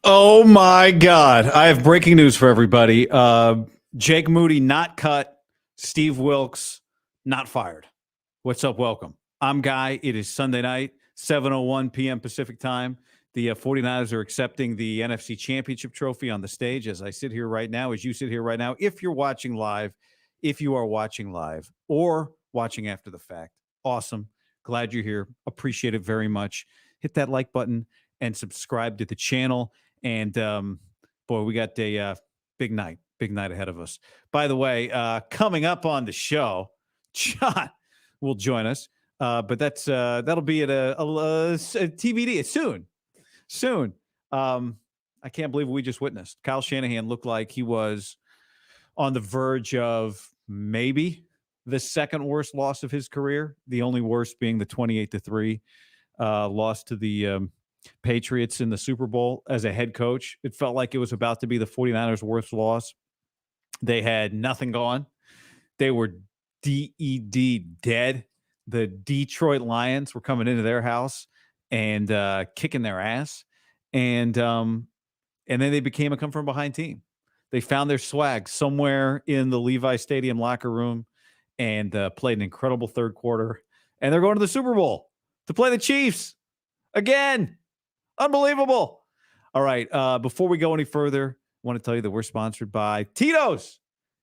Oh my God. I have breaking news for everybody. Jake Moody not cut. Steve Wilkes not fired. What's up? Welcome. I'm Guy. It is Sunday night, 7:01 p.m. Pacific time. The 49ers are accepting the NFC Championship trophy on the stage as I sit here right now, as you sit here right now. If you're watching live, if you are watching live or watching after the fact, awesome. Glad you're here. Appreciate it very much. Hit that like button and subscribe to the channel. And boy, we got a big night ahead of us. By the way, coming up on the show, John will join us, but that'll be at a TBD soon. I can't believe what we just witnessed. Kyle Shanahan looked like he was on the verge of maybe the second worst loss of his career. The only worst being the 28-3 loss to the Patriots in the Super Bowl as a head coach. It felt like it was about to be the 49ers' worst loss. They had nothing going. They were dead. The Detroit Lions were coming into their house and kicking their ass. And then they became a come-from-behind team. They found their swag somewhere in the Levi Stadium locker room and played an incredible third quarter. And they're going to the Super Bowl to play the Chiefs again. Unbelievable. All right. Before we go any further, I want to tell you that we're sponsored by Tito's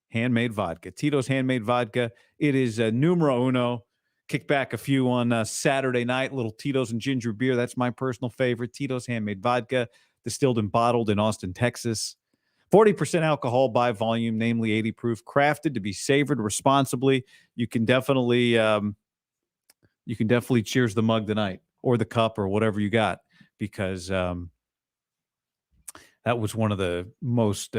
Handmade Vodka. Tito's Handmade Vodka. It is numero uno. Kick back a few on Saturday night. Little Tito's and ginger beer. That's my personal favorite. Tito's Handmade Vodka, distilled and bottled in Austin, Texas. 40% alcohol by volume, namely 80 proof, crafted to be savored responsibly. You can definitely cheers the mug tonight or the cup or whatever you got, because that was one of the most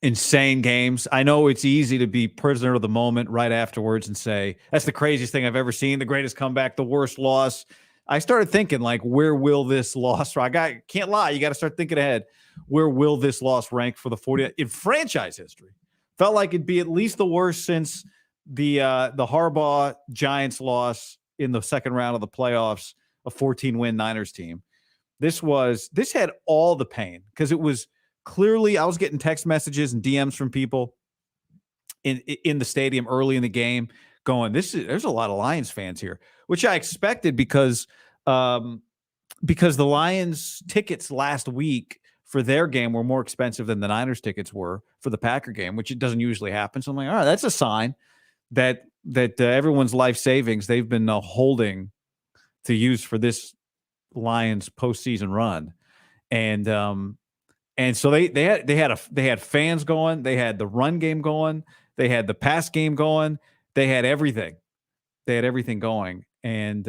insane games. I know it's easy to be prisoner of the moment right afterwards and say, that's the craziest thing I've ever seen, the greatest comeback, the worst loss. I started thinking, like, where will this loss, can't lie, you got to start thinking ahead. Where will this loss rank for the 40 in franchise history? Felt like it'd be at least the worst since the Harbaugh Giants loss in the second round of the playoffs, a 14-win Niners team. This had all the pain because it was clearly, I was getting text messages and DMs from people in the stadium early in the game going, there's a lot of Lions fans here, which I expected because the Lions tickets last week for their game were more expensive than the Niners tickets were for the Packer game, which it doesn't usually happen. So I'm like, all right, that's a sign that everyone's life savings they've been holding to use for this Lions postseason run. And so they had fans going, they had the run game going, they had the pass game going, they had everything. They had everything going. And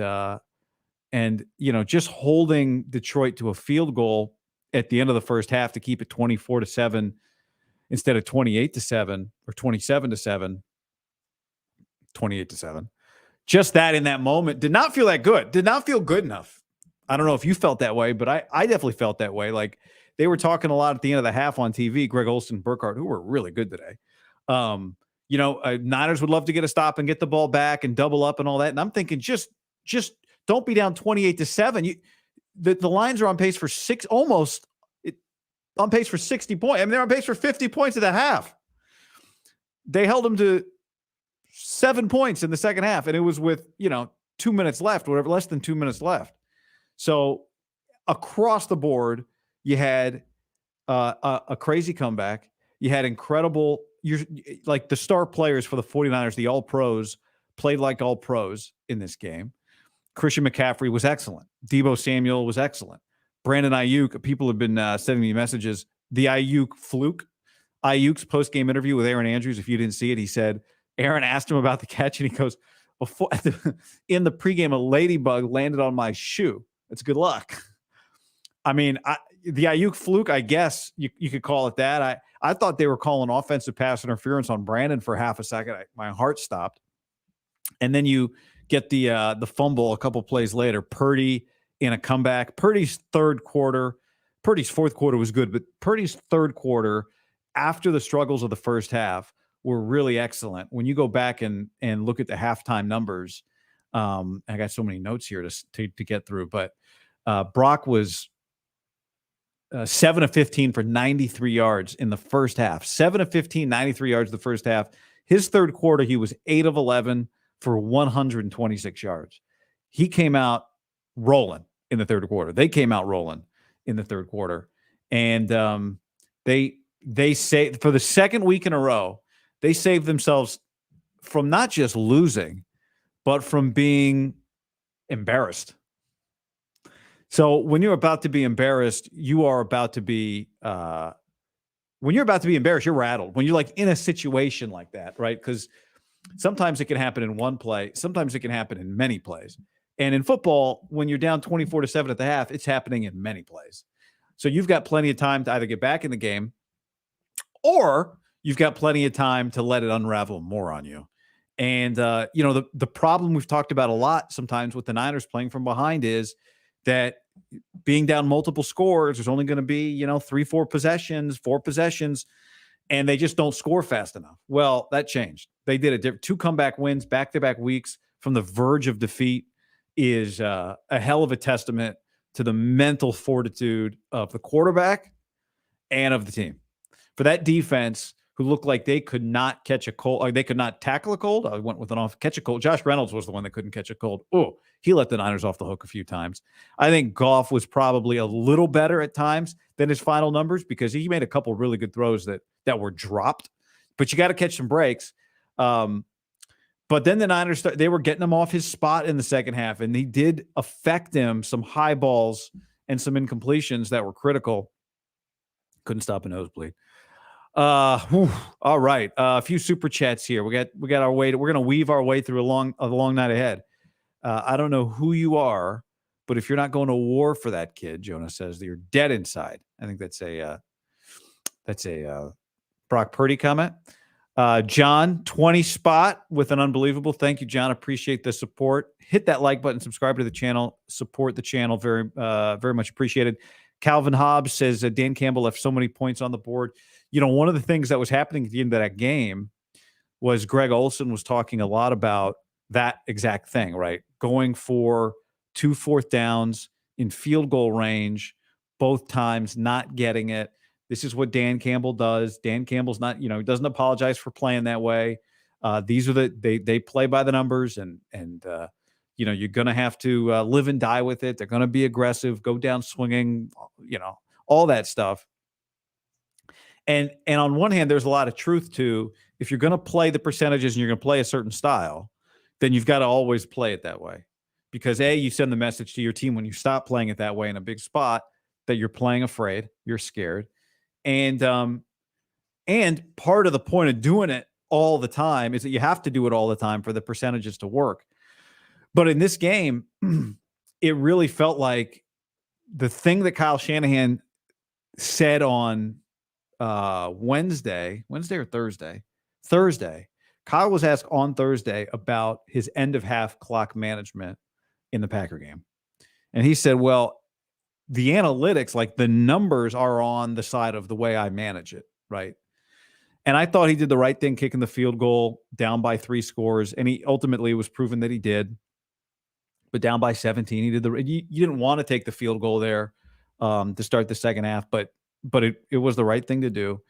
just holding Detroit to a field goal at the end of the first half to keep it 24-7 instead of 28-7 or 27-7, 28-7. Just that in that moment did not feel that good. Did not feel good enough. I don't know if you felt that way, but I definitely felt that way. Like, they were talking a lot at the end of the half on TV, Greg Olsen, Burkhardt, who were really good today. Niners would love to get a stop and get the ball back and double up and all that. And I'm thinking, just don't be down 28-7. The Lions are on pace for on pace for 60 points. I mean, they're on pace for 50 points at the half. They held them to 7 points in the second half, and it was with 2 minutes left, whatever, less than 2 minutes left. So across the board, you had a crazy comeback. You had incredible, like the star players for the 49ers, the all-pros, played like all-pros in this game. Christian McCaffrey was excellent. Deebo Samuel was excellent. Brandon Ayuk, people have been sending me messages. The Ayuk fluke. Ayuk's post-game interview with Aaron Andrews, if you didn't see it, he said, Aaron asked him about the catch, and he goes, in the pregame, a ladybug landed on my shoe. That's good luck. I mean, the Ayuk fluke, I guess you could call it that. I thought they were calling offensive pass interference on Brandon for half a second. My heart stopped. And then you get the fumble a couple plays later. Purdy in a comeback. Purdy's fourth quarter was good, but Purdy's third quarter, after the struggles of the first half, were really excellent. When you go back and look at the halftime numbers, I got so many notes here to get through, but Brock was 7 of 15 for 93 yards in the first half. 7 of 15, 93 yards in the first half. His third quarter, he was 8 of 11 for 126 yards. He came out rolling in the third quarter. They came out rolling in the third quarter. And they say for the second week in a row, they saved themselves from not just losing, but from being embarrassed. So when you're about to be embarrassed, you are about to be when you're about to be embarrassed, you're rattled. When you're like in a situation like that, right? Because sometimes it can happen in one play, sometimes it can happen in many plays. And in football, when you're down 24-7 at the half, it's happening in many plays. So you've got plenty of time to either get back in the game, or you've got plenty of time to let it unravel more on you. And the problem we've talked about a lot sometimes with the Niners playing from behind is that being down multiple scores, there's only going to be, 4 possessions, and they just don't score fast enough. Well, that changed. They did 2 comeback wins back-to-back weeks from the verge of defeat is a hell of a testament to the mental fortitude of the quarterback and of the team. For that defense, who looked like they could not catch a cold, or they could not tackle a cold. I went with catch a cold. Josh Reynolds was the one that couldn't catch a cold. Oh, he let the Niners off the hook a few times. I think Goff was probably a little better at times than his final numbers because he made a couple really good throws that were dropped. But you got to catch some breaks. But then the Niners, they were getting him off his spot in the second half, and he did affect him some high balls and some incompletions that were critical. Couldn't stop a nosebleed. All right. A few super chats here. We got our way. We're going to weave our way through a long night ahead. I don't know who you are, but if you're not going to war for that kid, Jonah says that you're dead inside. I think that's a Brock Purdy comment. John, 20 spot with an unbelievable. Thank you, John. Appreciate the support. Hit that like button, subscribe to the channel, support the channel. Very, very much appreciated. Calvin Hobbs says Dan Campbell left so many points on the board. One of the things that was happening at the end of that game was Greg Olsen was talking a lot about that exact thing, right? Going for 2 4th downs in field goal range, both times not getting it. This is what Dan Campbell does. Dan Campbell's not, he doesn't apologize for playing that way. These are they play by the numbers, and you're going to have to live and die with it. They're going to be aggressive, go down swinging, all that stuff. And on one hand, there's a lot of truth to, if you're going to play the percentages and you're going to play a certain style, then you've got to always play it that way. Because you send the message to your team when you stop playing it that way in a big spot that you're playing afraid, you're scared. And part of the point of doing it all the time is that you have to do it all the time for the percentages to work. But in this game, it really felt like the thing that Kyle Shanahan said on Wednesday or Thursday. Kyle was asked on Thursday about his end of half clock management in the Packer game. And he said, well, the analytics, like the numbers are on the side of the way I manage it. Right. And I thought he did the right thing, kicking the field goal down by 3 scores. And he ultimately was proven that he did, but down by 17, he did you didn't want to take the field goal there to start the second half, but it was the right thing to do.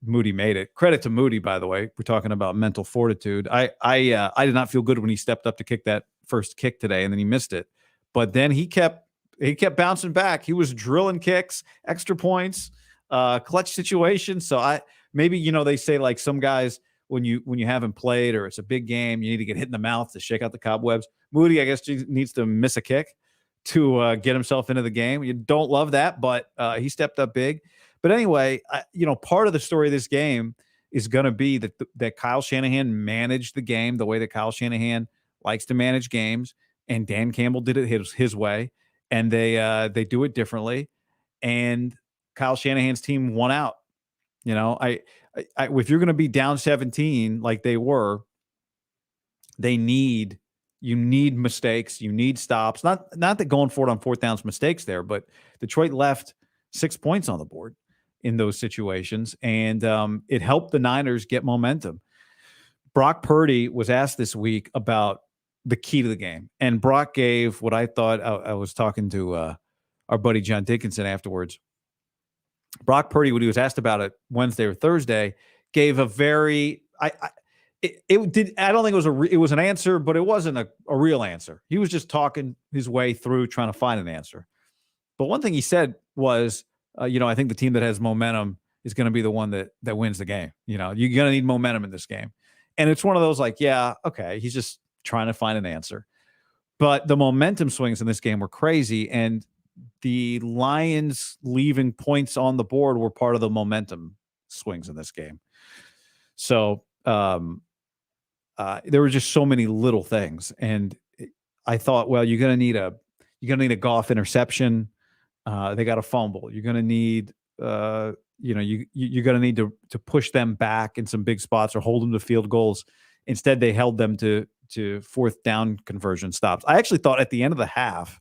Moody made it. Credit to Moody, by the way. We're talking about mental fortitude. I did not feel good when he stepped up to kick that first kick today, and then he missed it. But then he kept bouncing back. He was drilling kicks, extra points, clutch situations. So maybe they say like some guys when you haven't played or it's a big game, you need to get hit in the mouth to shake out the cobwebs. Moody, I guess, needs to miss a kick to get himself into the game. You don't love that, but he stepped up big. But anyway, part of the story of this game is going to be that Kyle Shanahan managed the game the way that Kyle Shanahan likes to manage games, and Dan Campbell did it his way, and they do it differently, and Kyle Shanahan's team won out. If you're going to be down 17 like they were, you need mistakes, you need stops. Not that going for it on 4th down's mistakes there, but Detroit left 6 points on the board in those situations, and it helped the Niners get momentum. Brock Purdy was asked this week about the key to the game, and Brock gave what I thought. I was talking to our buddy John Dickinson afterwards. Brock Purdy, when he was asked about it Wednesday or Thursday, gave a very it did. I don't think it was it was an answer, but it wasn't a real answer. He was just talking his way through trying to find an answer. But one thing he said was, I think the team that has momentum is going to be the one that wins the game. You're going to need momentum in this game. And it's one of those like, yeah, okay, he's just trying to find an answer. But the momentum swings in this game were crazy, and the Lions leaving points on the board were part of the momentum swings in this game. So there were just so many little things, and I thought, well, you're going to need a Goff interception. They got a fumble. You're going to need, you're going to need to push them back in some big spots or hold them to field goals. Instead, they held them to fourth down conversion stops. I actually thought at the end of the half,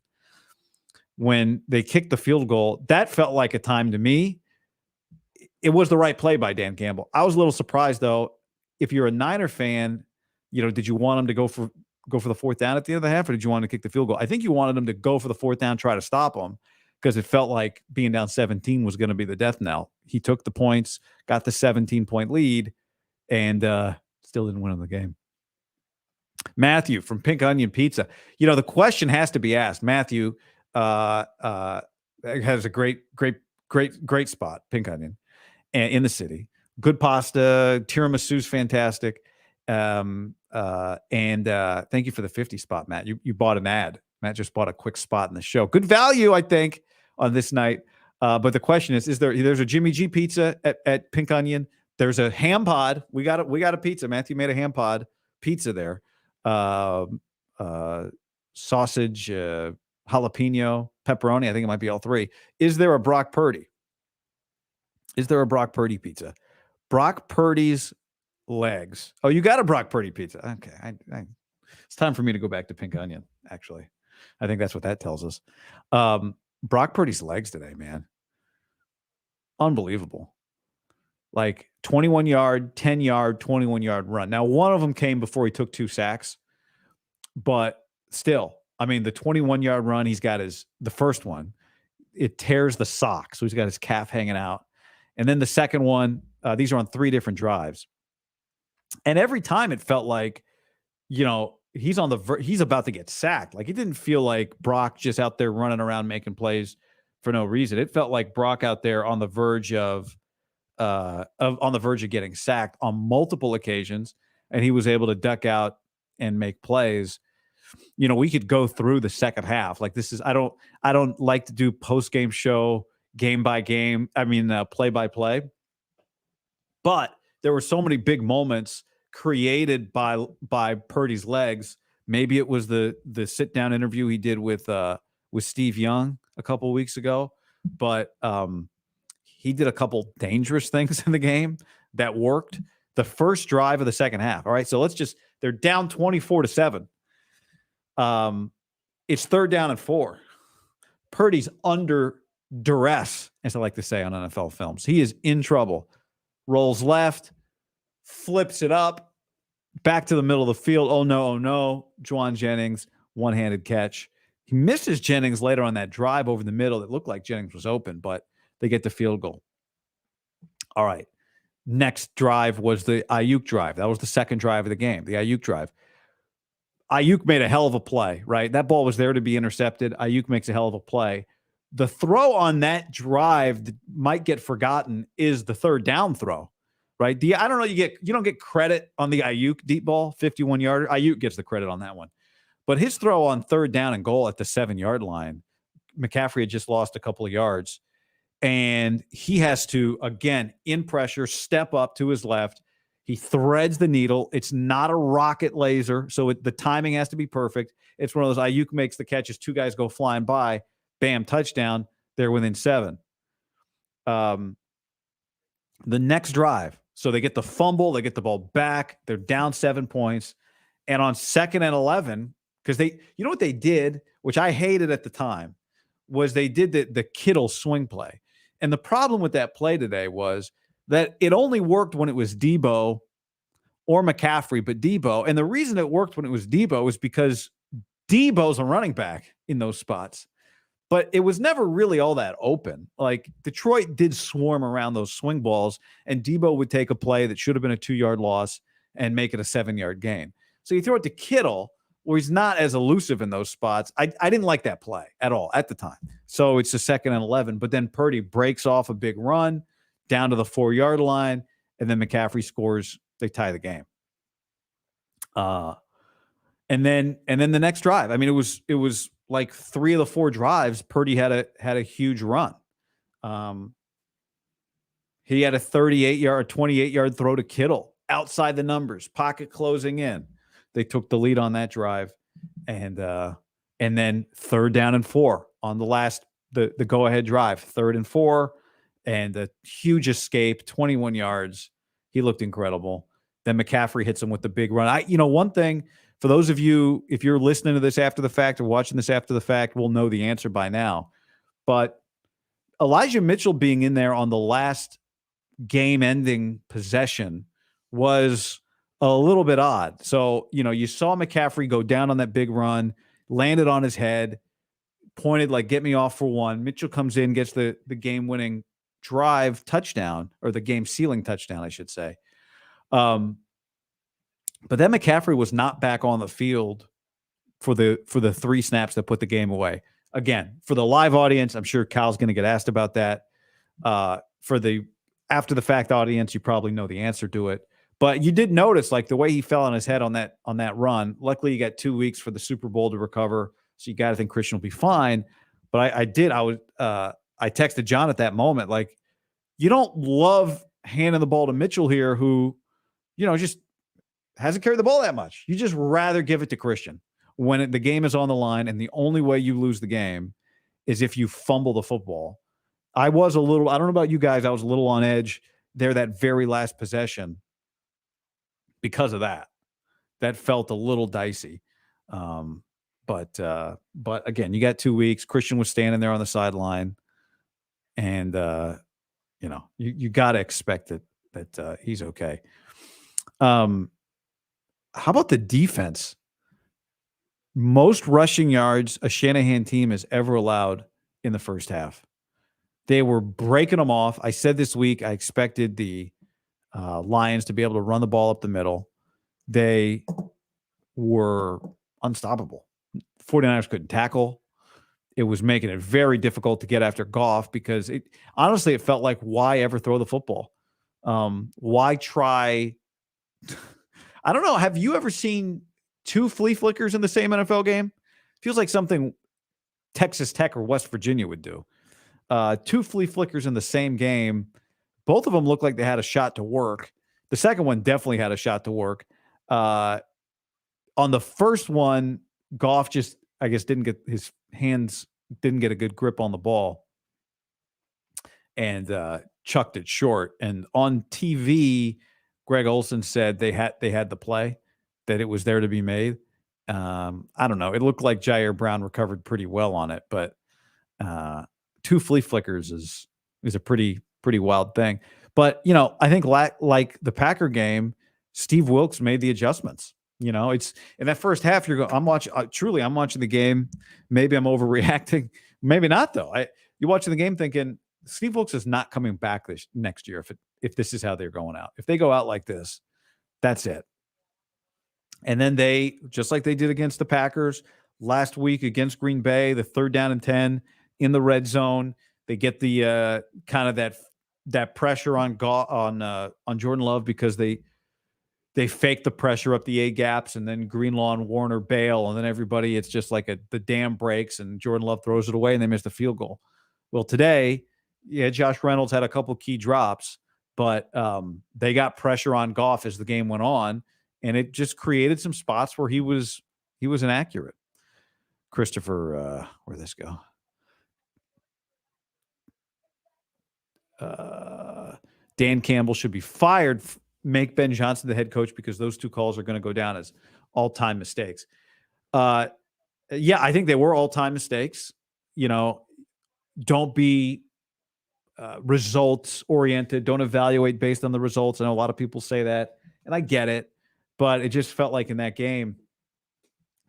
when they kicked the field goal, that felt like a time to me. It was the right play by Dan Campbell. I was a little surprised, though. If you're a Niner fan, did you want him to go for the fourth down at the end of the half, or did you want to kick the field goal? I think you wanted him to go for the fourth down, try to stop him, because it felt like being down 17 was going to be the death knell. He took the points, got the 17-point lead, and still didn't win the game. Matthew from Pink Onion Pizza. The question has to be asked. Matthew has a great spot, Pink Onion, in the city. Good pasta, tiramisu's fantastic. And thank you for the 50 spot, Matt. You bought an ad. Matt just bought a quick spot in the show. Good value, I think, on this night. But the question is there's a Jimmy G pizza at Pink Onion. There's a ham pod. We got a pizza. Matthew made a ham pod pizza there. Sausage, jalapeno, pepperoni. I think it might be all three. Is there a Brock Purdy? Is there a Brock Purdy pizza? Brock Purdy's legs. Oh, you got a Brock Purdy pizza. Okay. It's time for me to go back to Pink Onion, actually. I think that's what that tells us. Brock Purdy's legs today, man. Unbelievable. Like 21-yard, 10-yard, 21-yard run. Now, one of them came before he took 2 sacks, but still, I mean, the 21-yard run, he's got the first one, it tears the sock. So he's got his calf hanging out. And then the second one, these are on 3 different drives. And every time it felt like, he's he's about to get sacked. Like, it didn't feel like Brock just out there running around making plays for no reason. It felt like Brock out there on the verge of getting sacked on multiple occasions, and he was able to duck out and make plays. We could go through the second half. Like, this is, I don't like to do post-game show game by game. I mean, play by play, but there were so many big moments created by Purdy's legs. Maybe it was the sit down interview he did with Steve Young a couple of weeks ago, but he did a couple dangerous things in the game that worked. The first drive of the second half. All right, so they're down 24-7. It's 3rd down and 4. Purdy's under duress, as I like to say on NFL films. He is in trouble. Rolls left, flips it up, back to the middle of the field. Oh no. Juwan Jennings, one-handed catch. He misses Jennings later on that drive over the middle. It looked like Jennings was open, but they get the field goal. All right. Next drive was the Ayuk drive. That was the second drive of the game, the Ayuk drive. Ayuk made a hell of a play, right? That ball was there to be intercepted. Ayuk makes a hell of a play. The throw on that drive that might get forgotten is the 3rd down throw, right? I don't know, you don't get credit on the Ayuk deep ball, 51-yarder. Ayuk gets the credit on that one. But his throw on 3rd down and goal at the 7-yard line, McCaffrey had just lost a couple of yards, and he has to, again, in pressure, step up to his left. He threads the needle. It's not a rocket laser, so the timing has to be perfect. It's one of those Ayuk makes the catches, 2 guys go flying by, bam, touchdown. They're within 7. The next drive, so they get the fumble, they get the ball back, they're down 7 points, and on 2nd and 11, because what they did, which I hated at the time, was they did the Kittle swing play. And the problem with that play today was that it only worked when it was Debo or McCaffrey, but Debo. And the reason it worked when it was Debo is because Debo's a running back in those spots. but it was never really all that open. Like Detroit did swarm around those swing balls, and Debo would take a play that should have been a 2-yard loss and make it a 7-yard gain. So you throw it to Kittle, where he's not as elusive in those spots. I didn't like that play at all at the time. So it's a 2nd and 11, but then Purdy breaks off a big run down to the 4-yard line, and then McCaffrey scores. They tie the game. And then the next drive. I mean, it was like 3 of the 4 drives. Purdy had a huge run. He had a 28-yard throw to Kittle outside the numbers, pocket closing in. They took the lead on that drive, and then 3rd down and 4 on the last the go ahead drive, 3rd and 4, and a huge escape, 21 yards. He looked incredible. Then McCaffrey hits him with the big run. One thing for those of you, if you're listening to this after the fact or watching this after the fact, we'll know the answer by now. But Elijah Mitchell being in there on the last game-ending possession was a little bit odd. So, you saw McCaffrey go down on that big run, landed on his head, pointed like, get me off for one. Mitchell comes in, gets the game-winning drive touchdown, or the game-sealing touchdown, I should say. But then McCaffrey was not back on the field for the 3 snaps that put the game away. Again, for the live audience, I'm sure Kyle's going to get asked about that. For the after the fact audience, you probably know the answer to it. But you did notice like the way he fell on his head on that run. Luckily, you got 2 weeks for the Super Bowl to recover, so you got to think Christian will be fine. But I texted John at that moment, like, you don't love handing the ball to Mitchell here, who, just hasn't carried the ball that much. You just rather give it to Christian when the game is on the line, and the only way you lose the game is if you fumble the football. I don't know about you guys, I was a little on edge there that very last possession because of that. That felt a little dicey. But again, you got 2 weeks. Christian was standing there on the sideline, and you got to expect that he's okay. How about the defense? Most rushing yards a Shanahan team has ever allowed in the first half. They were breaking them off. I said this week I expected the Lions to be able to run the ball up the middle. They were unstoppable. 49ers couldn't tackle. It was making it very difficult to get after Goff because it felt like, why ever throw the football? Why try? I don't know. Have you ever seen 2 flea flickers in the same NFL game? Feels like something Texas Tech or West Virginia would do. 2 flea flickers in the same game. Both of them looked like they had a shot to work. The second one definitely had a shot to work. On the first one, Goff just, I guess, didn't get a good grip on the ball and chucked it short. And on TV, Greg Olsen said they had the play, that it was there to be made. I don't know. It looked like Jair Brown recovered pretty well on it, but 2 flea flickers is a pretty wild thing. But, I think like the Packer game, Steve Wilks made the adjustments. It's in that first half, I'm watching the game. Maybe I'm overreacting. Maybe not, though. You're watching the game thinking Steve Wilks is not coming back next year if this is how they're going out. If they go out like this, that's it. And then they, just like they did against the Packers last week against Green Bay, the 3rd down and 10 in the red zone, they get the kind of that pressure on Jordan Love because they fake the pressure up the A gaps, and then Greenlaw and Warner bail, and then everybody, it's just like the dam breaks and Jordan Love throws it away and they miss the field goal. Well, today, Josh Reynolds had a couple key drops, but they got pressure on Goff as the game went on, and it just created some spots where he was inaccurate. Christopher, where'd this go? Dan Campbell should be fired. Make Ben Johnson the head coach because those 2 calls are going to go down as all-time mistakes. I think they were all-time mistakes. Don't be results oriented. Don't evaluate based on the results. I know a lot of people say that, and I get it, but it just felt like in that game,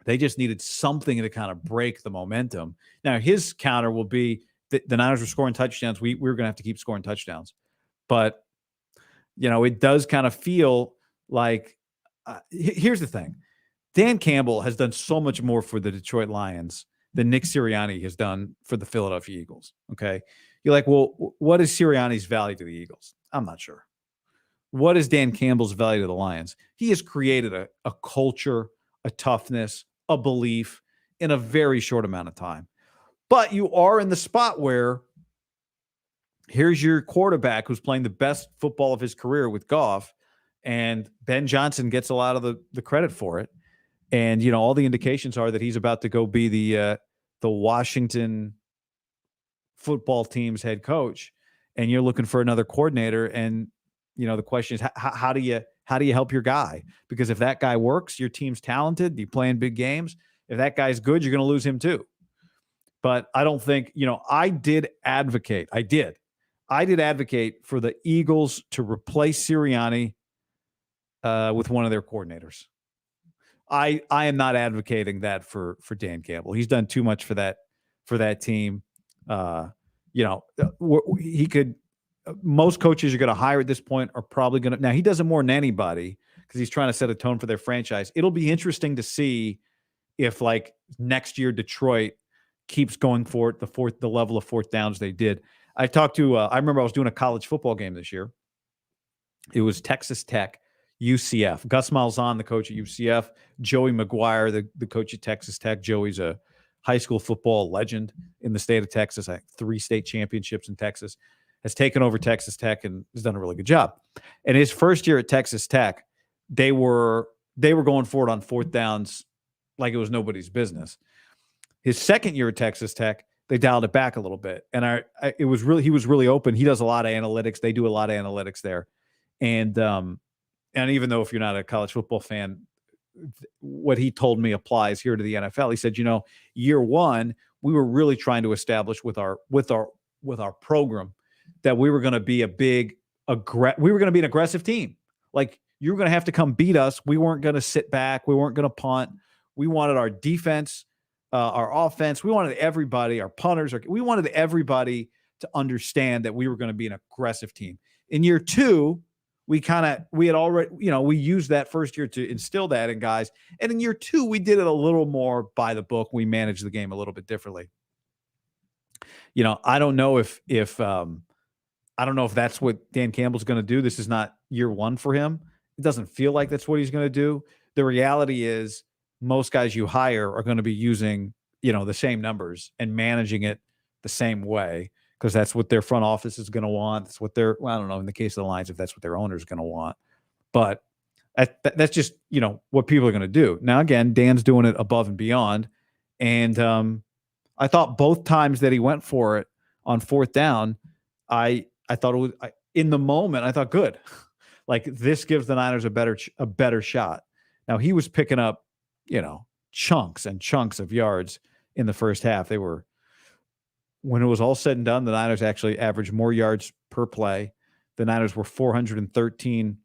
They just needed something to kind of break the momentum. Now, his counter will be the Niners were scoring touchdowns. We're going to have to keep scoring touchdowns. But, it does kind of feel like here's the thing. Dan Campbell has done so much more for the Detroit Lions than Nick Sirianni has done for the Philadelphia Eagles. Okay. You're like, well, what is Sirianni's value to the Eagles? I'm not sure. What is Dan Campbell's value to the Lions? He has created a culture, a toughness, a belief in a very short amount of time. But you are in the spot where here's your quarterback who's playing the best football of his career with Goff, and Ben Johnson gets a lot of the credit for it. And, all the indications are that he's about to go be the Washington football team's head coach, and you're looking for another coordinator. And, the question is, how do you help your guy? Because if that guy works, your team's talented, you play in big games. If that guy's good, you're going to lose him too. But I don't think, I did advocate for the Eagles to replace Sirianni with one of their coordinators. I am not advocating that for Dan Campbell. He's done too much for that team. He could. Most coaches you're going to hire at this point are probably going to. Now he does it more than anybody because he's trying to set a tone for their franchise. It'll be interesting to see if like next year Detroit keeps going for it, the level of fourth downs they did. I remember I was doing a college football game this year. It was Texas Tech. UCF. Gus Malzahn, the coach at UCF. Joey McGuire, the coach at Texas Tech. Joey's a high school football legend in the state of Texas. 3 state championships in Texas. Has taken over Texas Tech and has done a really good job. And his first year at Texas Tech, they were going for it on fourth downs like it was nobody's business. His second year at Texas Tech, they dialed it back a little bit. And he was really open. He does a lot of analytics. They do a lot of analytics there. And even though if you're not a college football fan, what he told me applies here to the NFL. He said, year one, we were really trying to establish with our program that we were going to be an aggressive team. Like you were going to have to come beat us. We weren't going to sit back. We weren't going to punt. We wanted our defense, our offense. We wanted everybody, our punters, we wanted everybody to understand that we were going to be an aggressive team. In year two, we had already, we used that first year to instill that in guys. And in year two, we did it a little more by the book. We managed the game a little bit differently. I don't know if that's what Dan Campbell's going to do. This is not year one for him. It doesn't feel like that's what he's going to do. The reality is most guys you hire are going to be using, the same numbers and managing it the same way. Because that's what their front office is going to want. That's what I don't know, in the case of the Lions, if that's what their owner is going to want. But that's just, what people are going to do. Now, again, Dan's doing it above and beyond. And I thought both times that he went for it on fourth down, I thought it was, in the moment, I thought, good. Like, this gives the Niners a better shot. Now, he was picking up, chunks and chunks of yards in the first half. When it was all said and done, the Niners actually averaged more yards per play. The Niners were 413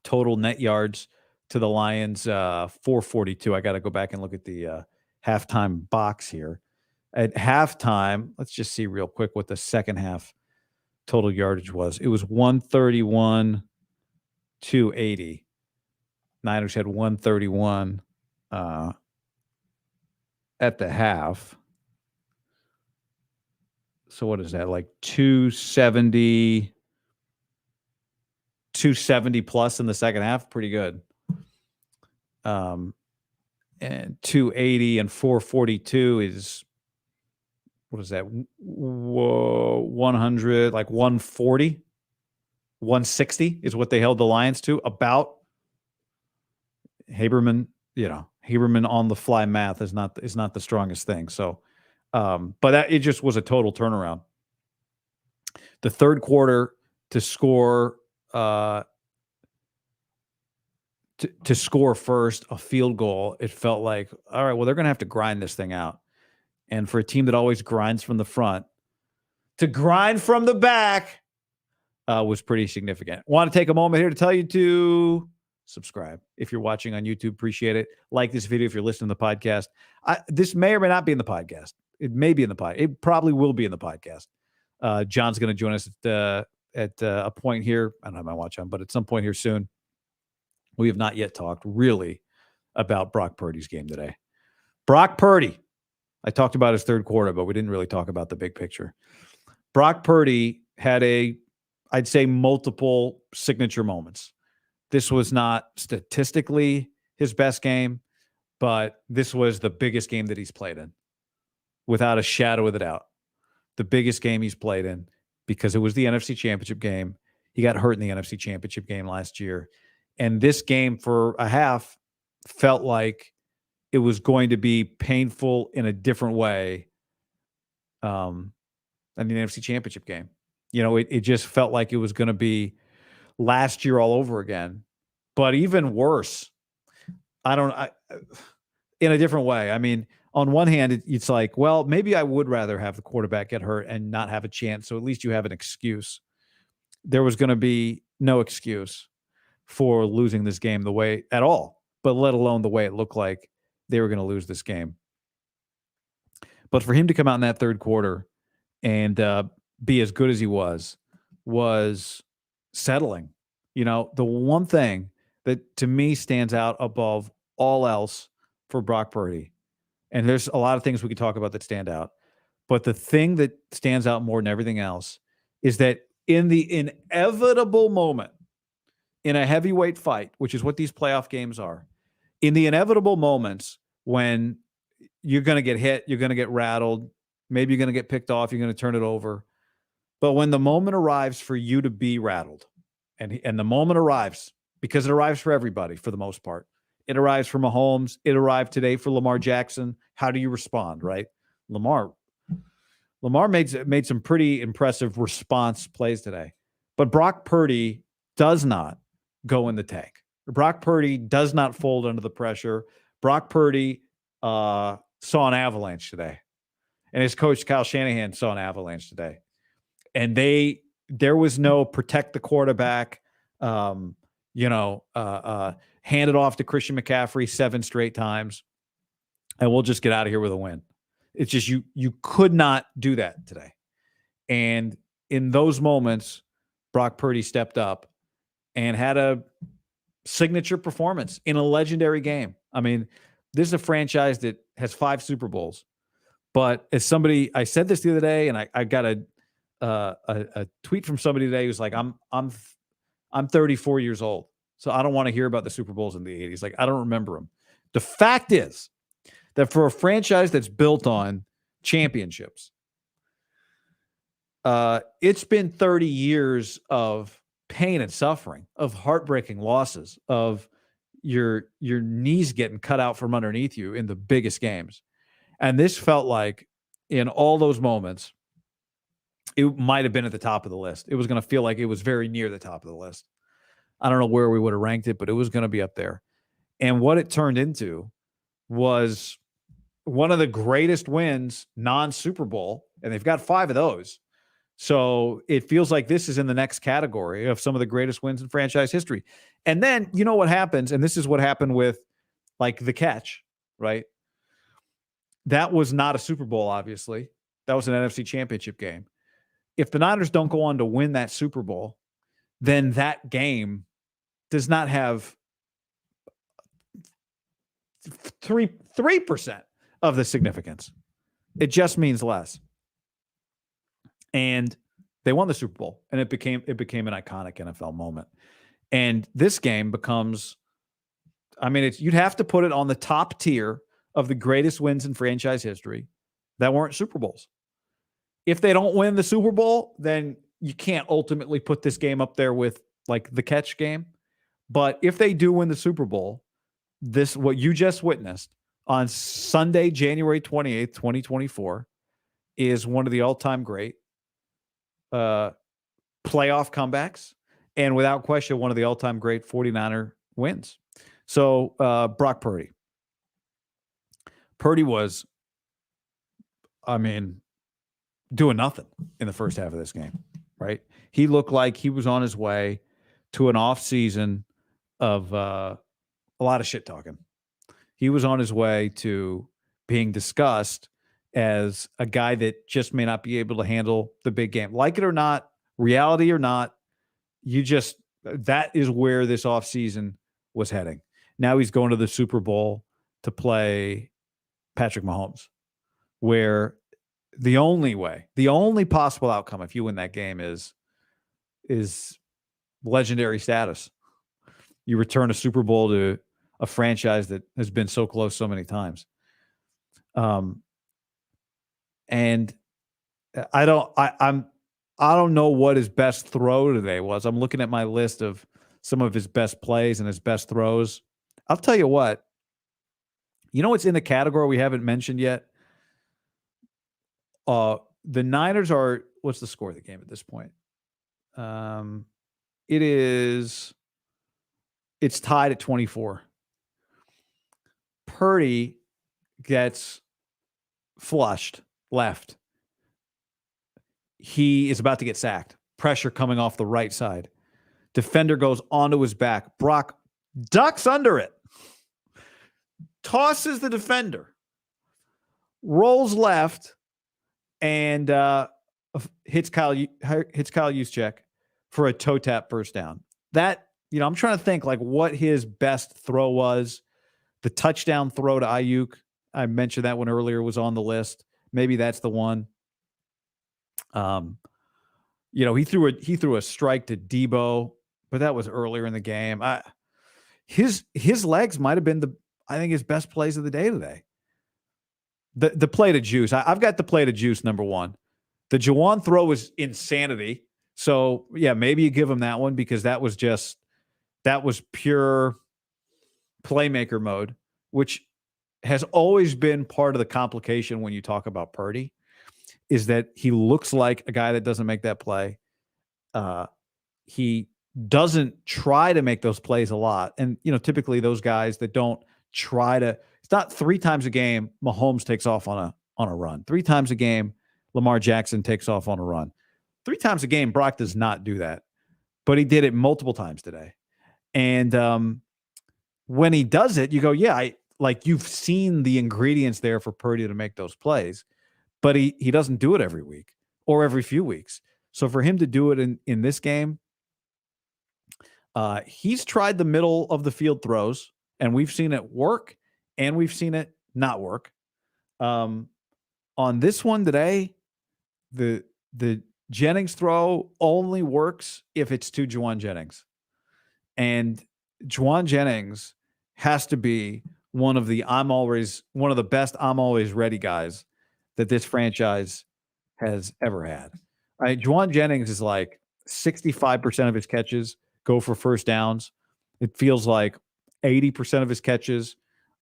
total net yards to the Lions, 442. I got to go back and look at the halftime box here. At halftime, let's just see real quick what the second half total yardage was. It was 131 to 80. Niners had 131 at the half. So what is that? Like 270 plus in the second half? Pretty good. And 280 and 442 is, what is that? 100, like 140, 160 is what they held the Lions to. About. Haberman, Haberman on the fly math is not the strongest thing. So, but it just was a total turnaround. The third quarter to score first a field goal, it felt like, all right, well, they're going to have to grind this thing out. And for a team that always grinds from the front, to grind from the back was pretty significant. Want to take a moment here to tell you to subscribe. If you're watching on YouTube, appreciate it. Like this video if you're listening to the podcast. This may or may not be in the podcast. It may be in the podcast. It probably will be in the podcast. John's going to join us at a point here. I don't have my watch on, but at some point here soon. We have not yet talked really about Brock Purdy's game today. Brock Purdy. I talked about his third quarter, but we didn't really talk about the big picture. Brock Purdy had I'd say multiple signature moments. This was not statistically his best game, but this was the biggest game that he's played in, without a shadow of a doubt. The biggest game he's played in, because it was the NFC Championship game. He got hurt in the NFC Championship game last year. And this game for a half felt like it was going to be painful in a different way than the NFC Championship game. It just felt like it was going to be last year all over again. But even worse, in a different way. I mean, on one hand, it's like, well, maybe I would rather have the quarterback get hurt and not have a chance. So at least you have an excuse. There was going to be no excuse for losing this game the way at all, but let alone the way it looked like they were going to lose this game. But for him to come out in that third quarter and be as good as he was settling. The one thing that to me stands out above all else for Brock Purdy, and there's a lot of things we could talk about that stand out, but the thing that stands out more than everything else is that in the inevitable moment in a heavyweight fight, which is what these playoff games are, in the inevitable moments when you're going to get hit, you're going to get rattled, maybe you're going to get picked off, you're going to turn it over. But when the moment arrives for you to be rattled, and the moment arrives, because it arrives for everybody for the most part. It arrives for Mahomes. It arrived today for Lamar Jackson. How do you respond, right? Lamar made some pretty impressive response plays today. But Brock Purdy does not go in the tank. Brock Purdy does not fold under the pressure. Brock Purdy saw an avalanche today. And his coach, Kyle Shanahan, saw an avalanche today. And there was no protect the quarterback, hand it off to Christian McCaffrey 7 straight times, and we'll just get out of here with a win. It's just you could not do that today. And in those moments, Brock Purdy stepped up and had a signature performance in a legendary game. I mean, this is a franchise that has 5 Super Bowls. But as somebody, I said this the other day, and I got a tweet from somebody today who's like, I'm 34 years old, so I don't want to hear about the Super Bowls in the 80s. Like, I don't remember them. The fact is that for a franchise that's built on championships, it's been 30 years of pain and suffering, of heartbreaking losses, of your knees getting cut out from underneath you in the biggest games. And this felt like in all those moments, it might have been at the top of the list. It was going to feel like it was very near the top of the list. I don't know where we would have ranked it, but it was going to be up there. And what it turned into was one of the greatest wins non-Super Bowl, and they've got 5 of those. So it feels like this is in the next category of some of the greatest wins in franchise history. And then, you know what happens, and this is what happened with, like, the catch, right? That was not a Super Bowl, obviously. That was an NFC Championship game. If the Niners don't go on to win that Super Bowl, then that game does not have 3% of the significance. It just means less. And they won the Super Bowl, and it became an iconic NFL moment. And this game becomes, I mean, you'd have to put it on the top tier of the greatest wins in franchise history that weren't Super Bowls. If they don't win the Super Bowl, then you can't ultimately put this game up there with, like, the catch game. But if they do win the Super Bowl, what you just witnessed on Sunday, January 28th, 2024, is one of the all-time great playoff comebacks, and without question, one of the all-time great 49er wins. So Brock Purdy. Purdy was, I mean, doing nothing in the first half of this game, right? He looked like he was on his way to an off-season of a lot of shit talking. He was on his way to being discussed as a guy that just may not be able to handle the big game. Like it or not, reality or not, that is where this offseason was heading. Now he's going to the Super Bowl to play Patrick Mahomes, where the only possible outcome if you win that game is legendary status. You return a Super Bowl to a franchise that has been so close so many times. And I don't know what his best throw today was. I'm looking at my list of some of his best plays and his best throws. I'll tell you what. You know what's in the category we haven't mentioned yet? The Niners are, what's the score of the game at this point? It's tied at 24. Purdy gets flushed left. He is about to get sacked. Pressure coming off the right side. Defender goes onto his back. Brock ducks under it. Tosses the defender. Rolls left and hits Kyle Juszczyk for a toe tap first down. That, I'm trying to think like what his best throw was. The touchdown throw to Ayuk, I mentioned that one earlier, was on the list. Maybe that's the one. He threw a strike to Debo, but that was earlier in the game. His legs might have been his best plays of the day today. The play to Juice. I've got the play to Juice number one. The Juwan throw was insanity. So yeah, maybe you give him that one because that was pure playmaker mode, which has always been part of the complication when you talk about Purdy, is that he looks like a guy that doesn't make that play. He doesn't try to make those plays a lot. And, typically those guys that don't try to, it's not 3 times a game Mahomes takes off on a run. 3 times a game Lamar Jackson takes off on a run. 3 times a game Brock does not do that. But he did it multiple times today. And when he does it, you go, yeah, you've seen the ingredients there for Purdy to make those plays, but he doesn't do it every week or every few weeks. So for him to do it in this game, he's tried the middle of the field throws, and we've seen it work and we've seen it not work. On this one today, the Jennings throw only works if it's to Juwan Jennings. And Juwan Jennings has to be one of the best I'm always ready guys that this franchise has ever had. Right? Juwan Jennings is like 65% of his catches go for first downs. It feels like 80% of his catches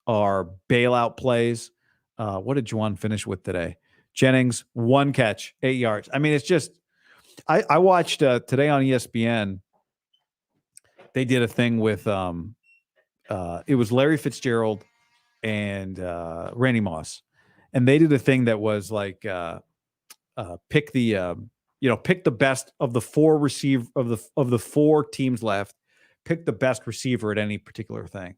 are bailout plays. What did Juwan finish with today? Jennings, 1 catch, 8 yards. I mean, it's just, I watched today on ESPN. They did a thing with, it was Larry Fitzgerald and Randy Moss. And they did a thing that was like, pick the best of the 4 receiver of the 4 teams left, pick the best receiver at any particular thing.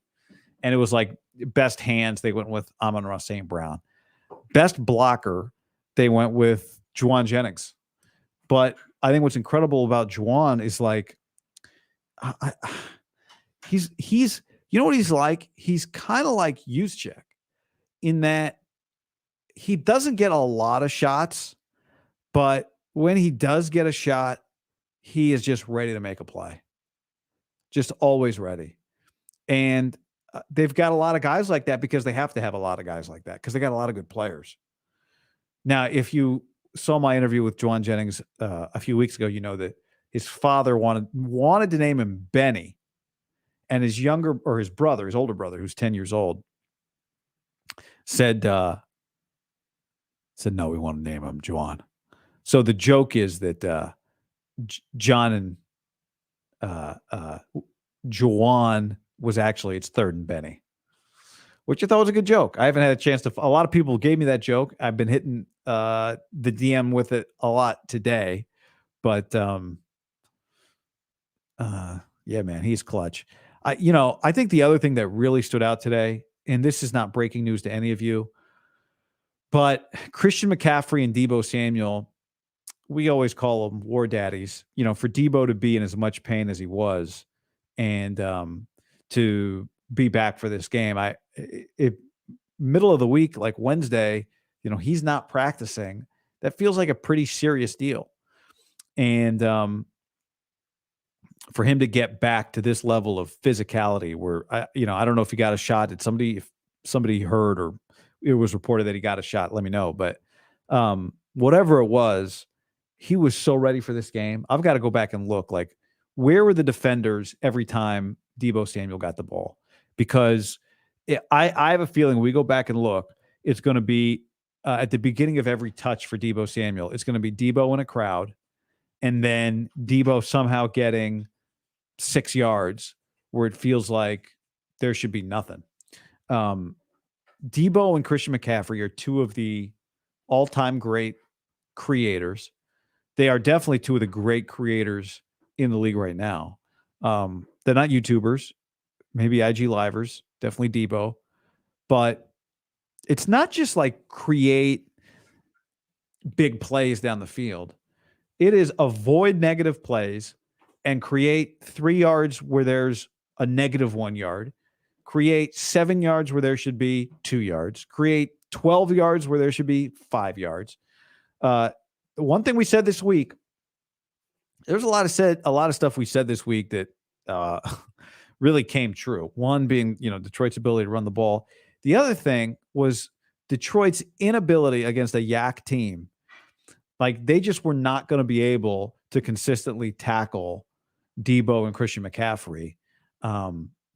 And it was like best hands, they went with Amon-Ra St. Brown. Best blocker, they went with Juwan Jennings. But I think what's incredible about Juwan is like, he's you know what he's like? He's kind of like Juszczyk in that he doesn't get a lot of shots, but when he does get a shot, he is just ready to make a play. Just always ready. And they've got a lot of guys like that because they have to have a lot of guys like that because they got a lot of good players. Now, if you saw my interview with Juwan Jennings a few weeks ago, you know that his father wanted to name him Benny, and his older brother, who's 10 years old, said no, we want to name him Juwan. So the joke is that John and Juwan was actually its third and Benny, which I thought was a good joke. I haven't had a chance to. A lot of people gave me that joke. I've been hitting the DM with it a lot today, but yeah, man, he's clutch. I think the other thing that really stood out today, and this is not breaking news to any of you, but Christian McCaffrey and Deebo Samuel, we always call them war daddies. For Deebo to be in as much pain as he was, and to be back for this game, if middle of the week, like Wednesday, he's not practicing. That feels like a pretty serious deal, and for him to get back to this level of physicality, where I don't know if he got a shot. If somebody heard or it was reported that he got a shot, let me know. But whatever it was, he was so ready for this game. I've got to go back and look, like, where were the defenders every time Deebo Samuel got the ball? Because I have a feeling we go back and look, it's going to be at the beginning of every touch for Deebo Samuel. It's going to be Deebo in a crowd, and then Deebo somehow getting 6 yards where it feels like there should be nothing. Deebo and Christian McCaffrey are two of the all-time great creators. They are definitely two of the great creators in the league right now. They're not YouTubers, maybe IG livers, definitely Deebo, but it's not just like create big plays down the field. It is avoid negative plays and create 3 yards where there's a negative 1 yard, create 7 yards where there should be 2 yards, create 12 yards where there should be 5 yards. One thing we said this week, there's a lot of stuff we said this week that really came true. One being, Detroit's ability to run the ball. The other thing was Detroit's inability against a yak team. Like, they just were not going to be able to consistently tackle Deebo and Christian McCaffrey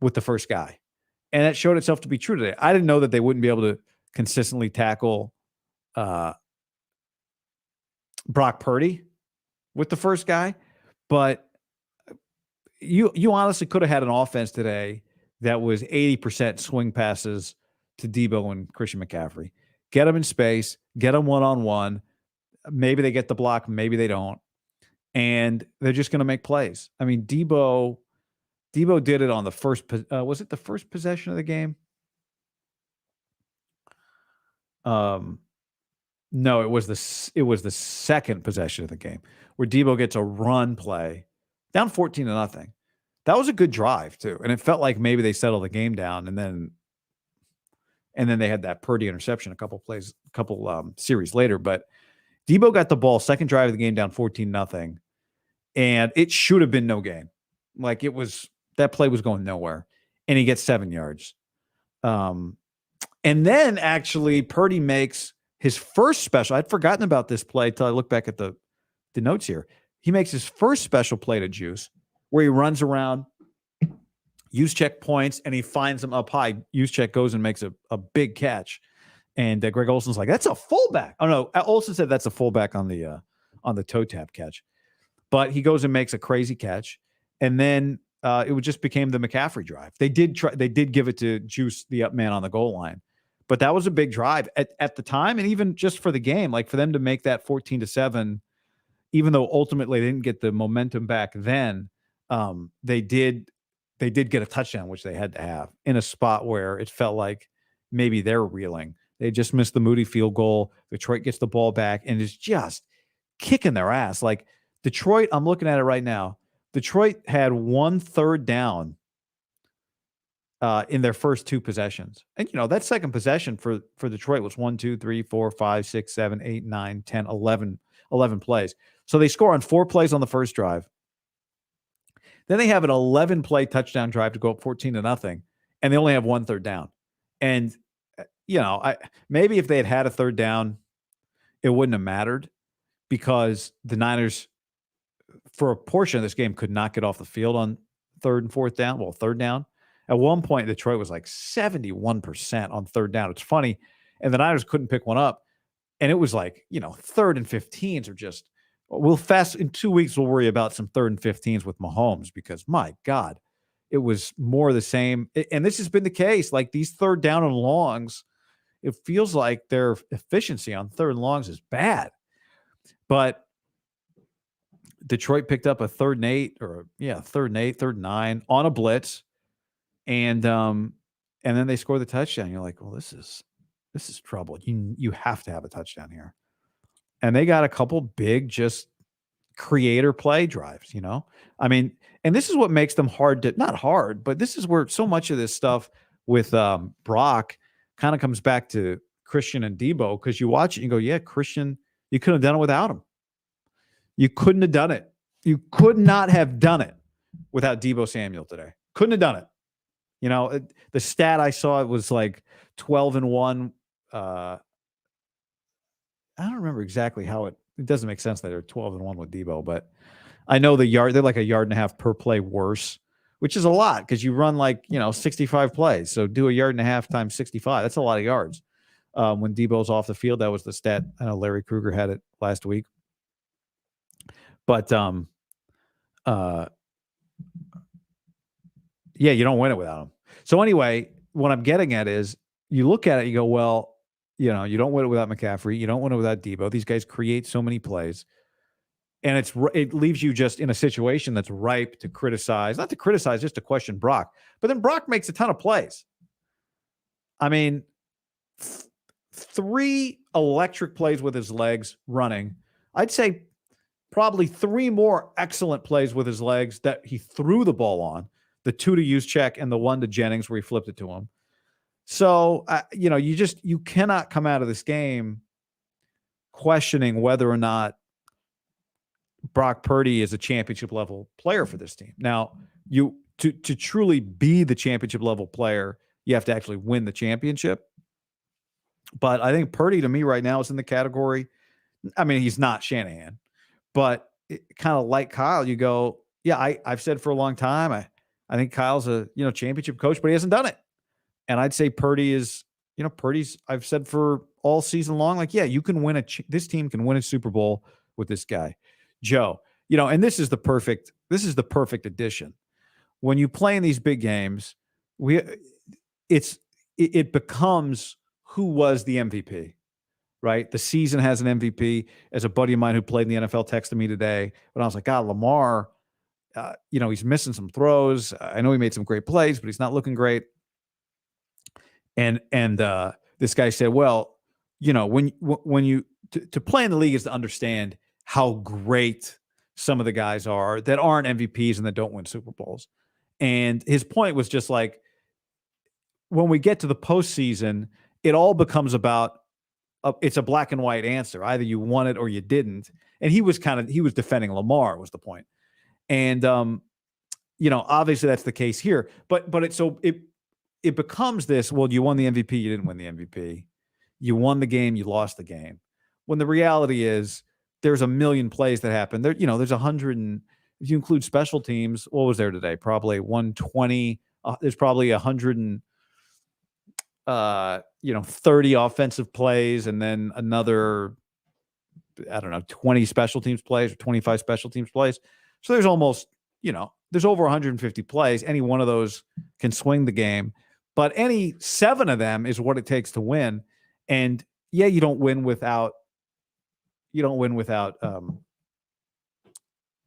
with the first guy. And that showed itself to be true today. I didn't know that they wouldn't be able to consistently tackle Brock Purdy with the first guy, but you honestly could have had an offense today that was 80% swing passes to Deebo and Christian McCaffrey. Get them in space, get them one-on-one. Maybe they get the block, maybe they don't. And they're just going to make plays. I mean, Deebo did it on the first, was it the first possession of the game? No, it was the second possession of the game where Deebo gets a run play down 14-0. That was a good drive too. And it felt like maybe they settled the game down, and then they had that Purdy interception a couple series later. But Deebo got the ball, second drive of the game, down 14-0. And it should have been no game. Like, that play was going nowhere. And he gets 7 yards. And then actually Purdy makes his first special. I'd forgotten about this play until I look back at the notes here. He makes his first special play to Juice, where he runs around, Juszczyk points, and he finds him up high. Juszczyk goes and makes a big catch. And Greg Olson's like, that's a fullback. Oh, no. Olson said that's a fullback on the toe tap catch. But he goes and makes a crazy catch. And then it just became the McCaffrey drive. They did give it to Juice, the up man on the goal line. But that was a big drive at the time, and even just for the game, like, for them to make that 14-7, even though ultimately they didn't get the momentum back then, they did get a touchdown, which they had to have, in a spot where it felt like maybe they're reeling. They just missed the Moody field goal. Detroit gets the ball back and is just kicking their ass. Like, Detroit, I'm looking at it right now. Detroit had 1 third down in their first 2 possessions. And, that second possession for Detroit was 1, 2, 3, 4, 5, 6, 7, 8, 9, 10, 11 plays. So they score on 4 plays on the first drive. Then they have an 11-play touchdown drive to go up 14-0, and they only have 1 third down. And, maybe if they had a third down, it wouldn't have mattered, because the Niners, for a portion of this game, could not get off the field on third and fourth down. Well, third down. At one point, Detroit was like 71% on third down. It's funny. And the Niners couldn't pick one up. And it was like, 3rd and 15s are just, in 2 weeks, we'll worry about some 3rd and 15s with Mahomes, because my God, it was more the same. And this has been the case. Like, these third down and longs, it feels like their efficiency on third and longs is bad. But Detroit picked up a 3rd and 8, 3rd and 9 on a blitz. And then they score the touchdown. You're like, well, this is trouble. You have to have a touchdown here. And they got a couple big just creator play drives, you know? I mean, and this is what makes them hard to, not hard, but this is where so much of this stuff with Brock kind of comes back to Christian and Debo, because you watch it and you go, yeah, Christian, you couldn't have done it without him. You couldn't have done it. You could not have done it without Debo Samuel today. Couldn't have done it. You know, the stat I saw, it was like 12-1. I don't remember exactly how it doesn't make sense that they're 12-1 with Debo, but I know they're like a yard and a half per play worse, which is a lot because you run 65 plays. So do a yard and a half times 65. That's a lot of yards. When Debo's off the field, that was the stat. I know Larry Krueger had it last week. But yeah, you don't win it without him. So anyway, what I'm getting at is you look at it, you go, well, you don't win it without McCaffrey. You don't win it without Debo. These guys create so many plays. And it leaves you just in a situation that's ripe to criticize, not to criticize, just to question Brock. But then Brock makes a ton of plays. I mean, 3 electric plays with his legs running. I'd say probably 3 more excellent plays with his legs that he threw the ball on. The 2 to Juszczyk and the 1 to Jennings where he flipped it to him. So, you cannot come out of this game questioning whether or not Brock Purdy is a championship level player for this team. Now, to truly be the championship level player, you have to actually win the championship. But I think Purdy, to me right now, is in the category. I mean, he's not Shanahan, but kind of like Kyle, you go, yeah, I've said for a long time, I think Kyle's a championship coach, but he hasn't done it. And I'd say Purdy is, Purdy's, I've said for all season long, like, yeah, you can win this team can win a Super Bowl with this guy, Joe. And this is the perfect addition. When you play in these big games, it becomes who was the MVP, right? The season has an MVP. As a buddy of mine who played in the NFL texted me today, but I was like, God, Lamar, he's missing some throws. I know he made some great plays, but he's not looking great. And this guy said, well, when you to play in the league is to understand how great some of the guys are that aren't MVPs and that don't win Super Bowls. And his point was just like, when we get to the postseason, it all becomes about it's a black and white answer. Either you won it or you didn't. And he was defending Lamar was the point. And obviously that's the case here. But it becomes this, well, you won the MVP, you didn't win the MVP. You won the game, you lost the game. When the reality is there's a million plays that happen. There's 100, and if you include special teams, what was there today? Probably 120. There's probably 100 and 30 offensive plays, and then another, 20 special teams plays or 25 special teams plays. So there's almost, there's over 150 plays. Any one of those can swing the game, but any 7 of them is what it takes to win. And yeah, you don't win without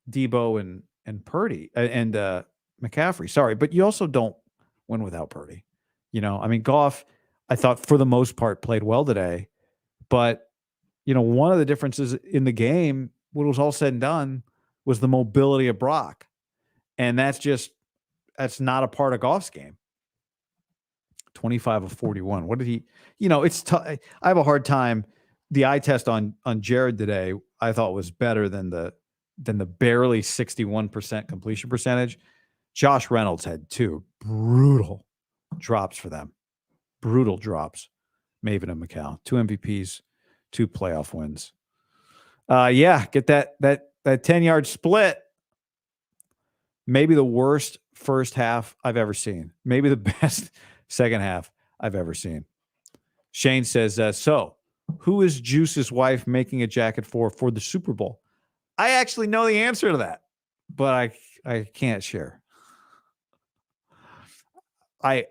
Debo and Purdy and McCaffrey. Sorry, but you also don't win without Purdy. Goff, I thought for the most part played well today, but one of the differences in the game, when it was all said and done, was the mobility of Brock. And that's not a part of Goff's game. 25 of 41. What did he, it's tough. I have a hard time. The eye test on Jared today, I thought was better than the barely 61% completion percentage. Josh Reynolds had 2 brutal drops for them. Brutal drops. Maven and McCall, 2 MVPs, 2 playoff wins. Get that 10-yard split. Maybe the worst first half I've ever seen. Maybe the best second half I've ever seen. Shane says, so who is Juice's wife making a jacket for the Super Bowl? I actually know the answer to that, but I can't share. I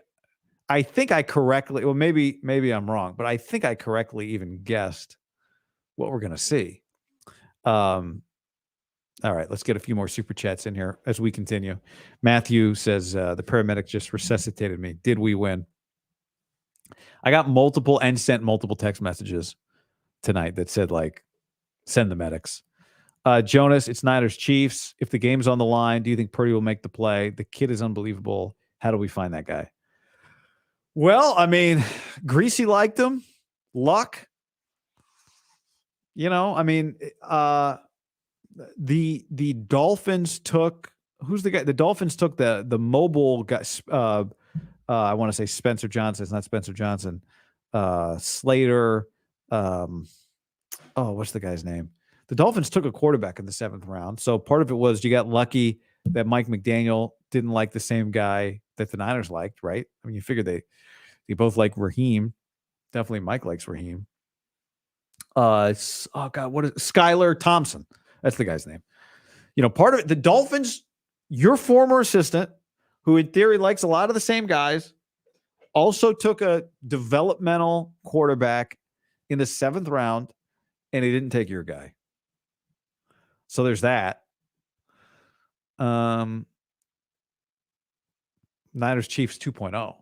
think I correctly, well, maybe I'm wrong, but I think I correctly even guessed what we're going to see. All right, let's get a few more super chats in here as we continue. Matthew says, the paramedic just resuscitated me. Did we win? I got multiple and sent multiple text messages tonight that said, like, send the medics. Jonas, it's Niners Chiefs. If the game's on the line, do you think Purdy will make the play? The kid is unbelievable. How do we find that guy? Well, I mean, Greasy liked him. Luck. I mean, the Dolphins took who's the guy? The Dolphins took the mobile guy. I want to say Spencer Johnson. It's not Spencer Johnson. Slater. What's the guy's name? The Dolphins took a quarterback in the 7th round. So part of it was you got lucky that Mike McDaniel didn't like the same guy that the Niners liked, right? I mean, you figure they both like Raheem. Definitely Mike likes Raheem. What is Skylar Thompson? That's the guy's name. Part of it, the Dolphins, your former assistant, who in theory likes a lot of the same guys, also took a developmental quarterback in the 7th round, and he didn't take your guy. So there's that. Niners Chiefs 2.0.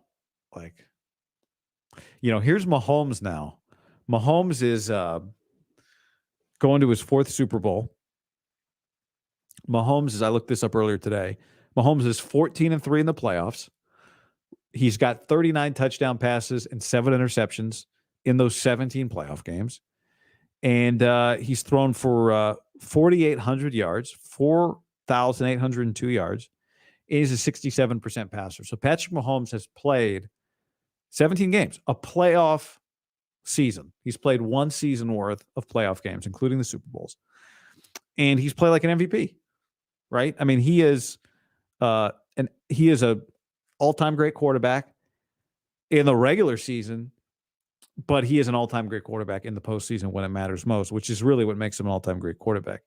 Here's Mahomes now. Mahomes is going to his 4th Super Bowl. Mahomes is, I looked this up earlier today. Mahomes is 14-3 in the playoffs. He's got 39 touchdown passes and 7 interceptions in those 17 playoff games. And he's thrown for 4,800 yards, 4,802 yards. And he's a 67% passer. So Patrick Mahomes has played 17 games, a playoff season. He's played 1 season worth of playoff games, including the Super Bowls. And he's played like an MVP, right? I mean, he is a all-time great quarterback in the regular season, but he is an all-time great quarterback in the postseason when it matters most, which is really what makes him an all-time great quarterback.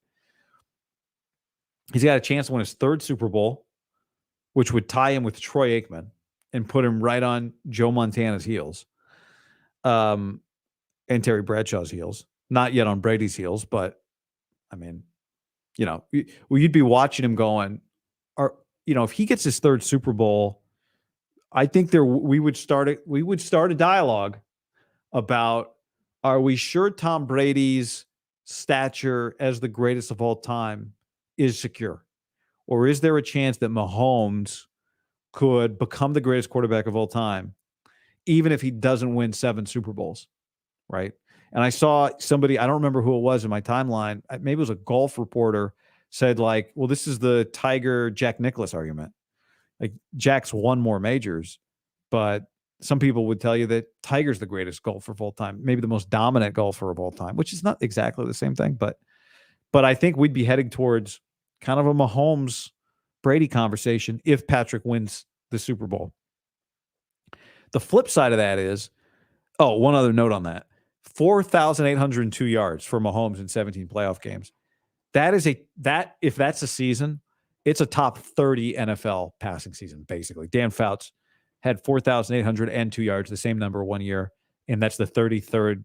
He's got a chance to win his 3rd Super Bowl, which would tie him with Troy Aikman and put him right on Joe Montana's heels, and Terry Bradshaw's heels. Not yet on Brady's heels, but I mean, you'd be watching him going, if he gets his 3rd Super Bowl, I think we would start a dialogue about, are we sure Tom Brady's stature as the greatest of all time is secure? Or is there a chance that Mahomes could become the greatest quarterback of all time, even if he doesn't win 7 Super Bowls, right? And I saw somebody, I don't remember who it was in my timeline, maybe it was a golf reporter, said like, well, this is the Tiger Jack Nicklaus argument. Like, Jack's won more majors, but some people would tell you that Tiger's the greatest golfer of all time, maybe the most dominant golfer of all time, which is not exactly the same thing. But I think we'd be heading towards kind of a Mahomes Brady conversation if Patrick wins the Super Bowl. The flip side of that is, one other note on that, 4,802 yards for Mahomes in 17 playoff games. If that's a season, it's a top 30 NFL passing season, basically. Dan Fouts had 4,802 yards, the same number 1 year, and that's the 33rd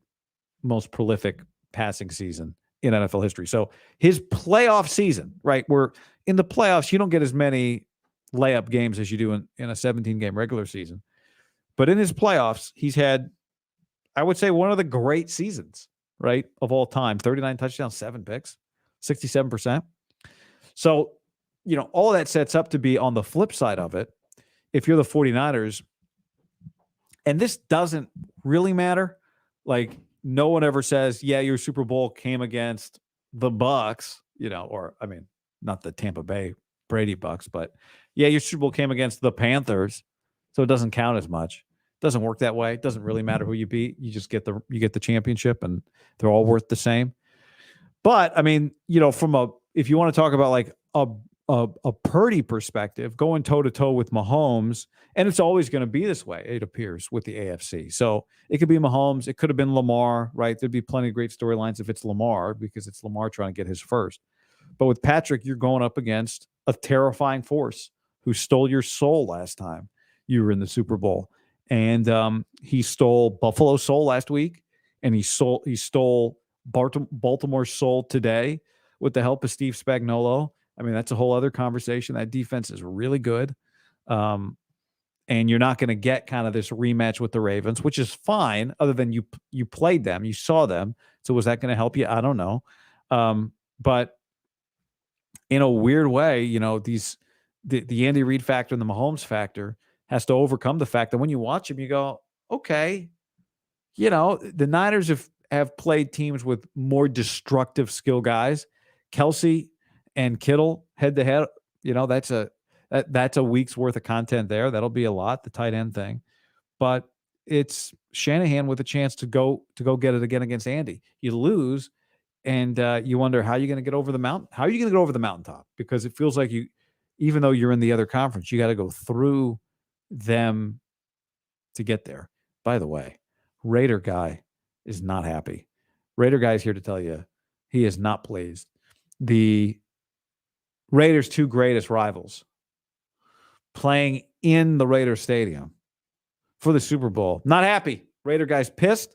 most prolific passing season in NFL history. So his playoff season, right, where in the playoffs, you don't get as many layup games as you do in a 17-game regular season. But in his playoffs, he's had, I would say, one of the great seasons, right, of all time. 39 touchdowns, 7 picks, 67%. So, all that sets up to be on the flip side of it. If you're the 49ers, and this doesn't really matter, like no one ever says, yeah, your Super Bowl came against the Bucks, or I mean, not the Tampa Bay Brady Bucks, but yeah, your Super Bowl came against the Panthers, so it doesn't count as much. It doesn't work that way. It doesn't really matter who you beat. You just get the championship, and they're all worth the same. But I mean, if you want to talk about like a Purdy perspective, going toe-to-toe with Mahomes, and it's always going to be this way, it appears, with the AFC. So it could be Mahomes. It could have been Lamar, right? There'd be plenty of great storylines if it's Lamar, because it's Lamar trying to get his first. But with Patrick, you're going up against a terrifying force who stole your soul last time you were in the Super Bowl. And he stole Buffalo's soul last week, and he stole Baltimore's soul today. with the help of Steve Spagnuolo. I mean, that's a whole other conversation. That defense is really good. And you're not going to get kind of this rematch with the Ravens, which is fine, other than you played them, you saw them. So was that going to help you? I don't know. But in a weird way, you know, the Andy Reid factor and the Mahomes factor has to overcome the fact that when you watch them, you go, okay, you know, the Niners have played teams with more destructive skill guys. Kelsey and Kittle head to head, you know, that's a week's worth of content there. That'll be a lot, the tight end thing. But it's Shanahan with a chance to go get it again against Andy. You lose, and you wonder how you're going to get over the mountain. How are you going to get over the mountaintop? Because it feels like even though you're in the other conference, you got to go through them to get there. By the way, Raider guy is not happy. Raider guy is here to tell you he is not pleased. The Raiders' two greatest rivals playing in the Raiders Stadium for the Super Bowl. Not happy. Raider guy's pissed.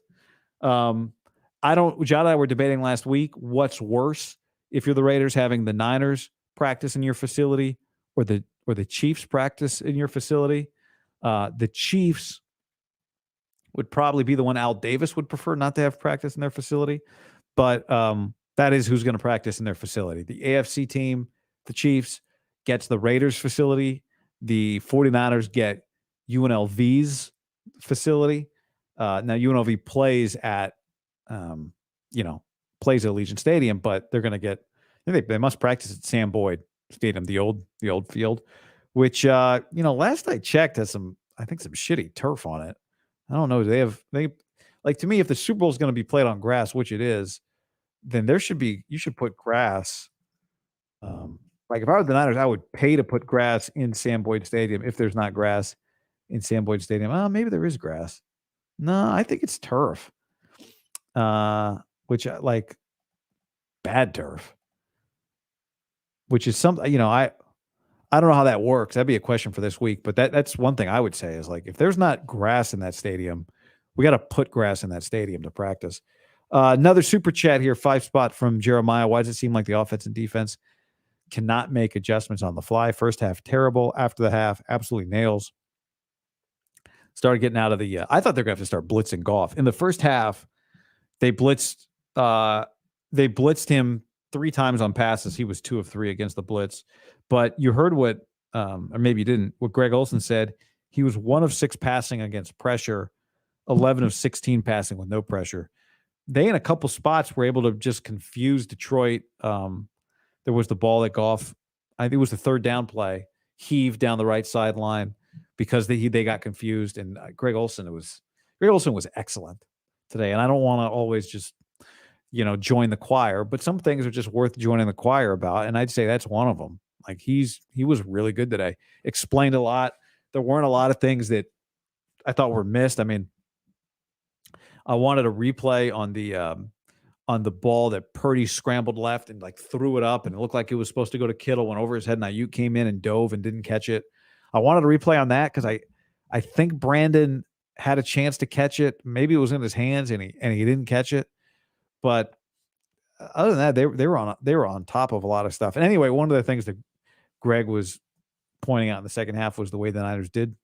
John and I were debating last week, what's worse if you're the Raiders, having the Niners practice in your facility or the Chiefs practice in your facility. The Chiefs would probably be the one Al Davis would prefer not to have practice in their facility. But that is who's going to practice in their facility. The AFC team, the Chiefs, gets the Raiders facility. The 49ers get UNLV's facility. Now, UNLV plays at Allegiant Stadium, but they're going to get, they must practice at Sam Boyd Stadium, the old field, which, last I checked has some shitty turf on it. I don't know. To me, if the Super Bowl is going to be played on grass, which it is, then you should put grass. Like if I were the Niners, I would pay to put grass in Sam Boyd Stadium. If there's not grass in Sam Boyd Stadium, maybe there is grass. No, I think it's turf. Which like bad turf, which is something, I don't know how that works. That'd be a question for this week, but that's one thing I would say is like, if there's not grass in that stadium, we got to put grass in that stadium to practice. Another super chat here, 5-spot from Jeremiah. Why does it seem like the offense and defense cannot make adjustments on the fly? First half, terrible. After the half, absolutely nails. Started getting out of the, I thought they're going to have to start blitzing Goff. In the first half, they blitzed him 3 times on passes. He was 2 of 3 against the blitz. But you heard what, or maybe you didn't, what Greg Olsen said. He was 1 of 6 passing against pressure, 11 of 16 passing with no pressure. They, in a couple spots, were able to just confuse Detroit. There was the ball that Goff, I think it was the 3rd down play, heaved down the right sideline because they got confused. And Greg Olsen was excellent today. And I don't want to always just, join the choir, but some things are just worth joining the choir about. And I'd say that's one of them. Like he was really good today. Explained a lot. There weren't a lot of things that I thought were missed. I mean, I wanted a replay on the ball that Purdy scrambled left and like threw it up and it looked like it was supposed to go to Kittle, went over his head, and Ayuk came in and dove and didn't catch it. I wanted a replay on that because I think Brandon had a chance to catch it. Maybe it was in his hands and he didn't catch it. But other than that, they were on top of a lot of stuff. And anyway, one of the things that Greg was pointing out in the second half was the way the Niners did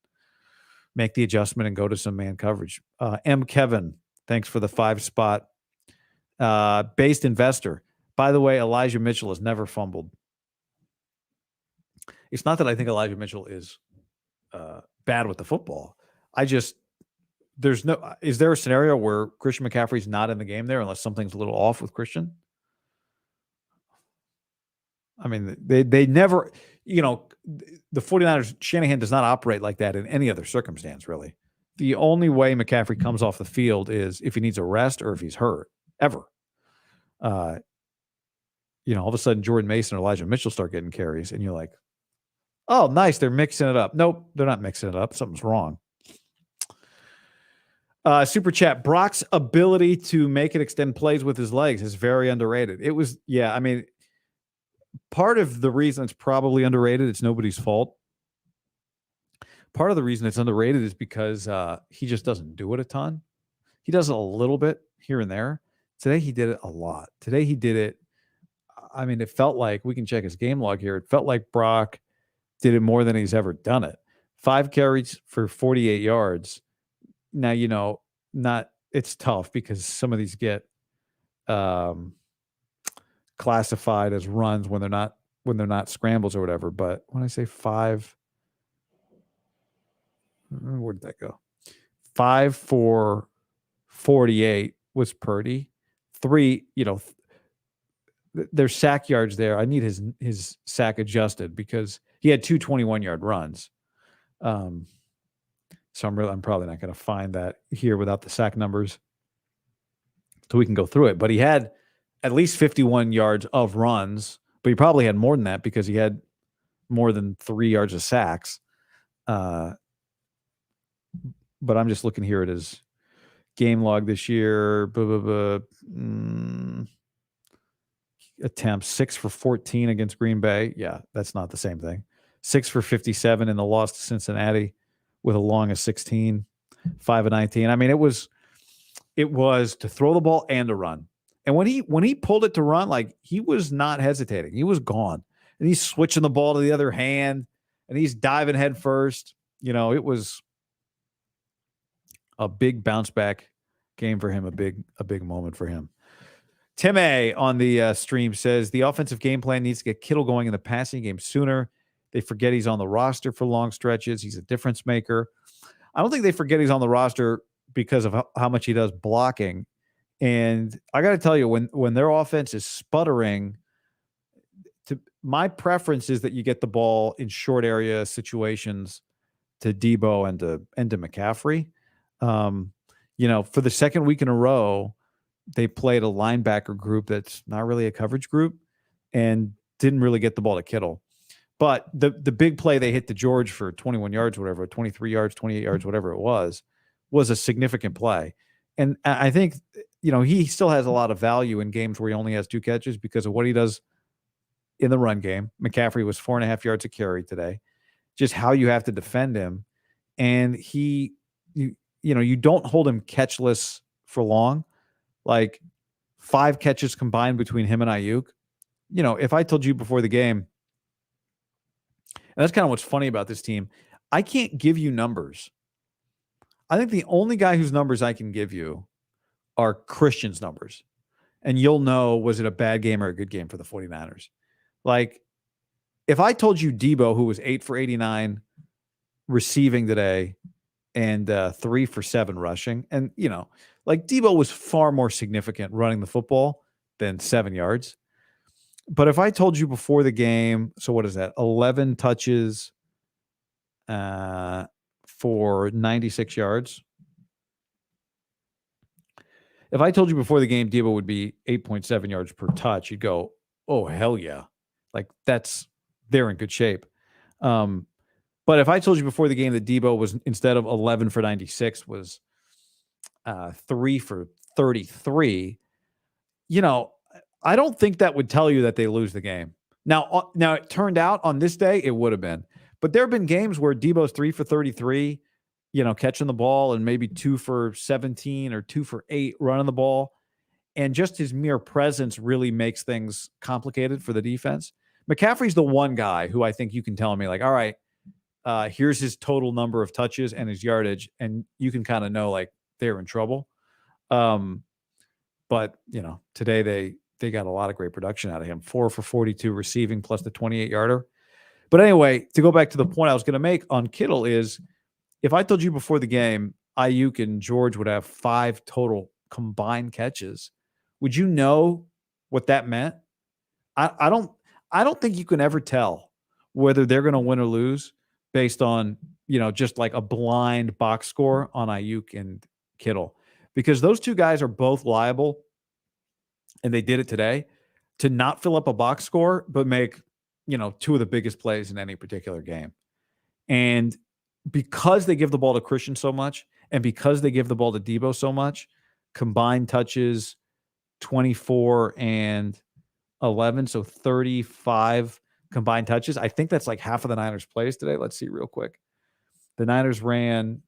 make the adjustment and go to some man coverage. M. Kevin, thanks for the 5-spot. Based investor. By the way, Elijah Mitchell has never fumbled. It's not that I think Elijah Mitchell is bad with the football. Is there a scenario where Christian McCaffrey's not in the game there unless something's a little off with Christian? I mean, they never, the 49ers, Shanahan does not operate like that in any other circumstance, really. The only way McCaffrey comes off the field is if he needs a rest or if he's hurt, ever. All of a sudden Jordan Mason or Elijah Mitchell start getting carries and you're like, oh, nice, they're mixing it up. Nope, they're not mixing it up. Something's wrong. Super chat, Brock's ability to make and extend plays with his legs is very underrated. It was, part of the reason it's probably underrated, it's nobody's fault. Part of the reason it's underrated is because he just doesn't do it a ton. He does it a little bit here and there. Today he did it a lot. Today he did it. I mean, it felt like, we can check his game log here. It felt like Brock did it more than he's ever done it. 5 carries for 48 yards. Now, it's tough because some of these get classified as runs when they're not scrambles or whatever. But when I say 5, where did that go? 5 for 48 was Purdy. 3, there's sack yards there. I need his sack adjusted because he had 2 21-yard runs. So I'm probably not going to find that here without the sack numbers, so we can go through it. But he had at least 51 yards of runs, but he probably had more than that because he had more than 3 yards of sacks. But I'm just looking here at his game log this year. Attempts 6 for 14 against Green Bay. Yeah, that's not the same thing. 6 for 57 in the loss to Cincinnati with a long of 16, 5 of 19. I mean, it was to throw the ball and to run. And when he pulled it to run, like, he was not hesitating. He was gone. And he's switching the ball to the other hand and he's diving head first. It was a big bounce back game for him, a big moment for him. Tim A on the stream says the offensive game plan needs to get Kittle going in the passing game sooner. They forget he's on the roster for long stretches. He's a difference maker. I don't think they forget he's on the roster because of how much he does blocking. And I got to tell you, when their offense is sputtering, my preference is that you get the ball in short area situations to Debo and to McCaffrey. For the second week in a row, they played a linebacker group that's not really a coverage group and didn't really get the ball to Kittle. But the big play they hit to George for 21 yards, whatever, 23 yards, 28 yards, whatever it was a significant play. And I think, he still has a lot of value in games where he only has 2 catches because of what he does in the run game. McCaffrey was 4.5 yards a carry today. Just how you have to defend him. And you don't hold him catchless for long. Like 5 catches combined between him and Ayuk. If I told you before the game, and that's kind of what's funny about this team, I can't give you numbers. I think the only guy whose numbers I can give you are Christian's numbers. And you'll know, was it a bad game or a good game for the 49ers? Like, if I told you Debo, who was 8 for 89 receiving today and 3 for 7 rushing, and, like, Debo was far more significant running the football than 7 yards. But if I told you before the game, so what is that? 11 touches for 96 yards. If I told you before the game Debo would be 8.7 yards per touch, you'd go, oh, hell yeah. Like, they're in good shape. But if I told you before the game that Debo was, instead of 11 for 96, was 3 for 33, I don't think that would tell you that they lose the game. Now it turned out on this day, it would have been. But there have been games where Debo's 3 for 33, catching the ball, and maybe 2 for 17 or 2 for 8 running the ball. And just his mere presence really makes things complicated for the defense. McCaffrey's the one guy who I think you can tell me, like, all right, here's his total number of touches and his yardage, and you can kind of know, like, they're in trouble. But, today they got a lot of great production out of him. 4 for 42 receiving plus the 28-yarder. But anyway, to go back to the point I was going to make on Kittle is, if I told you before the game Ayuk and George would have 5 total combined catches, would you know what that meant? I don't think you can ever tell whether they're going to win or lose based on, just like a blind box score on Ayuk and Kittle, because those two guys are both liable, and they did it today, to not fill up a box score, but make, 2 of the biggest plays in any particular game. And because they give the ball to Christian so much, and because they give the ball to Debo so much, combined touches 24 and 11, so 35 combined touches. I think that's like half of the Niners plays today. Let's see real quick. The Niners ran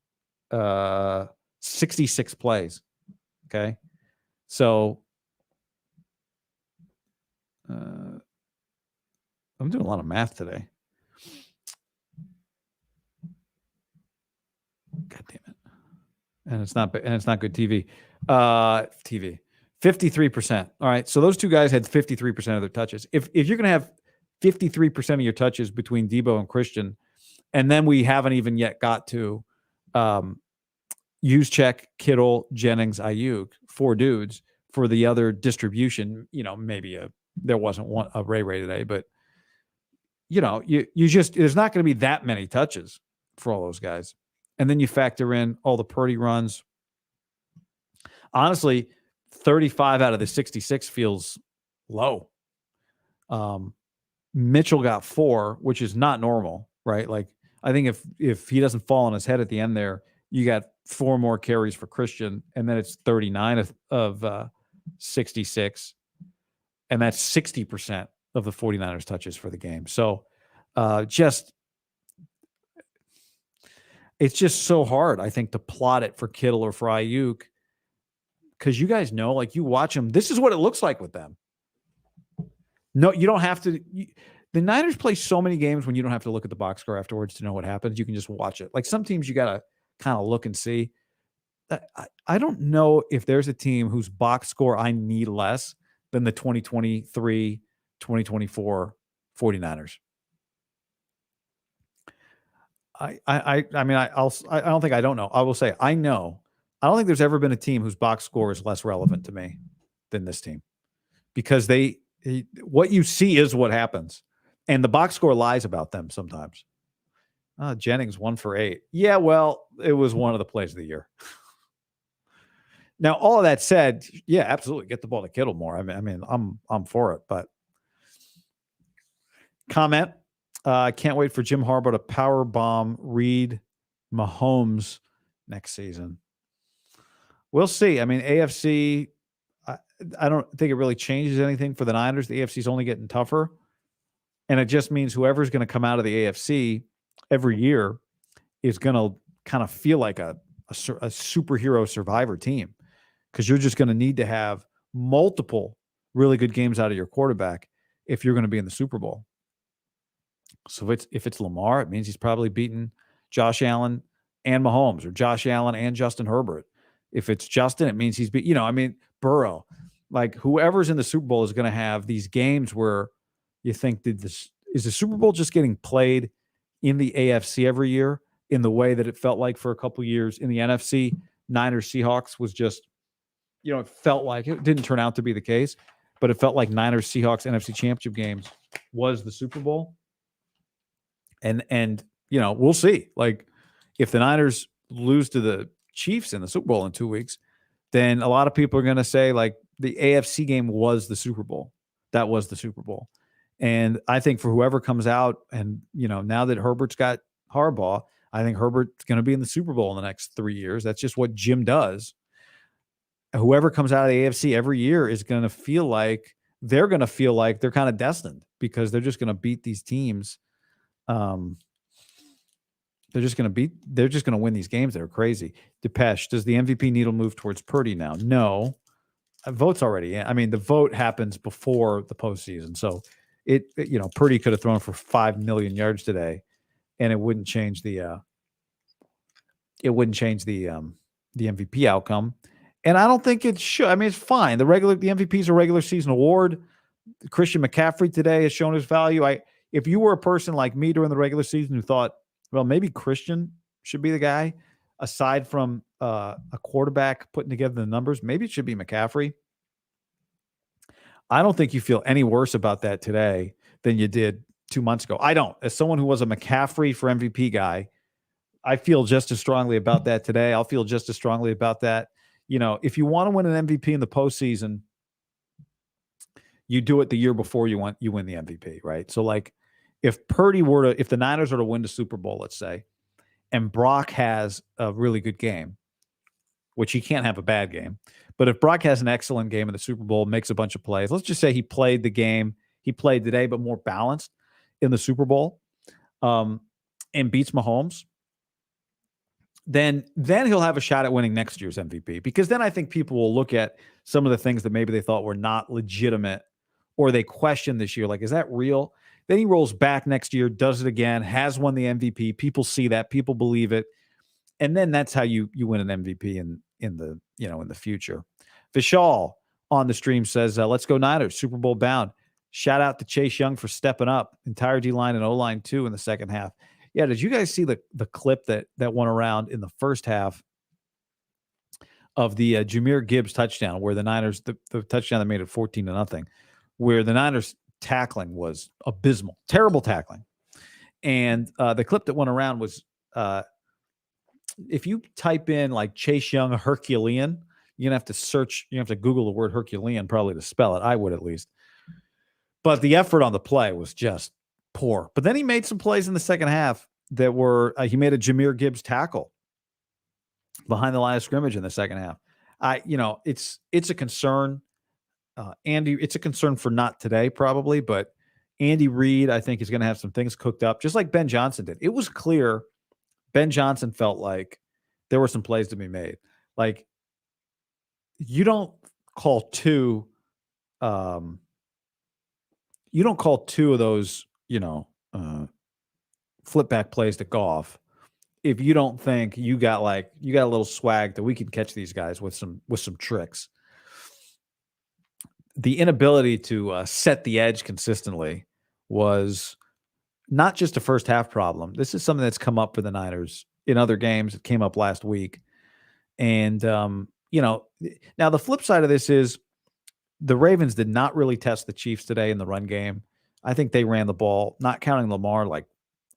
66 plays. Okay. So I'm doing a lot of math today. God damn it. And it's not good TV. 53%. All right. So those two guys had 53% of their touches. If you're going to have 53% of your touches between Debo and Christian, and then we haven't even yet got to Juszczyk, Kittle, Jennings, Ayuk, 4 dudes for the other distribution. Maybe there wasn't a Ray today, but you just, there's not going to be that many touches for all those guys. And then you factor in all the Purdy runs. Honestly, 35 out of the 66 feels low. Mitchell got 4, which is not normal, right? Like, I think if he doesn't fall on his head at the end there, you got 4 more carries for Christian, and then it's 39 of 66, and that's 60% of the 49ers touches for the game. So it's just so hard, I think, to plot it for Kittle or for Ayuk, because you guys know, like, you watch them, this is what it looks like with them. No, you don't have to. The Niners play so many games when you don't have to look at the box score afterwards to know what happens. You can just watch it. Like, some teams you got to kind of look and see. I don't know if there's a team whose box score I need less than the 2023, 2024 49ers. I don't think I don't know. I will say I know. I don't think there's ever been a team whose box score is less relevant to me than this team, because what you see is what happens, and the box score lies about them sometimes. Jennings 1 for 8. Yeah, well, it was one of the plays of the year. Now, all of that said, yeah, absolutely, get the ball to Kittle more. I mean, I'm for it. But comment. I can't wait for Jim Harbaugh to power bomb Reed Mahomes next season. We'll see. I mean, AFC, I don't think it really changes anything for the Niners. The AFC is only getting tougher. And it just means whoever's going to come out of the AFC every year is going to kind of feel like a superhero survivor team, because you're just going to need to have multiple really good games out of your quarterback if you're going to be in the Super Bowl. So if it's Lamar, it means he's probably beaten Josh Allen and Mahomes, or Josh Allen and Justin Herbert. If it's Justin, it means he's Burrow. Like, whoever's in the Super Bowl is going to have these games where you think, is the Super Bowl just getting played in the AFC every year in the way that it felt like for a couple of years in the NFC? Niners Seahawks was just, it felt like, it didn't turn out to be the case, but it felt like Niners Seahawks NFC Championship games was the Super Bowl. And we'll see. Like, if the Niners lose to the Chiefs in the Super Bowl in 2 weeks, then a lot of people are going to say, like, the AFC game was the Super Bowl. That was the Super Bowl. And I think for whoever comes out, and, now that Herbert's got Harbaugh, I think Herbert's going to be in the Super Bowl in the next 3 years. That's just what Jim does. Whoever comes out of the AFC every year is going to feel like they're kind of destined, because they're just going to beat these teams. They're just going to win these games that are crazy. Depeche, does the MVP needle move towards Purdy now? No. Vote's already in. I mean, the vote happens before the postseason. So Purdy could have thrown for 5 million yards today, and it wouldn't change the MVP outcome. And I don't think it should. I mean, it's fine. The MVP is a regular season award. Christian McCaffrey today has shown his value. If you were a person like me during the regular season who thought, well, maybe Christian should be the guy, aside from a quarterback putting together the numbers, maybe it should be McCaffrey. I don't think you feel any worse about that today than you did 2 months ago. I don't. As someone who was a McCaffrey for MVP guy, I feel just as strongly about that today. I'll feel just as strongly about that. If you want to win an MVP in the postseason, you do it the year before you win the MVP, right? So, like, if the Niners were to win the Super Bowl, let's say, and Brock has a really good game, which he can't have a bad game, but if Brock has an excellent game in the Super Bowl, makes a bunch of plays, let's just say he played the game he played today, but more balanced in the Super Bowl, and beats Mahomes, then he'll have a shot at winning next year's MVP, because then I think people will look at some of the things that maybe they thought were not legitimate, or they question this year, like, is that real? Then he rolls back next year, does it again, has won the MVP. People see that, people believe it, and then that's how you win an MVP in the future. Vishal on the stream says, "Let's go Niners, Super Bowl bound." Shout out to Chase Young for stepping up. Entire D line and O line too in the second half. Yeah, did you guys see the clip that went around in the first half of the Jahmyr Gibbs touchdown, where the Niners, the touchdown that made it 14-0, where the Niners tackling was abysmal, terrible tackling. And the clip that went around was, if you type in like Chase Young Herculean, you're gonna have to search, you have to Google the word Herculean probably to spell it. I would at least. But the effort on the play was just poor. But then he made some plays in the second half that were, he made a Jahmyr Gibbs tackle behind the line of scrimmage in the second half. It's a concern. Andy, it's a concern for not today probably, but Andy Reid, I think, is going to have some things cooked up, just like Ben Johnson did. It was clear Ben Johnson felt like there were some plays to be made. Like, you don't call two of those, flip back plays to Goff if you don't think you got a little swag that we can catch these guys with some tricks. The inability to set the edge consistently was not just a first half problem. This is something that's come up for the Niners in other games. It came up last week. And, now the flip side of this is the Ravens did not really test the Chiefs today in the run game. I think they ran the ball, not counting Lamar, like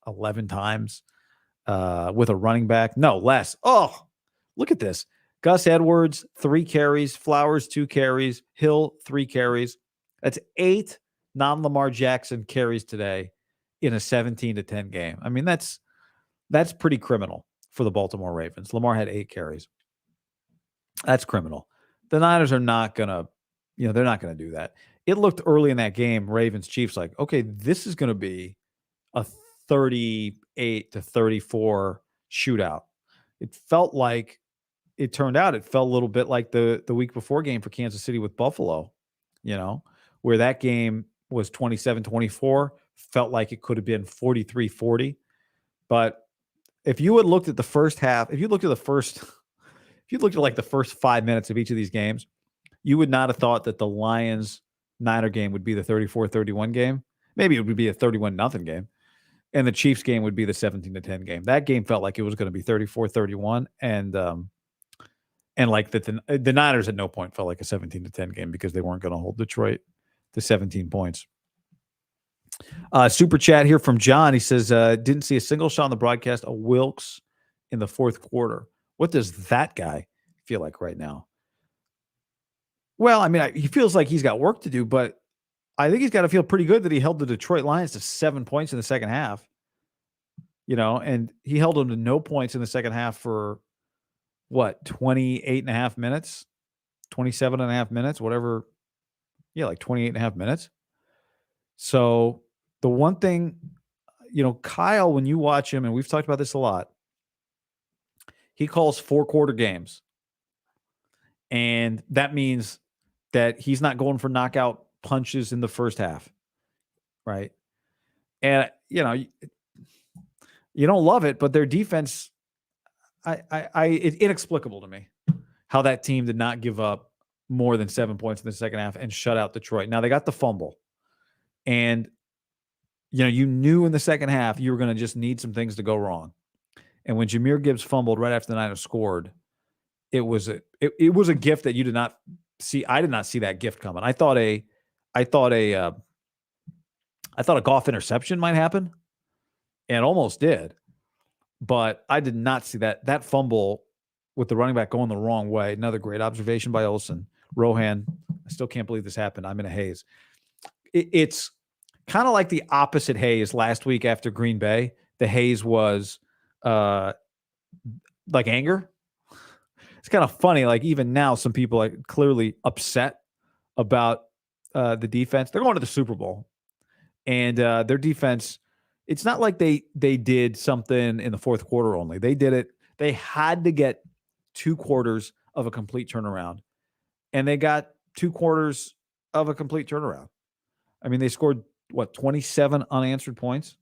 11 times with a running back. No, less. Oh, look at this. Gus Edwards, 3 carries. Flowers, 2 carries. Hill, 3 carries. That's 8 non-Lamar Jackson carries today in a 17-10 game. I mean, that's pretty criminal for the Baltimore Ravens. Lamar had 8 carries. That's criminal. The Niners are not going to, they're not going to do that. It looked early in that game, Ravens-Chiefs, like, okay, this is going to be a 38-34 shootout. It felt like, it turned out, it felt a little bit like the week before game for Kansas City with Buffalo, where that game was 27-24, felt like it could have been 43-40. But if you had looked at the first half, if you looked at like the first 5 minutes of each of these games, you would not have thought that the Lions-Niner game would be the 34-31 game. Maybe it would be a 31-0 game. And the Chiefs game would be the 17-10 game. That game felt like it was going to be 34-31. And like the Niners at no point felt like a 17-10 game because they weren't going to hold Detroit to 17 points. Super chat here from John. He says, didn't see a single shot on the broadcast of Wilkes in the fourth quarter. What does that guy feel like right now? Well, I mean, he feels like he's got work to do, but I think he's got to feel pretty good that he held the Detroit Lions to 7 points in the second half. And he held them to no points in the second half for what, 28.5 minutes, 27.5 minutes, whatever. Yeah, like 28.5 minutes. So the one thing, Kyle, when you watch him, and we've talked about this a lot, he calls 4-quarter games. And that means that he's not going for knockout punches in the first half. Right. And, you don't love it, but their defense, it's inexplicable to me how that team did not give up more than 7 points in the second half and shut out Detroit. Now they got the fumble, and you knew in the second half you were going to just need some things to go wrong. And when Jahmyr Gibbs fumbled right after the Niners scored, it was a gift that you did not see. I did not see that gift coming. I thought a Goff interception might happen, and almost did. But I did not see that fumble with the running back going the wrong way. Another great observation by Olsen. Rohan, I still can't believe this happened. I'm in a haze. It's kind of like the opposite haze last week after Green Bay. The haze was like anger. It's kind of funny. Like even now, some people are clearly upset about the defense. They're going to the Super Bowl, and their defense, it's not like they did something in the fourth quarter only. They did it. They had to get 2 quarters of a complete turnaround, and they got 2 quarters of a complete turnaround. I mean, they scored 27 unanswered points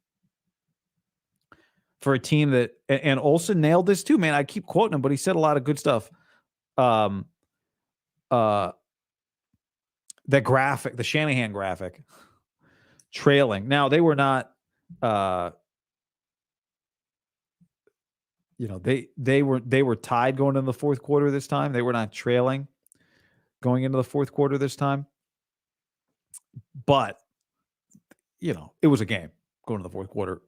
for a team that, and Olsen nailed this too, man. I keep quoting him, but he said a lot of good stuff. That graphic, the Shanahan graphic, trailing. Now they were not, they were tied going into the fourth quarter this time. They were not trailing going into the fourth quarter this time. But, it was a game going to the fourth quarter.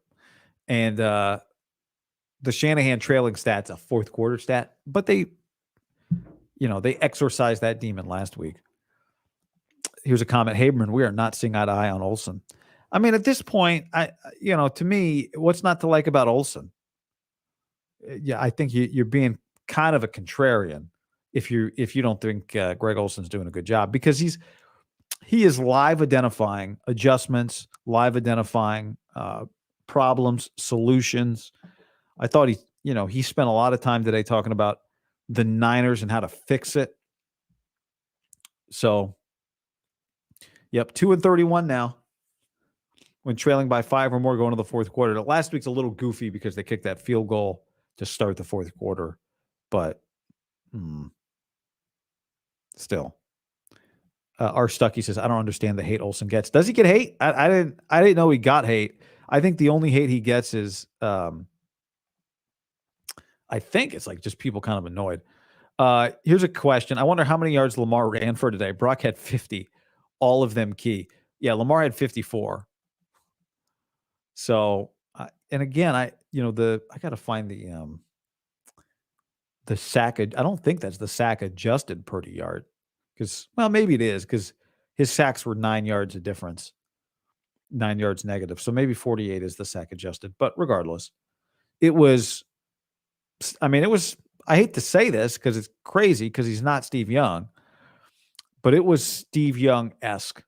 And the Shanahan trailing stat's a fourth quarter stat, but they exorcised that demon last week. Here's a comment. Haberman, we are not seeing eye to eye on Olsen. I mean, at this point, to me, what's not to like about Olsen? Yeah, I think you're being kind of a contrarian if you don't think Greg Olsen's doing a good job, because he is live identifying adjustments, live identifying problems, solutions. I thought he spent a lot of time today talking about the Niners and how to fix it. So, yep, 2-31 now. When trailing by 5 or more going to the fourth quarter. Last week's a little goofy because they kicked that field goal to start the fourth quarter, but still. R. Stuckey says, I don't understand the hate Olsen gets. Does he get hate? I didn't know he got hate. I think the only hate he gets is I think it's like just people kind of annoyed. Here's a question. I wonder how many yards Lamar ran for today. Brock had 50, all of them key. Yeah, Lamar had 54. So, and again, I got to find the sack. I don't think that's the sack adjusted per yard, because, well, maybe it is, because his sacks were 9 yards of difference, 9 yards negative. So maybe 48 is the sack adjusted. But regardless, it was. I hate to say this because it's crazy because he's not Steve Young, but it was Steve Young-esque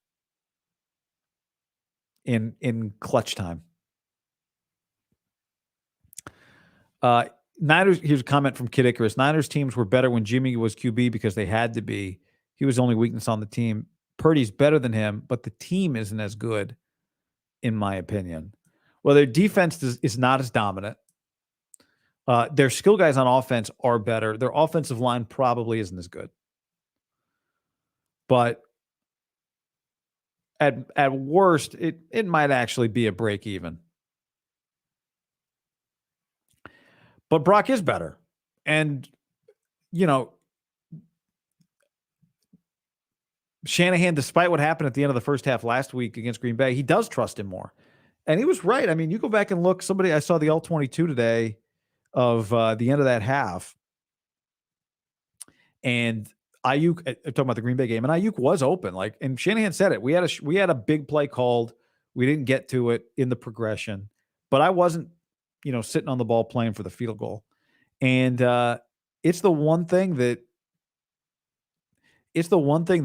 in clutch time. Niners, here's a comment from Kid Icarus. Niners teams were better when Jimmy was QB because they had to be. He was the only weakness on the team. Purdy's better than him, but the team isn't as good, in my opinion. Well, their defense is not as dominant. Their skill guys on offense are better. Their offensive line probably isn't as good. But at worst, it might actually be a break even. But Brock is better. And, Shanahan, despite what happened at the end of the first half last week against Green Bay, he does trust him more. And he was right. I mean, you go back and look. I saw the All-22 today of the end of that half. And Ayuk, talking about the Green Bay game, and Ayuk was open. And Shanahan said it. We had a big play called. We didn't get to it in the progression. But I wasn't, sitting on the ball playing for the field goal. And it's the one thing that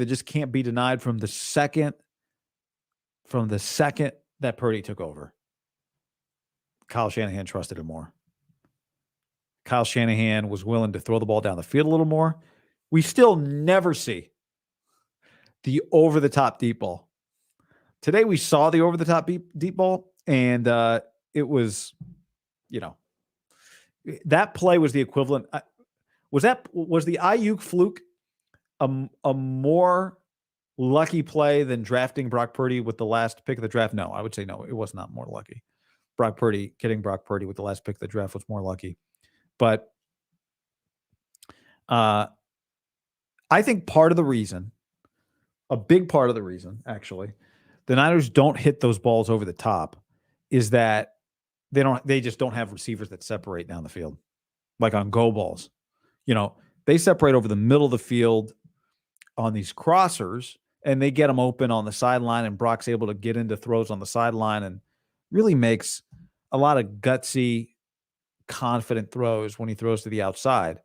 just can't be denied from the second that Purdy took over. Kyle Shanahan trusted him more. Kyle Shanahan was willing to throw the ball down the field a little more. We still never see the over-the-top deep ball. Today we saw the over-the-top deep ball, and it was, that play was the equivalent. Was the Ayuk fluke a more lucky play than drafting Brock Purdy with the last pick of the draft? No, I would say no. It was not more lucky. Getting Brock Purdy with the last pick of the draft was more lucky. But I think a big part of the reason, actually, the Niners don't hit those balls over the top is that they just don't have receivers that separate down the field. Like on go balls. They separate over the middle of the field on these crossers, and they get them open on the sideline, and Brock's able to get into throws on the sideline and really makes a lot of gutsy, confident throws when he throws to the outside.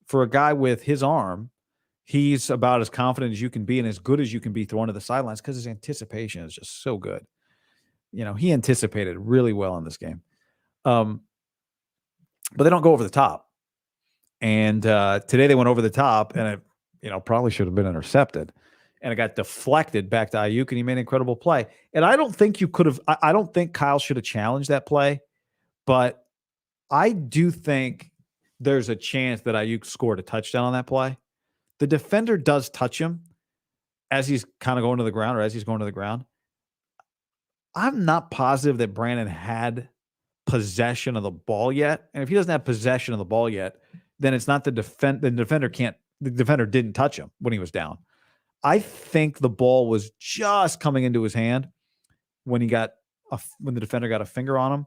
For a guy with his arm, he's about as confident as you can be and as good as you can be throwing to the sidelines because his anticipation is just so good. He anticipated really well in this game. But they don't go over the top. And today they went over the top, and it probably should have been intercepted. and it got deflected back to Ayuk, and he made an incredible play. And I don't think you could have. I don't think Kyle should have challenged that play, but I do think there's a chance that Ayuk scored a touchdown on that play. The defender does touch him as he's kind of going to the ground, or as he's going to the ground. I'm not positive that Brandon had possession of the ball yet. And if he doesn't have possession of the ball yet, then it's not the defender didn't touch him when he was down. I think the ball was just coming into his hand when when the defender got a finger on him.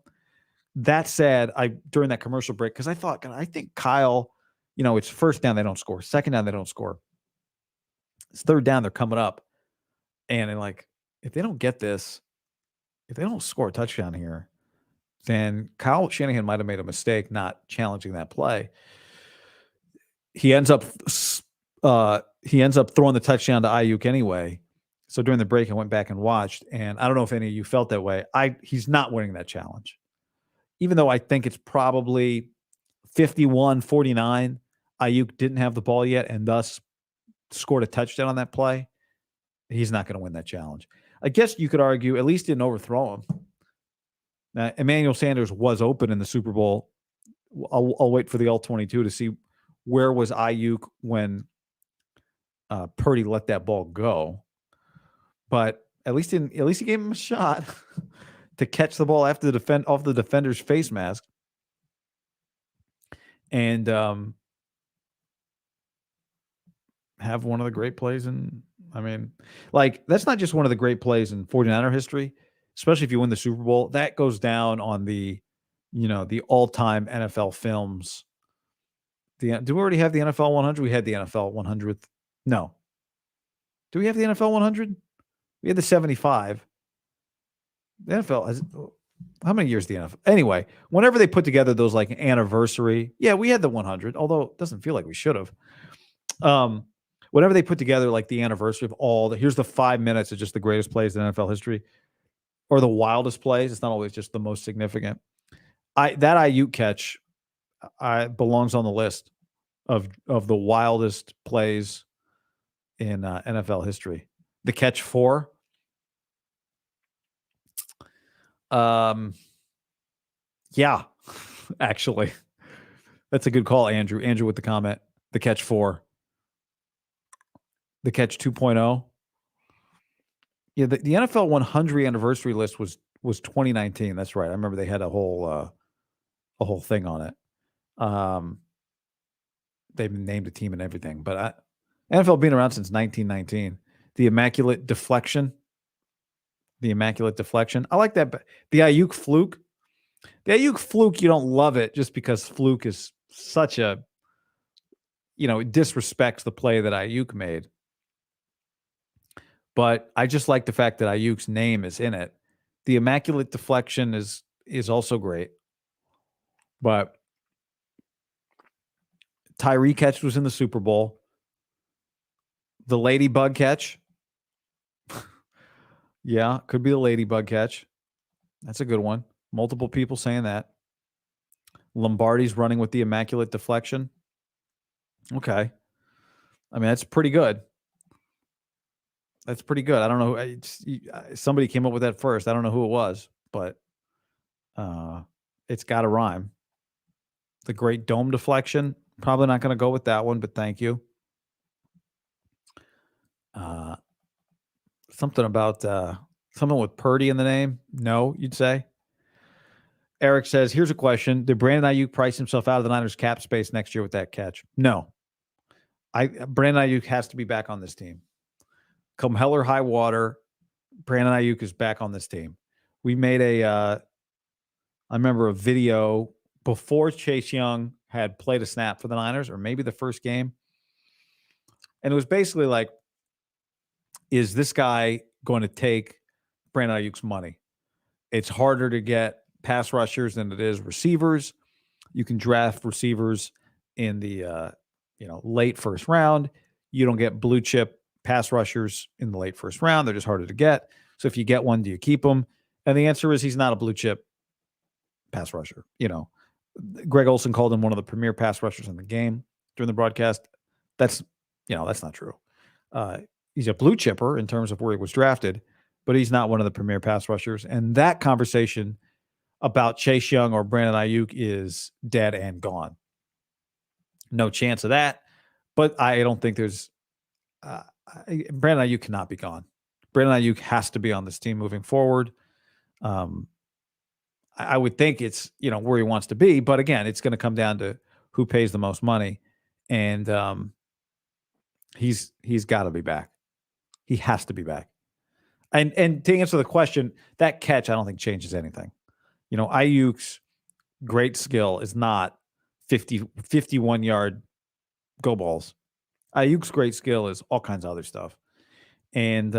That said, during that commercial break, because I thought, God, I think Kyle, it's first down, they don't score. Second down, they don't score. It's third down, they're coming up. And if they don't get this, if they don't score a touchdown here, then Kyle Shanahan might have made a mistake not challenging that play. He ends up throwing the touchdown to Ayuk anyway. So during the break, I went back and watched, and I don't know if any of you felt that way. He's not winning that challenge. Even though I think it's probably 51-49, Ayuk didn't have the ball yet and thus scored a touchdown on that play. He's not going to win that challenge. I guess you could argue at least didn't overthrow him. Now, Emmanuel Sanders was open in the Super Bowl. I'll wait for the All-22 to see where was Ayuk when Purdy let that ball go. But at least he gave him a shot to catch the ball after off the defender's face mask. And have one of the great plays that's not just one of the great plays in 49er history, especially if you win the Super Bowl. That goes down on the all-time NFL films. Do we already have the NFL 100? We had the NFL 100th. No. Do we have the NFL 100? We had the 75. The NFL has, how many years the NFL? Anyway, whenever they put together those anniversary, we had the 100, although it doesn't feel like we should have. Whenever they put together the anniversary of here's the 5 minutes of just the greatest plays in NFL history, or the wildest plays. It's not always just the most significant. That Ayuk catch belongs on the list of the wildest plays in NFL history. The catch 4. Yeah, actually, that's a good call, Andrew. Andrew with the comment. The catch 4. The catch 2.0. Yeah, the NFL 100 anniversary list was 2019. That's right. I remember they had a whole thing on it. They've named a team and everything, but NFL being around since 1919. The immaculate deflection. I like that. The Ayuk fluke. You don't love it just because fluke is such a, it disrespects the play that Ayuk made. But I just like the fact that Ayuk's name is in it. The immaculate deflection is also great. But Tyree catch was in the Super Bowl. The ladybug catch. Yeah, could be the ladybug catch. That's a good one. Multiple people saying that. Lombardi's running with the immaculate deflection. Okay. That's pretty good. I don't know. Somebody came up with that first. I don't know who it was, but it's got to rhyme. The great dome deflection. Probably not going to go with that one, but thank you. Something about something with Purdy in the name. No, you'd say. Eric says, here's a question. Did Brandon Ayuk price himself out of the Niners cap space next year with that catch? No. Brandon Ayuk has to be back on this team. Come hell or high water, Brandon Ayuk is back on this team. We made I remember a video before Chase Young had played a snap for the Niners, or maybe the first game. And it was basically is this guy going to take Brandon Ayuk's money? It's harder to get pass rushers than it is receivers. You can draft receivers in the late first round. You don't get blue chip pass rushers in the late first round. They're just harder to get. So if you get one, do you keep him? And the answer is he's not a blue chip pass rusher. Greg Olson called him one of the premier pass rushers in the game during the broadcast. That's not true. he's a blue chipper in terms of where he was drafted, but he's not one of the premier pass rushers. And that conversation about Chase Young or Brandon Ayuk is dead and gone. No chance of that. But I don't think there's Brandon Ayuk cannot be gone. Brandon Ayuk has to be on this team moving forward. I would think it's where he wants to be, but again, it's going to come down to who pays the most money, and he's got to be back. He has to be back. And to answer the question, that catch I don't think changes anything. Ayuk's great skill is not 51-yard go balls. Ayuk's great skill is all kinds of other stuff. And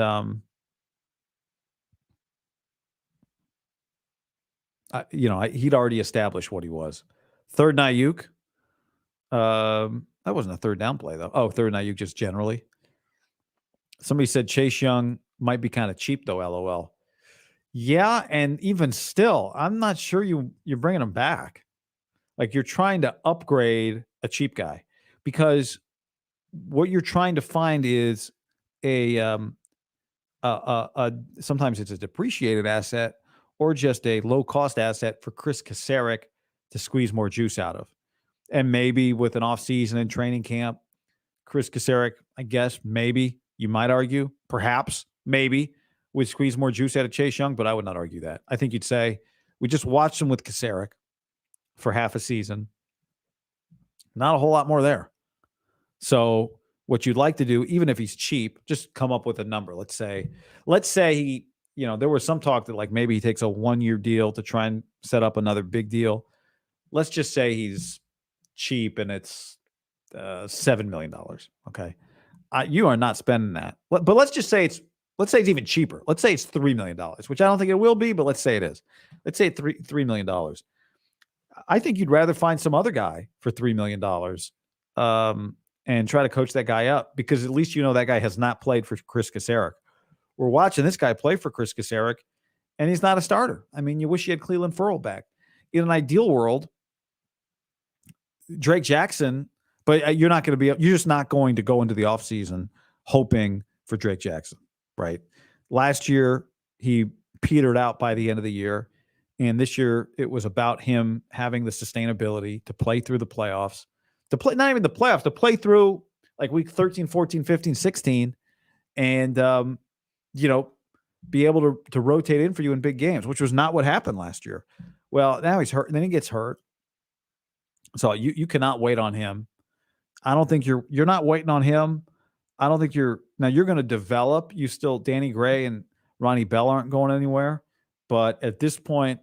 he'd already established what he was. Third and Ayuk. That wasn't a third down play, though. Oh, third and Ayuk just generally. Somebody said Chase Young might be kind of cheap, though, LOL. Yeah, and even still, I'm not sure you're bringing him back. Like, you're trying to upgrade a cheap guy because what you're trying to find is sometimes it's a depreciated asset or just a low-cost asset for Chris Kasarik to squeeze more juice out of. And maybe with an offseason and training camp, Chris Kasarik, I guess, maybe, you might argue, perhaps, maybe, would squeeze more juice out of Chase Young, but I would not argue that. I think you'd say, we just watched him with Kasarik for half a season. Not a whole lot more there. So what you'd like to do, even if he's cheap, just come up with a number. Let's say he, there was some talk that like maybe he takes a 1-year deal to try and set up another big deal. Let's just say he's cheap and it's $7 million. Okay. You are not spending that. But let's say it's even cheaper. Let's say it's $3 million, which I don't think it will be, but let's say it is. Let's say $3 million. I think you'd rather find some other guy for $3 million and try to coach that guy up because at least that guy has not played for Chris Kasarik. We're watching this guy play for Chris Kasarik, and he's not a starter. I mean, you wish you had Cleveland Ferrell back. In an ideal world, Drake Jackson, but you're just not going to go into the offseason hoping for Drake Jackson, right? Last year, he petered out by the end of the year. And this year, it was about him having the sustainability to play through the playoffs, to play, not even the playoffs, to play through like week 13, 14, 15, 16, and, be able to rotate in for you in big games, which was not what happened last year. Well, now he's hurt, and then he gets hurt. So you cannot wait on him. I don't think you're not waiting on him. I don't think you're going to develop. Danny Gray and Ronnie Bell aren't going anywhere. But at this point,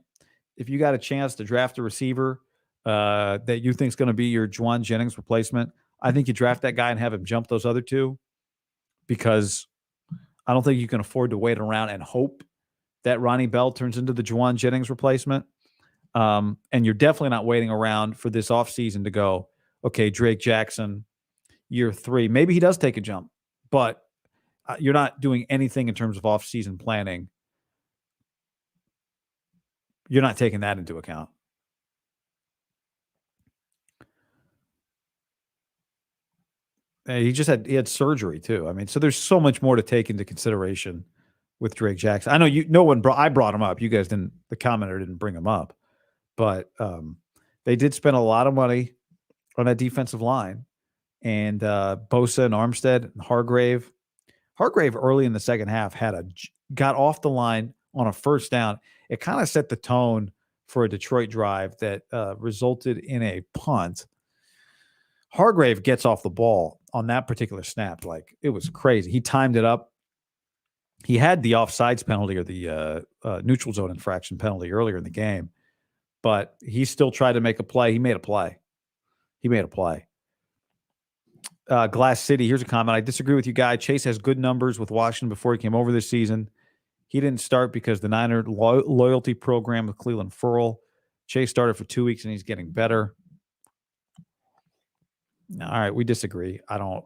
if you got a chance to draft a receiver that you think is going to be your Juwan Jennings replacement, I think you draft that guy and have him jump those other two because I don't think you can afford to wait around and hope that Ronnie Bell turns into the Juwan Jennings replacement. And you're definitely not waiting around for this offseason to go, okay, Drake Jackson, year 3. Maybe he does take a jump, but you're not doing anything in terms of offseason planning. You're not taking that into account. He had surgery too. I mean, so there's so much more to take into consideration with Drake Jackson. I know I brought him up. You guys didn't. The commenter didn't bring him up, but they did spend a lot of money on that defensive line, and Bosa and Armstead and Hargrave early in the second half got off the line on a first down. It kind of set the tone for a Detroit drive that resulted in a punt. Hargrave gets off the ball on that particular snap. Like, it was crazy. He timed it up. He had the offsides penalty or the neutral zone infraction penalty earlier in the game, but he still tried to make a play. He made a play. Glass City, here's a comment. I disagree with you, Guy. Chase has good numbers with Washington before he came over this season. He didn't start because the Niner loyalty program with Cleveland Ferrell. Chase started for 2 weeks and he's getting better. All right, we disagree. I don't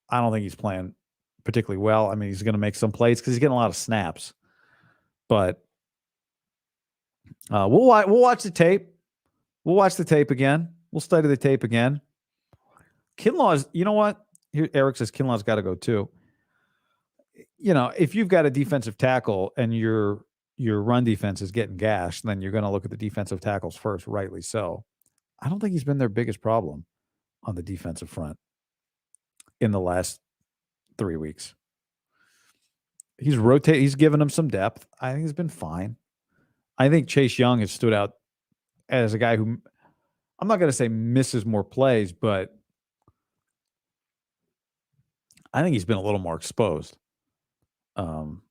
think he's playing particularly well. I mean, he's going to make some plays because he's getting a lot of snaps. But we'll watch the tape. We'll watch the tape again. We'll study the tape again. Kinlaw's, you know what? Here, Eric says Kinlaw's got to go too. if you've got a defensive tackle and your run defense is getting gashed, then you're going to look at the defensive tackles first, rightly so. I don't think he's been their biggest problem on the defensive front in the last 3 weeks. He's given them some depth. I think he's been fine. I think Chase Young has stood out as a guy who, I'm not going to say misses more plays, but I think he's been a little more exposed. And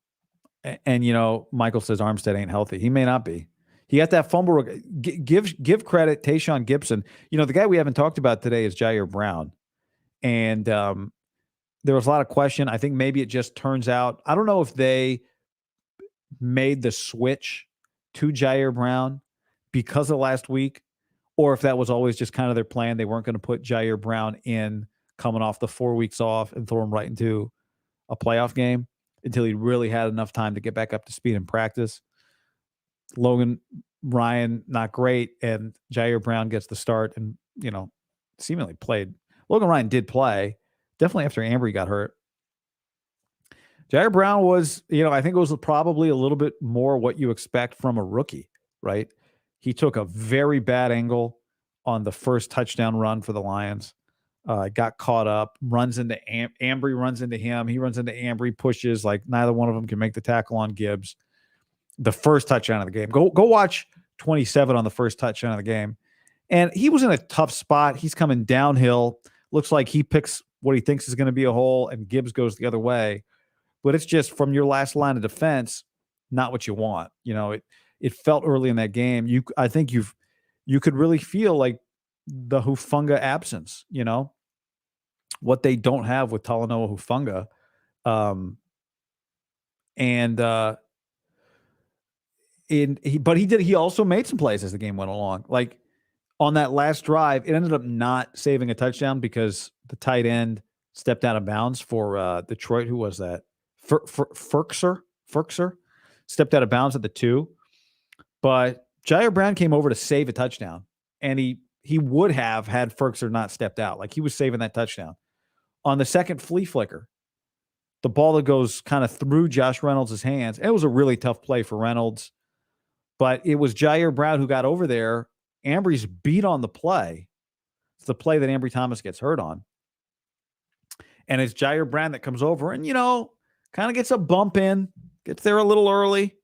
Michael says Armstead ain't healthy. He may not be. He got that fumble. Give credit, Tayshaun Gibson. The guy we haven't talked about today is Jair Brown. And there was a lot of question. I think maybe it just turns out, I don't know if they made the switch to Jair Brown because of last week, or if that was always just kind of their plan. They weren't going to put Jair Brown in coming off the 4 weeks off and throw him right into a playoff game until he really had enough time to get back up to speed in practice. Logan Ryan, not great, and Jair Brown gets the start and, seemingly played. Logan Ryan did play, definitely after Ambry got hurt. Jair Brown was, I think it was probably a little bit more what you expect from a rookie, right? He took a very bad angle on the first touchdown run for the Lions. Got caught up, runs into Ambry, runs into him. He runs into Ambry, pushes, like neither one of them can make the tackle on Gibbs. The first touchdown of the game. Go watch 27 on the first touchdown of the game. And he was in a tough spot. He's coming downhill. Looks like he picks what he thinks is going to be a hole, and Gibbs goes the other way. But it's just from your last line of defense, not what you want. It felt early in that game. I think you could really feel like the Hufanga absence, what they don't have with Talanoa Hufanga. He also made some plays as the game went along. Like on that last drive, it ended up not saving a touchdown because the tight end stepped out of bounds for Detroit. Who was that? Ferkser stepped out of bounds at the 2. But Jair Brown came over to save a touchdown, and he would have had Ferkser not stepped out. Like he was saving that touchdown. On the second flea flicker, the ball that goes kind of through Josh Reynolds' hands, it was a really tough play for Reynolds, but it was Jair Brown who got over there. Ambry's beat on the play. It's the play that Ambry Thomas gets hurt on. And it's Jair Brown that comes over and, kind of gets a bump in, gets there a little early,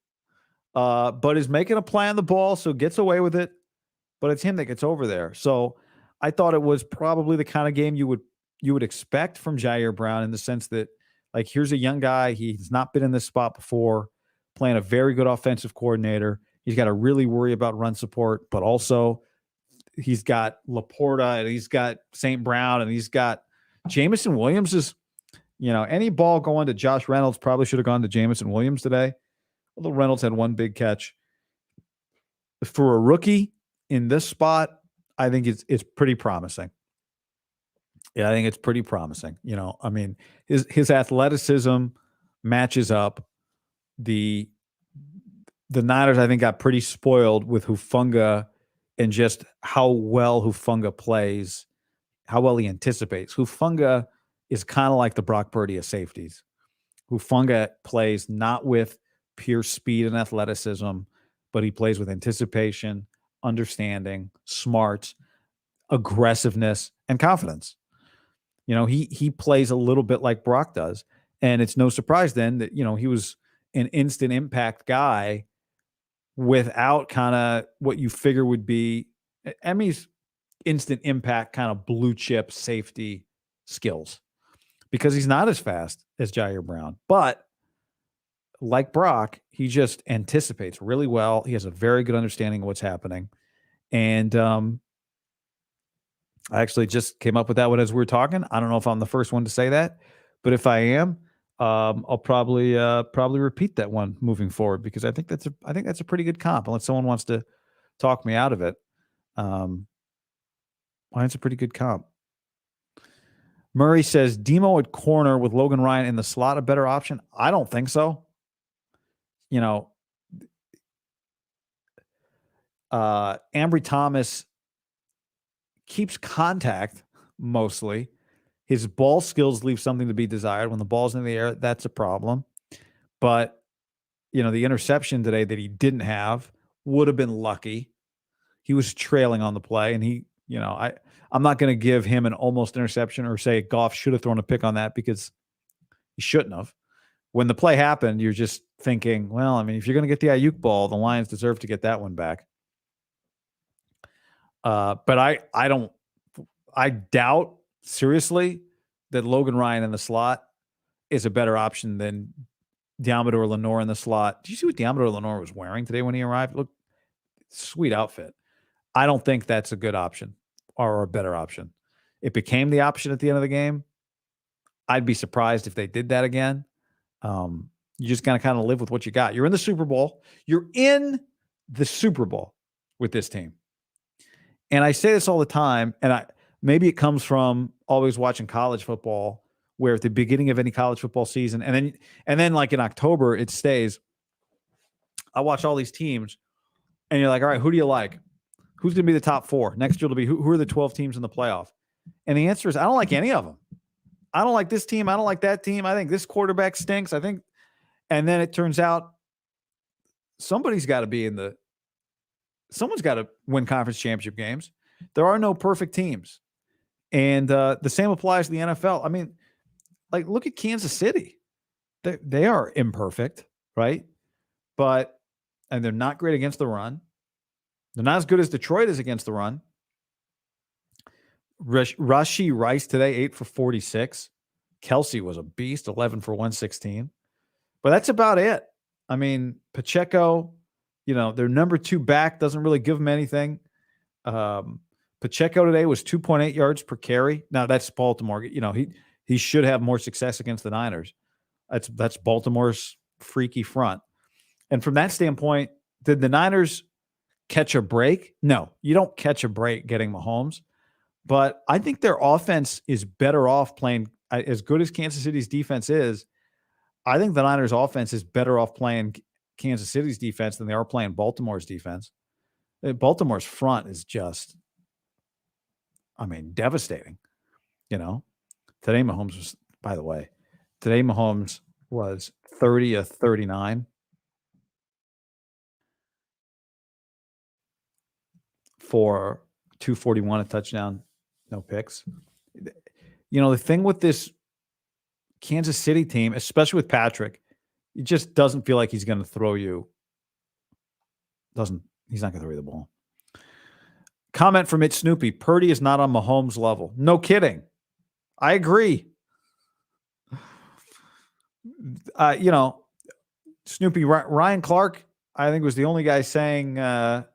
but is making a play on the ball, so gets away with it. But it's him that gets over there. So I thought it was probably the kind of game you would expect from Jair Brown, in the sense that, like, here's a young guy. He's not been in this spot before, playing a very good offensive coordinator. He's got to really worry about run support, but also he's got Laporta and he's got St. Brown and he's got Jameson Williams is, any ball going to Josh Reynolds probably should have gone to Jameson Williams today. Although Reynolds had one big catch. For a rookie in this spot, I think it's pretty promising. Yeah, I think it's pretty promising. His athleticism matches up. The Niners, I think, got pretty spoiled with Hufanga and just how well Hufanga plays, how well he anticipates. Hufanga is kind of like the Brock Purdy of safeties. Hufanga plays not with pure speed and athleticism, but he plays with anticipation, understanding, smarts, aggressiveness, and confidence. He plays a little bit like Brock does. And it's no surprise then that, he was an instant impact guy without kind of what you figure would be Emmy's instant impact kind of blue chip safety skills, because he's not as fast as Jair Brown. But like Brock, he just anticipates really well. He has a very good understanding of what's happening. And I actually just came up with that one as we were talking. I don't know if I'm the first one to say that, but if I am, I'll probably repeat that one moving forward, because I think that's a pretty good comp. Unless someone wants to talk me out of it, it's a pretty good comp. Murray says Demo at corner with Logan Ryan in the slot a better option. I don't think so. Ambry Thomas keeps contact mostly. His ball skills leave something to be desired. When the ball's in the air, that's a problem. But, the interception today that he didn't have would have been lucky. He was trailing on the play, and I'm not going to give him an almost interception or say Goff should have thrown a pick on that because he shouldn't have. When the play happened, you're just thinking, well, if you're going to get the Ayuk ball, the Lions deserve to get that one back. But I doubt seriously that Logan Ryan in the slot is a better option than Diamador Lenore in the slot. Did you see what Diamador Lenore was wearing today when he arrived? Look, sweet outfit. I don't think that's a good option or a better option. It became the option at the end of the game. I'd be surprised if they did that again. You just got to kind of live with what you got. You're in the Super Bowl. You're in the Super Bowl with this team. And I say this all the time, and maybe it comes from always watching college football, where at the beginning of any college football season, and then like in October, it stays. I watch all these teams, and you're like, all right, who do you like? Who's going to be the top 4? Next year will be who are the 12 teams in the playoff? And the answer is, I don't like any of them. I don't like this team. I don't like that team. I think this quarterback stinks. And then it turns out someone's got to win conference championship games. There are no perfect teams. And the same applies to the NFL. Look at Kansas City. They are imperfect, right? And they're not great against the run. They're not as good as Detroit is against the run. Rashee Rice today, 8 for 46. Kelsey was a beast, 11 for 116. But that's about it. Pacheco, their number 2 back doesn't really give them anything. Pacheco today was 2.8 yards per carry. Now that's Baltimore. He should have more success against the Niners. That's Baltimore's freaky front. And from that standpoint, did the Niners catch a break? No, you don't catch a break getting Mahomes. But I think their offense is better off playing as good as Kansas City's defense is. I think the Niners offense is better off playing Kansas City's defense than they are playing Baltimore's defense. Baltimore's front is just, devastating. Today Mahomes was 30 of 39 for 241, a touchdown, no picks. The thing with this Kansas City team, especially with Patrick, it just doesn't feel like he's going to throw you. He's not going to throw you the ball. Comment from It Snoopy. Purdy is not on Mahomes' level. No kidding. I agree. Snoopy, Ryan Clark, I think, was the only guy saying that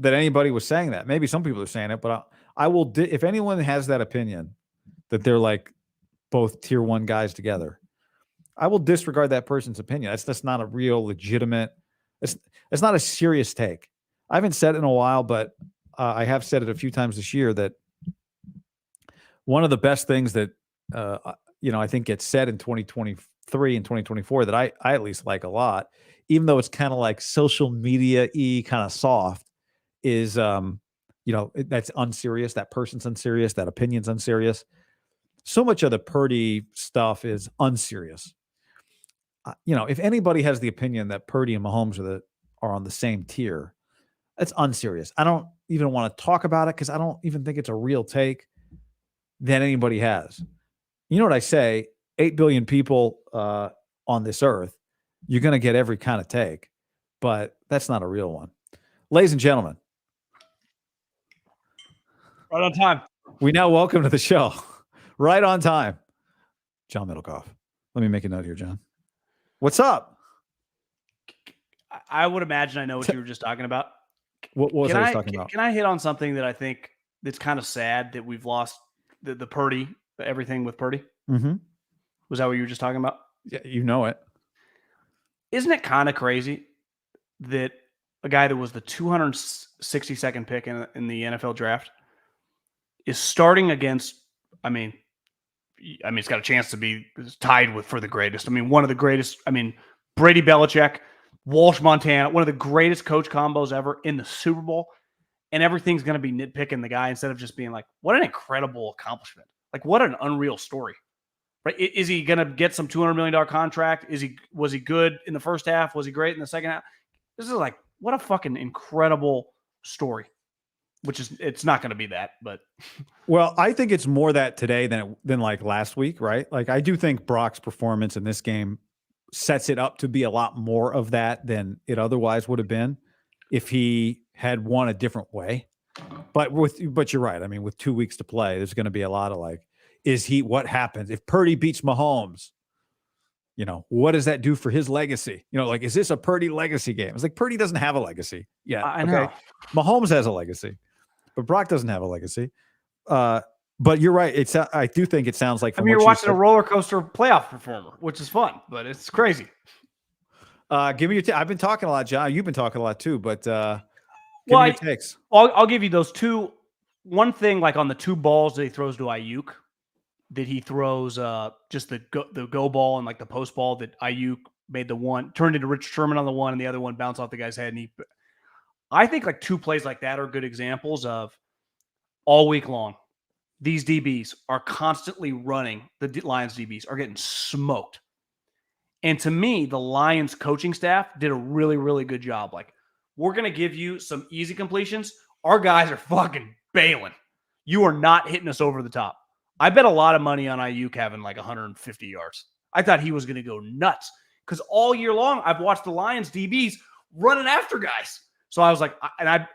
anybody was saying that. Maybe some people are saying it, but I will. If anyone has that opinion that they're like both tier 1 guys together, I will disregard that person's opinion. That's not a real legitimate. It's not a serious take. I haven't said it in a while, but I have said it a few times this year that one of the best things that I think gets said in 2023 and 2024 that I at least like a lot, even though it's kind of like social media-y, kind of soft, is that's unserious. That person's unserious. That opinion's unserious. So much of the Purdy stuff is unserious. If anybody has the opinion that Purdy and Mahomes are on the same tier, that's unserious. I don't even want to talk about it because I don't even think it's a real take that anybody has. You know what I say? 8 billion people on this earth. You're going to get every kind of take, but that's not a real one. Ladies and gentlemen. Right on time. We now welcome to the show. Right on time. John Middlekoff. Let me make a note here, John. What's up? I would imagine I know what you were just talking about. What was I talking about? Can I hit on something that I think that's kind of sad that we've lost the Purdy, everything with Purdy? Mm-hmm. Was that what you were just talking about? Yeah, you know it. Isn't it kind of crazy that a guy that was the 262nd pick in the NFL draft is starting against, it's got a chance to be tied for the greatest. One of the greatest. Brady Belichick, Walsh Montana, one of the greatest coach combos ever in the Super Bowl. And everything's going to be nitpicking the guy instead of just being like, what an incredible accomplishment. Like, what an unreal story, right? Is he going to get some $200 million contract? Was he good in the first half? Was he great in the second half? This is like, what a fucking incredible story, it's not going to be that, but. Well, I think it's more that today than like last week, right? Like, I do think Brock's performance in this game sets it up to be a lot more of that than it otherwise would have been if he had won a different way. But you're right. I mean, with 2 weeks to play, there's going to be a lot of like, what happens if Purdy beats Mahomes? What does that do for his legacy? Like, is this a Purdy legacy game? It's like Purdy doesn't have a legacy yet. I know. Mahomes has a legacy, but Brock doesn't have a legacy. But you're right. I do think it sounds like you're watching a roller coaster playoff performer, which is fun, but it's crazy. Give me your I've been talking a lot, John. You've been talking a lot too, but give me your takes. I'll give you those two. One thing, like on the two balls that he throws to Ayuk, that he throws just the go ball and like the post ball that Ayuk made the one, turned into Richard Sherman on the one, and the other one bounced off the guy's head. And I think like two plays like that are good examples of all week long. These DBs are constantly running. The Lions DBs are getting smoked. And to me, the Lions coaching staff did a really, really good job. Like, we're going to give you some easy completions. Our guys are fucking bailing. You are not hitting us over the top. I bet a lot of money on Ayuk having like 150 yards. I thought he was going to go nuts because all year long, I've watched the Lions DBs running after guys. So I was like,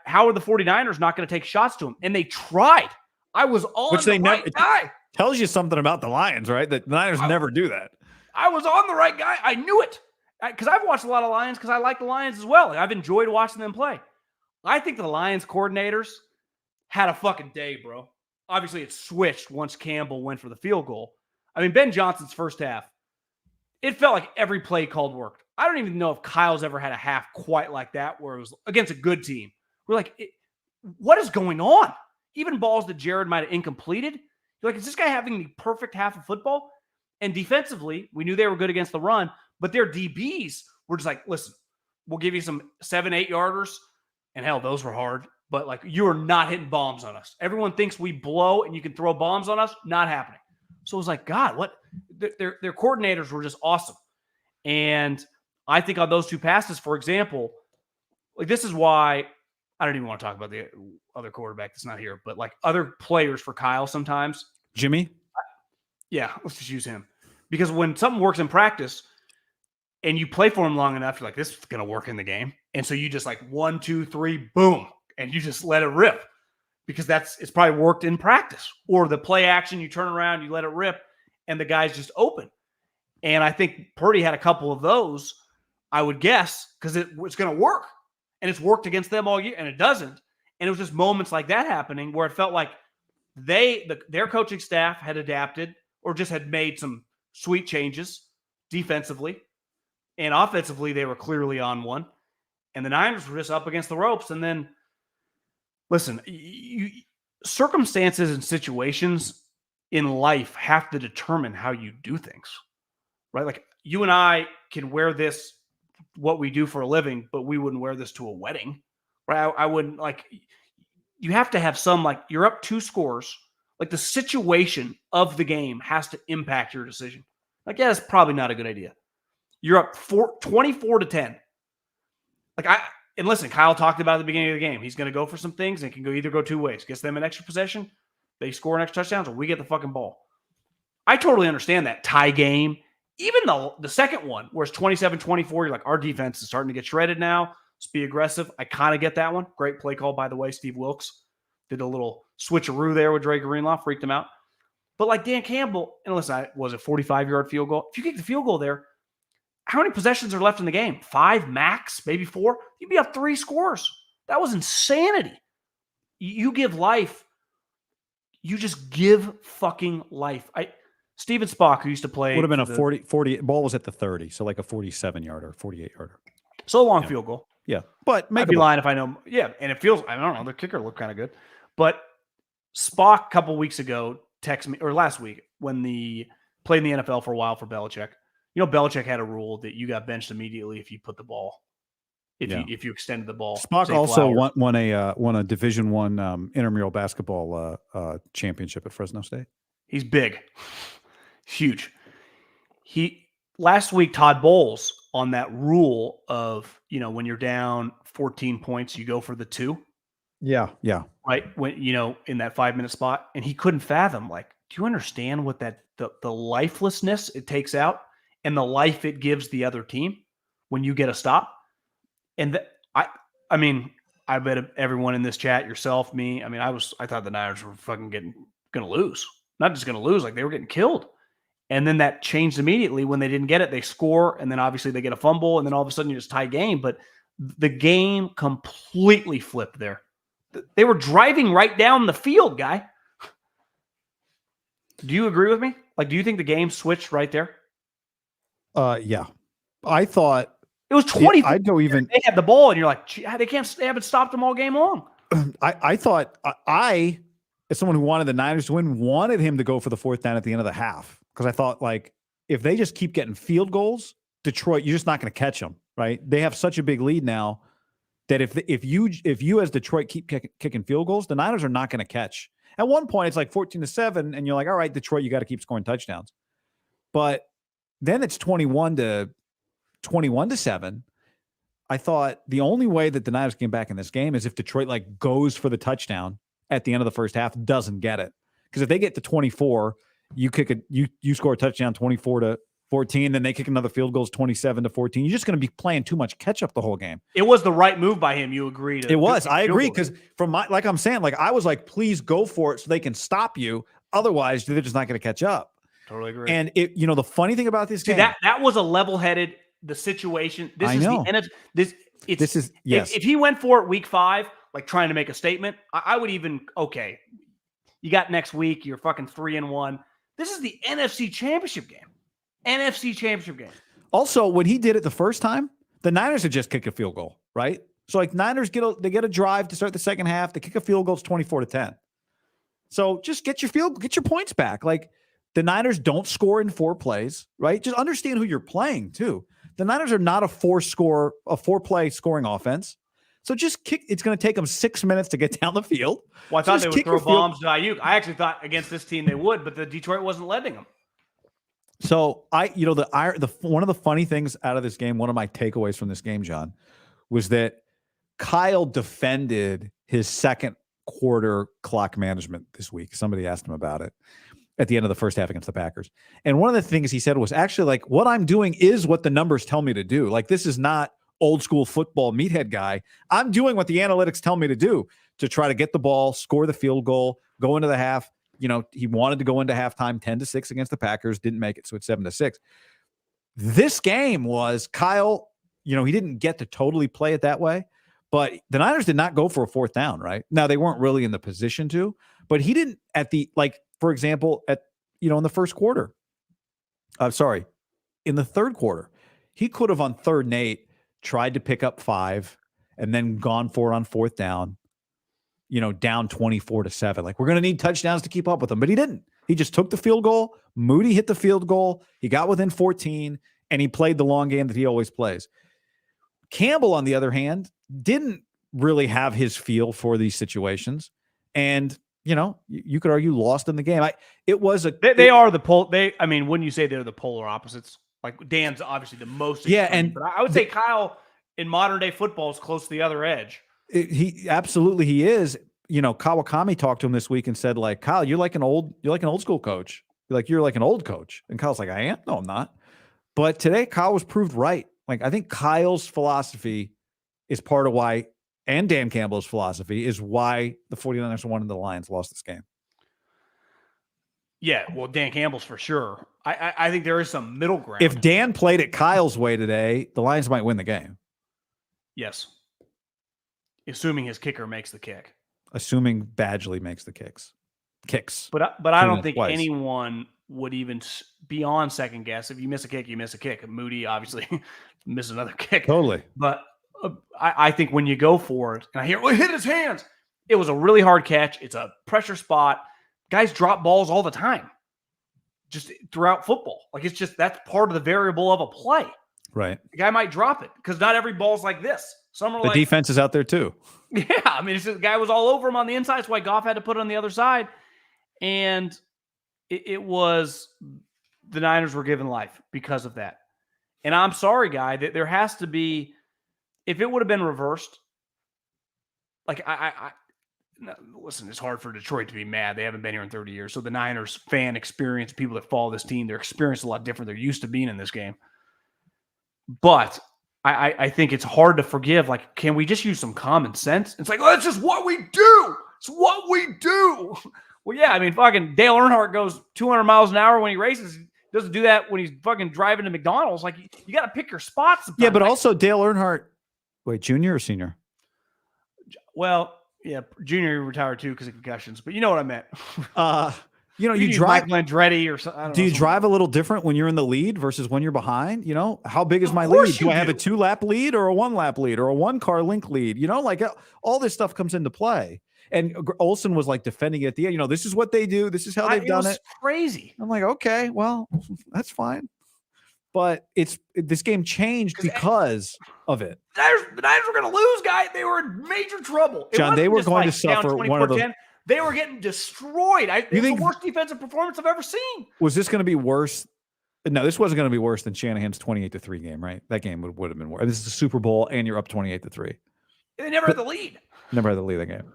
how are the 49ers not going to take shots to him? And they tried. I was on the right guy. Tells you something about the Lions, right? That the Niners never do that. I was on the right guy. I knew it because I've watched a lot of Lions because I like the Lions as well. I've enjoyed watching them play. I think the Lions coordinators had a fucking day, bro. Obviously, it switched once Campbell went for the field goal. I mean, Ben Johnson's first half, it felt like every play called worked. I don't even know if Kyle's ever had a half quite like that where it was against a good team. We're like, what is going on? Even balls that Jared might have incompleted. You're like, is this guy having the perfect half of football? And defensively, we knew they were good against the run, but their DBs were just like, listen, we'll give you some 7-8 yarders. And hell, those were hard. But like, you are not hitting bombs on us. Everyone thinks we blow and you can throw bombs on us. Not happening. So it was like, God, what? Their coordinators were just awesome. And I think on those two passes, for example, like this is why I don't even want to talk about the other quarterback that's not here, but like other players for Kyle sometimes. Jimmy? Yeah, let's just use him. Because when something works in practice and you play for him long enough, you're like, this is going to work in the game. And so you just like 1, 2, 3, boom. And you just let it rip because it's probably worked in practice. Or the play action, you turn around, you let it rip, and the guy's just open. And I think Purdy had a couple of those, I would guess, because it's going to work. And it's worked against them all year, and it doesn't. And it was just moments like that happening where it felt like their coaching staff had adapted or just had made some sweet changes defensively. And offensively, they were clearly on one. And the Niners were just up against the ropes. And then, listen, circumstances and situations in life have to determine how you do things, right? Like you and I can wear this, what we do for a living, but we wouldn't wear this to a wedding, right? I wouldn't like, you have to have some, like you're up 2 scores, like the situation of the game has to impact your decision. Like, yeah, that's probably not a good idea. You're up 24-10. And listen, Kyle talked about at the beginning of the game. He's going to go for some things and it can either go 2 ways. Gets them an extra possession, they score an extra touchdown, or we get the fucking ball. I totally understand that tie game. Even the second one, where it's 27-24, you're like, our defense is starting to get shredded now. Let's be aggressive. I kind of get that one. Great play call, by the way. Steve Wilkes did a little switcheroo there with Dre Greenlaw, freaked him out. But like Dan Campbell, and listen, was it 45-yard field goal? If you kick the field goal there, how many possessions are left in the game? 5 max, maybe 4? You'd be up 3 scores. That was insanity. You give life. You just give fucking life. Steven Spock, who used to play. Would have been a 40 ball was at the 30, so like a 47-yarder, 48-yarder. So long field goal. Yeah. But I'd be lying if I know. Yeah, and it feels, I don't know, the kicker looked kind of good. But Spock a couple weeks ago texted me, or last week, when played in the NFL for a while for Belichick. You know, Belichick had a rule that you got benched immediately if you put the ball, if you extended the ball. Spock also won a Division I intramural basketball championship at Fresno State. He's big. Huge. Last week, Todd Bowles on that rule of, when you're down 14 points, you go for the 2. Yeah. Right. When, in that 5-minute spot, and he couldn't fathom, do you understand what the lifelessness it takes out and the life it gives the other team when you get a stop? And I mean, I bet everyone in this chat, yourself, me, I thought the Niners were fucking going to lose. Not just going to lose, they were getting killed. And then that changed immediately when they didn't get it. They score, and then obviously they get a fumble, and then all of a sudden you just tie game. But the game completely flipped there. They were driving right down the field, guy. Do you agree with me? Do you think the game switched right there? Yeah. I thought it was 20. I'd go even. They had the ball, and you're like, they haven't stopped them all game long. I thought as someone who wanted the Niners to win, wanted him to go for the 4th down at the end of the half. Because I thought, if they just keep getting field goals, Detroit, you're just not going to catch them, right? They have such a big lead now that if you as Detroit keep kicking field goals, the Niners are not going to catch. At one point, it's 14-7, and you're like, all right, Detroit, you got to keep scoring touchdowns. But then it's 21-7. I thought the only way that the Niners came back in this game is if Detroit goes for the touchdown at the end of the first half, doesn't get it. Because if they get to 24, you score a touchdown 24-14, then they kick another field goal 27-14. You're just going to be playing too much catch up the whole game. It was the right move by him. You agree? It was. I agree, because from I'm saying, I was please go for it so they can stop you. Otherwise, they're just not going to catch up. Totally agree. And the funny thing about this game, that was a level-headed the situation. This is the end of this. This is yes. If he went for it week 5, trying to make a statement, I would even okay. You got next week. You're fucking 3-1. This is the NFC Championship game. NFC Championship game. Also, when he did it the first time, the Niners had just kicked a field goal, right? So Niners get a drive to start the second half. They kick a field goal, it's 24-10. So just get your points back. The Niners don't score in 4 plays, right? Just understand who you're playing too. The Niners are not a 4-play scoring offense. So just kick. It's going to take them 6 minutes to get down the field. Well, I thought they would throw bombs to Ayuk. I actually thought against this team they would, but the Detroit wasn't letting them. So one of the funny things out of this game, one of my takeaways from this game, John, was that Kyle defended his second quarter clock management this week. Somebody asked him about it at the end of the first half against the Packers. And one of the things he said was actually what I'm doing is what the numbers tell me to do. This is not old school football meathead guy. I'm doing what the analytics tell me to do to try to get the ball, score the field goal, go into the half. He wanted to go into halftime 10-6 against the Packers, didn't make it, so it's 7-6. This game was Kyle, he didn't get to totally play it that way, but the Niners did not go for a 4th down, right? Now, they weren't really in the position to, but he didn't for example, in the first quarter. In the third quarter, he could have on 3rd and 8 tried to pick up 5 and then gone for it on 4th down, down 24-7. We're going to need touchdowns to keep up with them, but he didn't. He just took the field goal. Moody hit the field goal. He got within 14, and he played the long game that he always plays. Campbell, on the other hand, didn't really have his feel for these situations. And, you could argue lost in the game. Wouldn't you say they're the polar opposites? Dan's obviously the most extreme, but I would say Kyle in modern day football is close to the other edge. He absolutely he is. Kawakami talked to him this week and said, Kyle, you're like an old school coach. You're like an old coach. And Kyle's like, I am? No, I'm not. But today Kyle was proved right. I think Kyle's philosophy is part of why, and Dan Campbell's philosophy is why the 49ers won and the Lions lost this game. Yeah, well, Dan Campbell's for sure. I think there is some middle ground. If Dan played it Kyle's way today, the Lions might win the game. Yes. Assuming his kicker makes the kick. Assuming Badgley makes the kicks. But I don't think anyone would even be on second guess. If you miss a kick, you miss a kick. Moody obviously missed another kick. Totally. But I think when you go for it, and I hear, well, hit his hands. It was a really hard catch. It's a pressure spot. Guys drop balls all the time. Just throughout football. It's just, that's part of the variable of a play. Right. The guy might drop it because not every ball's like this. Some are the defense is out there too. Yeah. The guy was all over him on the inside. That's why Goff had to put it on the other side. And it was the Niners were given life because of that. And I'm sorry, guy, that there has to be, if it would have been reversed, like listen, it's hard for Detroit to be mad. They haven't been here in 30 years. So the Niners fan experience, people that follow this team, their experience is a lot different. They're used to being in this game. But I think it's hard to forgive. Like, can we just use some common sense? It's like, oh, that's just what we do. It's what we do. Well, yeah, I mean, fucking Dale Earnhardt goes 200 miles an hour when he races. He doesn't do that when he's fucking driving to McDonald's. Like, you got to pick your spots. Yeah, but also Dale Earnhardt, wait, junior or senior? Well, yeah, junior retired too because of concussions. But you know what I meant. You drive Mike Landretti or something. Do you drive a little different when you're in the lead versus when you're behind? How big is my lead? Do I have a 2-lap lead or a 1-lap lead or a 1-car link lead? Like all this stuff comes into play. And Olsen was like defending it at the end. This is what they do. This is how they've done it. Crazy. I'm like, okay, well, that's fine. But this game changed because of it. The Niners were going to lose, guy. They were in major trouble. John, they were going to suffer one of those. They were getting destroyed. It was the worst defensive performance I've ever seen. Was this going to be worse? No, this wasn't going to be worse than Shanahan's 28-3 game, right? That game would have been worse. This is the Super Bowl, and you're up 28-3. They never had the lead. Never had the lead that game.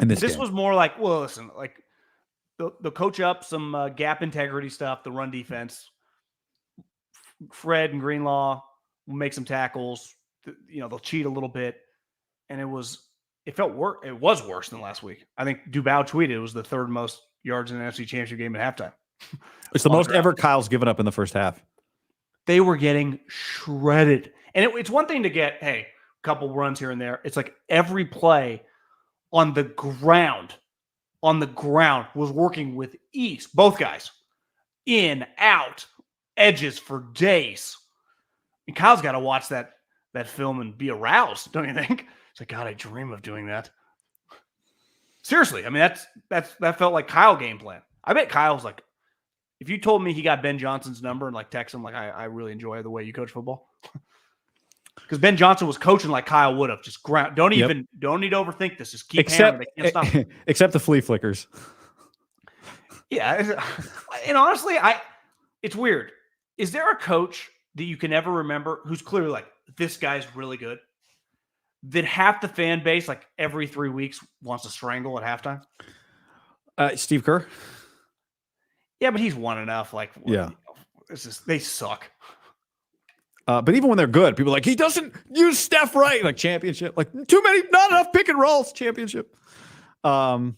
And this was more like, well, listen, like the coach up some gap integrity stuff, the run defense. Fred and Greenlaw will make some tackles. They'll cheat a little bit, and it was worse than last week. I think Dubois tweeted it was the third most yards in an NFC Championship game at halftime. It's the most ever Kyle's given up in the first half. They were getting shredded, and it's one thing to get a couple runs here and there. It's like every play on the ground was working with ease. Both guys in, out, edges for days. And Kyle's got to watch that film and be aroused, don't you think? It's like, God, I dream of doing that. Seriously, I mean, that felt like Kyle game plan. I bet Kyle's like, if you told me he got Ben Johnson's number and like text him like, I really enjoy the way you coach football. Because Ben Johnson was coaching like Kyle would have. Just ground. Don't need to overthink this. Just keep hammering. They can't stop. Except the flea flickers. Yeah. And honestly, it's weird. Is there a coach that you can ever remember who's clearly like, this guy's really good, that half the fan base, like every 3 weeks, wants to strangle at halftime? Steve Kerr. Yeah, but he's won enough. Like, yeah, they suck. But even when they're good, people are like, he doesn't use Steph right. Like championship, like too many, not enough pick and rolls. Championship. No,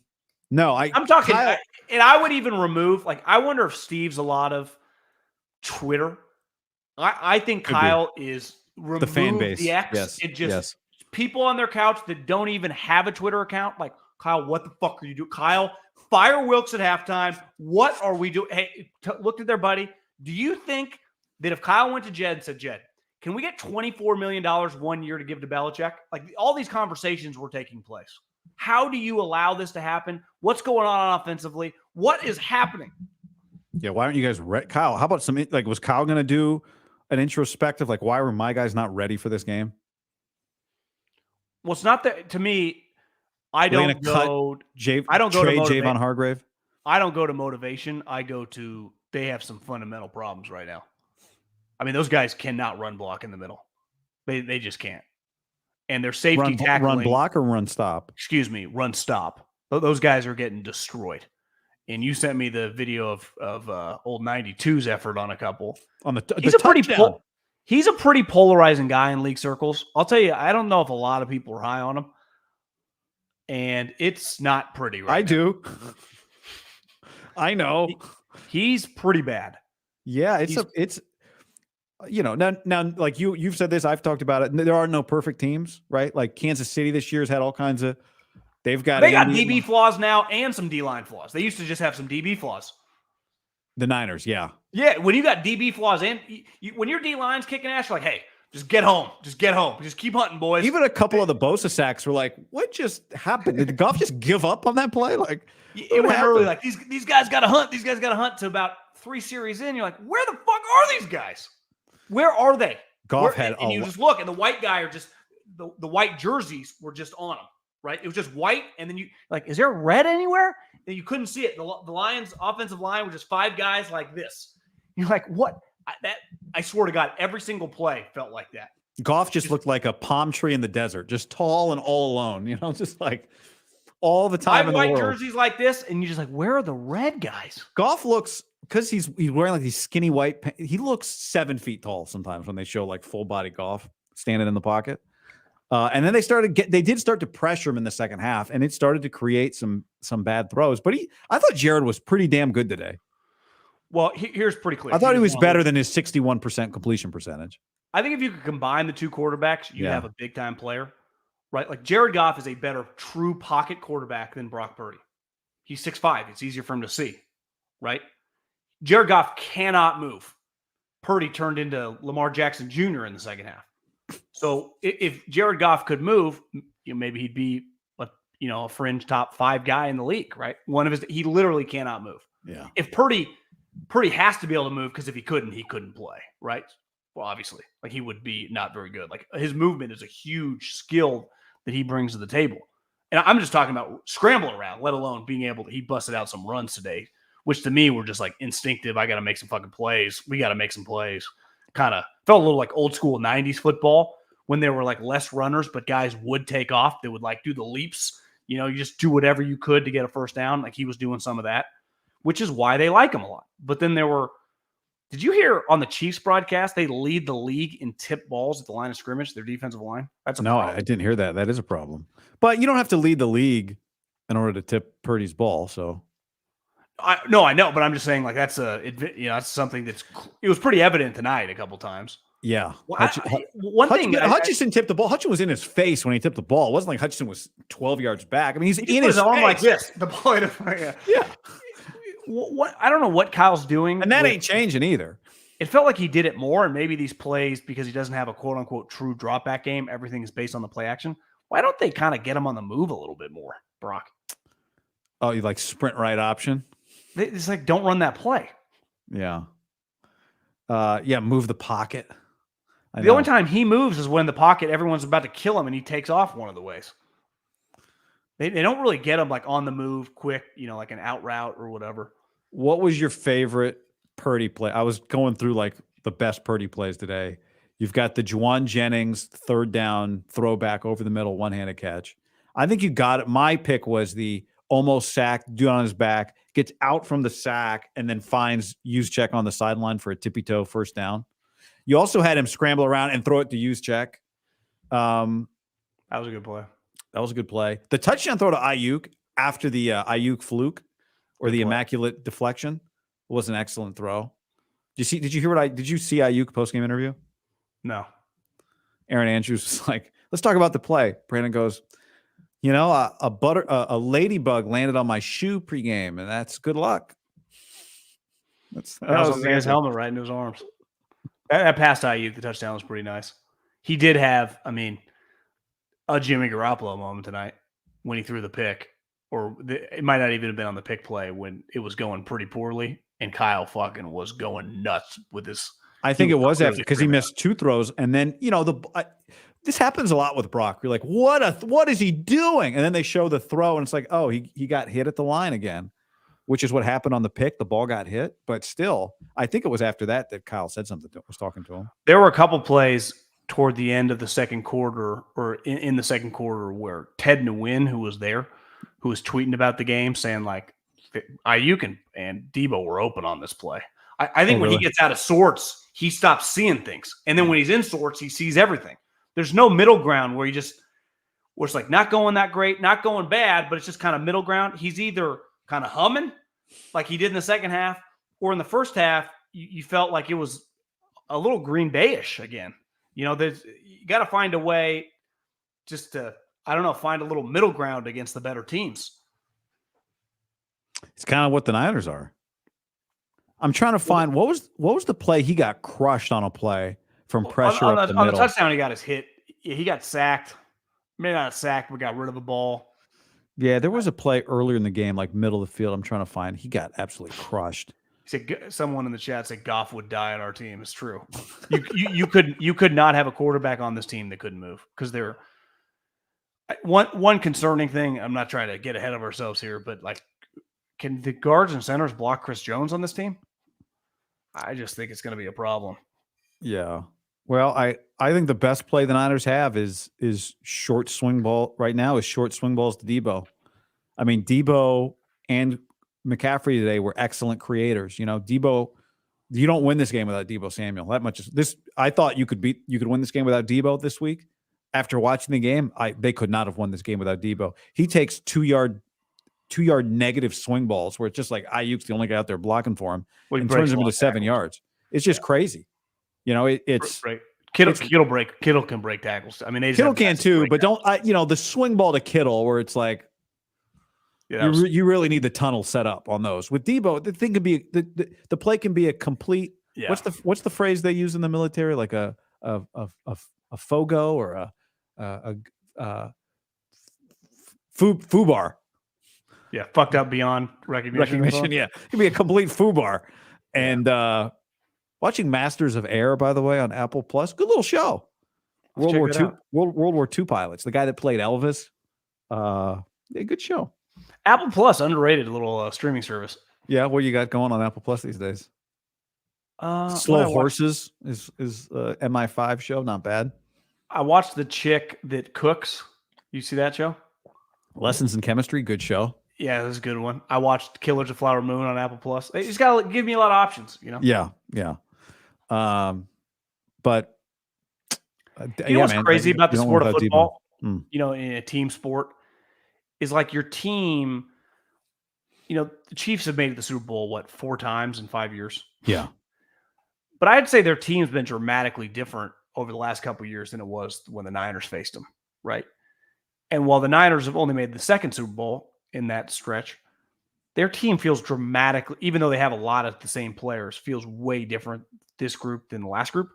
I'm talking, and I would even remove. Like, I wonder if Steve's a lot of Twitter. I think Kyle is the fan base. The X. Yes. It just people on their couch that don't even have a Twitter account. Like, Kyle, what the fuck are you doing? Kyle, fire Wilkes at halftime. What are we doing? Hey, looked at their buddy. Do you think that if Kyle went to Jed and said, Jed, can we get $24 million 1 year to give to Belichick? Like, all these conversations were taking place. How do you allow this to happen? What's going on offensively? What is happening? Yeah, why aren't you guys ready? Kyle, how about was Kyle going to do an introspective, like, why were my guys not ready for this game? Well, it's not that, to me, I don't go to Javon Hargrave. I don't go to motivation. I go to, they have some fundamental problems right now. I mean, those guys cannot run block in the middle. They just can't. And their safety tackling. Run block or run stop? Excuse me, run stop. Those guys are getting destroyed. And you sent me the video of old 92's effort on a couple. On he's a pretty polarizing guy in league circles. I'll tell you, I don't know if a lot of people are high on him. And it's not pretty right I now. Do. I know. He's pretty bad. Yeah, it's now like you've said this, I've talked about it. There are no perfect teams, right? Like Kansas City this year has had all kinds of they got DB flaws now and some D-line flaws. They used to just have some DB flaws. The Niners, yeah. Yeah, when you got DB flaws and when your D-line's kicking ass, you're like, hey, just get home. Just get home. Just keep hunting, boys. Even a couple of the Bosa sacks were like, what just happened? Did Goff just give up on that play? Like, it went early. Like, these guys got to hunt. These guys got to hunt to about 3 series in. You're like, where the fuck are these guys? Where are they? Goff and you just look, and the white guy are just the white jerseys were just on them, right? It was just white, and then you like, is there red anywhere? and you couldn't see it. The Lions' offensive line was just 5 guys like this. You're like, what? I swear to God, every single play felt like that. Goff just looked like a palm tree in the desert, just tall and all alone, just like all the time in the world. White jerseys like this, and you're just like, where are the red guys? Goff looks, because he's wearing like these skinny white pants, he looks 7 feet tall sometimes when they show like full body Goff standing in the pocket. And then they did start to pressure him in the second half, and it started to create some bad throws. But I thought Jared was pretty damn good today. Well, here's pretty clear. I thought he was better than his 61% completion percentage. I think if you could combine the two quarterbacks, you have a big time player, right? Like Jared Goff is a better true pocket quarterback than Brock Purdy. He's 6'5". It's easier for him to see, right? Jared Goff cannot move. Purdy turned into Lamar Jackson Jr. in the second half. So if Jared Goff could move, maybe he'd be a fringe top 5 guy in the league, right? He literally cannot move. Yeah. If Purdy has to be able to move, because if he couldn't play, right? Well, obviously, like he would be not very good. Like his movement is a huge skill that he brings to the table. And I'm just talking about scrambling around, let alone being able to, he busted out some runs today, which to me were just like instinctive. I got to make some fucking plays. We got to make some plays. Kind of felt a little like old school 90s football when there were like less runners, but guys would take off. They would like do the leaps. You just do whatever you could to get a first down. Like he was doing some of that, which is why they like him a lot. But then did you hear on the Chiefs broadcast, they lead the league in tip balls at the line of scrimmage, their defensive line? That's a problem. I didn't hear that. That is a problem. But you don't have to lead the league in order to tip Purdy's ball. So I know, but I'm just saying like that's something it was pretty evident tonight a couple times. Yeah. Hutchinson tipped the ball. Hutchinson was in his face when he tipped the ball. It wasn't like Hutchinson was 12 yards back. I mean, he's in his arm like this. The ball. Yeah. What I don't know what Kyle's doing. And that ain't changing either. It felt like he did it more, and maybe these plays, because he doesn't have a quote-unquote true drop-back game, everything is based on the play action. Why don't they kind of get him on the move a little bit more, Brock? Oh, you like sprint right option? It's like, don't run that play. Yeah. Move the pocket. The only time he moves is when the pocket, everyone's about to kill him, and he takes off one of the ways. They don't really get him like on the move quick, like an out route or whatever. What was your favorite Purdy play? I was going through like the best Purdy plays today. You've got the Juwan Jennings third down throwback over the middle, one-handed catch. I think you got it. My pick was the almost sacked, dude on his back, gets out from the sack, and then finds Juszczyk on the sideline for a tippy toe first down. You also had him scramble around and throw it to Juszczyk. That was a good play. That was a good play. The touchdown throw to Ayuk after the Ayuk fluke or the immaculate deflection was an excellent throw. Did you see Ayuk post-game interview? No. Aaron Andrews was like, let's talk about the play. Brandon goes, a ladybug landed on my shoe pregame, and that's good luck. That was on his helmet right into his arms. That pass to Ayuk, the touchdown was pretty nice. He did have, a Jimmy Garoppolo moment tonight when he threw the pick, it might not even have been on the pick play when it was going pretty poorly, and Kyle fucking was going nuts with this. I think it was after, because he missed 2 throws, and then this happens a lot with Brock. You're like, what is he doing? And then they show the throw, and it's like, oh, he got hit at the line again, which is what happened on the pick. The ball got hit, but still, I think it was after that Kyle said something. Was talking to him. There were a couple plays toward the end of the second quarter, or in the second quarter, where Ted Nguyen, who was tweeting about the game, saying like Ayuk and Debo were open on this play. I think when he gets out of sorts, he stops seeing things, and then when he's in sorts, he sees everything. There's no middle ground where where it's like not going that great, not going bad, but it's just kind of middle ground. He's either kind of humming like he did in the second half, or in the first half, you felt like it was a little Green Bay-ish again. You got to find a way just to, find a little middle ground against the better teams. It's kind of what the Niners are. I'm trying to find what was the play he got crushed on a play from pressure up the middle. On the touchdown, he got his hit. He got sacked. Maybe not sacked, but got rid of the ball. Yeah, there was a play earlier in the game, like middle of the field. I'm trying to find. He got absolutely crushed. Someone in the chat said Goff would die on our team. It's true. You could not have a quarterback on this team that couldn't move, because they're one concerning thing. I'm not trying to get ahead of ourselves here, but like can the guards and centers block Chris Jones on this team? I just think it's going to be a problem. Yeah. Well, I think the best play the Niners have is short swing ball right now is short swing balls to Debo. I mean, Debo and McCaffrey today were excellent creators. You know, Debo, you don't win this game without Debo Samuel. That much is this. I thought you could win this game without Debo this week. After watching the game, they could not have won this game without Debo. He takes 2-yard negative swing balls where it's just like Ayuk's the only guy out there blocking for him and turns him into 7 yards. It's just crazy. You know, it's right. Kittle can break tackles. I mean, Kittle can too, but don't the swing ball to Kittle where it's like you really need the tunnel set up on those. With Debo, the thing could be the play can be a complete. Yeah. What's the phrase they use in the military? Like a fogo or a foobar. Yeah, fucked up beyond recognition. Yeah, it could be a complete foobar. And watching Masters of Air, by the way, on Apple Plus, good little show. World War II pilots. The guy that played Elvis. Good show. Apple Plus, underrated little streaming service. Yeah, what you got going on Apple Plus these days? Slow Horses is MI5 show, not bad. I watched The Chick That Cooks. You see that show? Lessons in Chemistry, good show. Yeah, that's a good one. I watched Killers of Flower Moon on Apple Plus. They just got to give me a lot of options, you know? Yeah. But you know what's crazy about the sport of football? You know, in a team sport, is like your team. You know, the Chiefs have made it to the Super Bowl 4 times in 5 years. Yeah, but I'd say their team's been dramatically different over the last couple of years than it was when the Niners faced them, right? And while the Niners have only made the second Super Bowl in that stretch, their team feels dramatically, even though they have a lot of the same players, feels way different this group than the last group.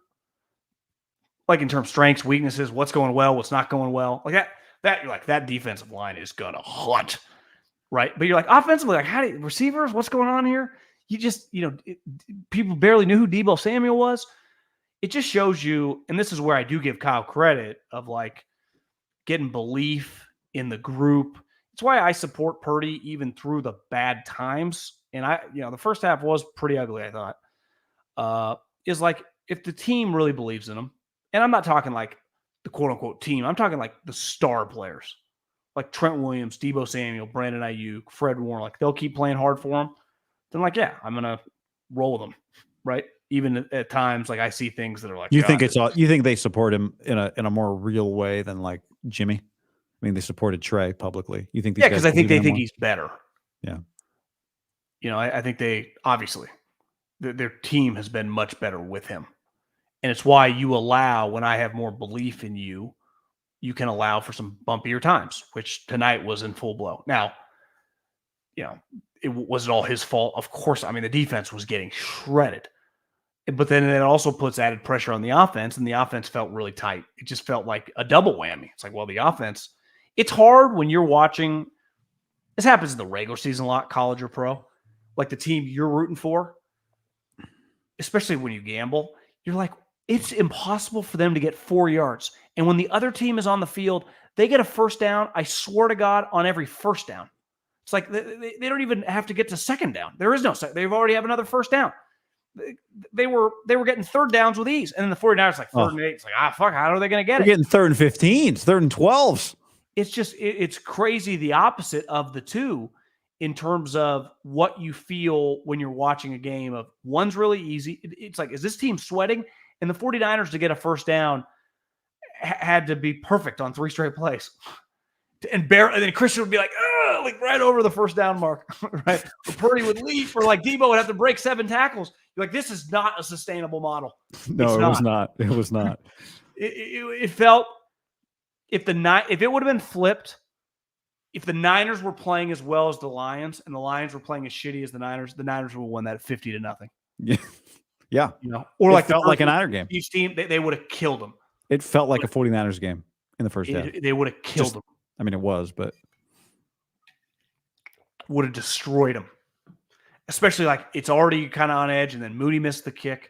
Like in terms of strengths, weaknesses, what's going well, what's not going well. Like that you're like, that defensive line is gonna hunt, right? But you're like, offensively, like receivers, what's going on here? You just, people barely knew who Debo Samuel was. It just shows you, and this is where I do give Kyle credit of like getting belief in the group. It's why I support Purdy even through the bad times. And the first half was pretty ugly, I thought. Is like, if the team really believes in him, and I'm not talking like the quote unquote team, I'm talking like the star players, like Trent Williams, Debo Samuel, Brandon Ayuk, Fred Warner, like they'll keep playing hard for him. Then like, yeah, I'm going to roll with them. Right. Even at times, like I see things that are like, you think they support him in a more real way than like Jimmy? I mean, they supported Trey publicly. You think? Because I think they think he's better. Yeah. I think they obviously their team has been much better with him, and it's why you allow when I have more belief in you, you can allow for some bumpier times, which tonight was in full blow. Now, it wasn't all his fault, of course. I mean, the defense was getting shredded. But then it also puts added pressure on the offense, and the offense felt really tight. It just felt like a double whammy. It's like, well, the offense, it's hard when you're watching. This happens in the regular season a lot, college or pro. Like the team you're rooting for, especially when you gamble, you're like, it's impossible for them to get 4 yards. And when the other team is on the field, they get a first down, I swear to God, on every first down. It's like they don't even have to get to second down. There is no second. They've already have another first down. They were getting third downs with ease. And then the 49ers like 3rd and 8. It's like, fuck, how are they going to get it? They're getting 3rd and 15s, 3rd and 12s. It's just, it's crazy the opposite of the two in terms of what you feel when you're watching a game of one's really easy. It's like, is this team sweating? And the 49ers to get a first down had to be perfect on 3 straight plays. And then Christian would be like right over the first down mark, right? Or Purdy would leave, or like Debo would have to break 7 tackles. You're like, this is not a sustainable model. No, it was not. It was not. It felt if it would have been flipped, if the Niners were playing as well as the Lions, and the Lions were playing as shitty as the Niners would have won that 50-0. Yeah, yeah. Or it felt like a Niner game. Each team they would have killed them. It felt like a 49ers game in the first half. They would have killed them. I mean, it was, but would have destroyed them. Especially like it's already kind of on edge, and then Moody missed the kick.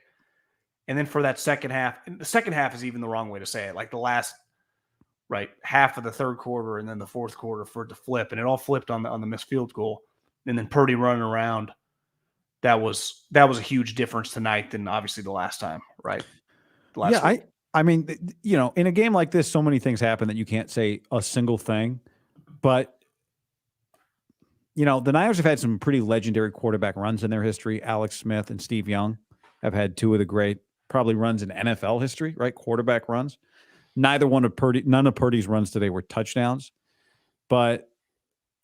And then for that second half, and the second half is even the wrong way to say it. Like the last half of the third quarter and then the fourth quarter for it to flip, and it all flipped on the missed field goal. and then Purdy running around. That was a huge difference tonight than obviously the last time, right? Yeah, I mean, you know, in a game like this, so many things happen that you can't say a single thing. But, you know, the Niners have had some pretty legendary quarterback runs in their history. Alex Smith and Steve Young have had two of the great probably runs in NFL history, right? Quarterback runs. None of Purdy's runs today were touchdowns. But,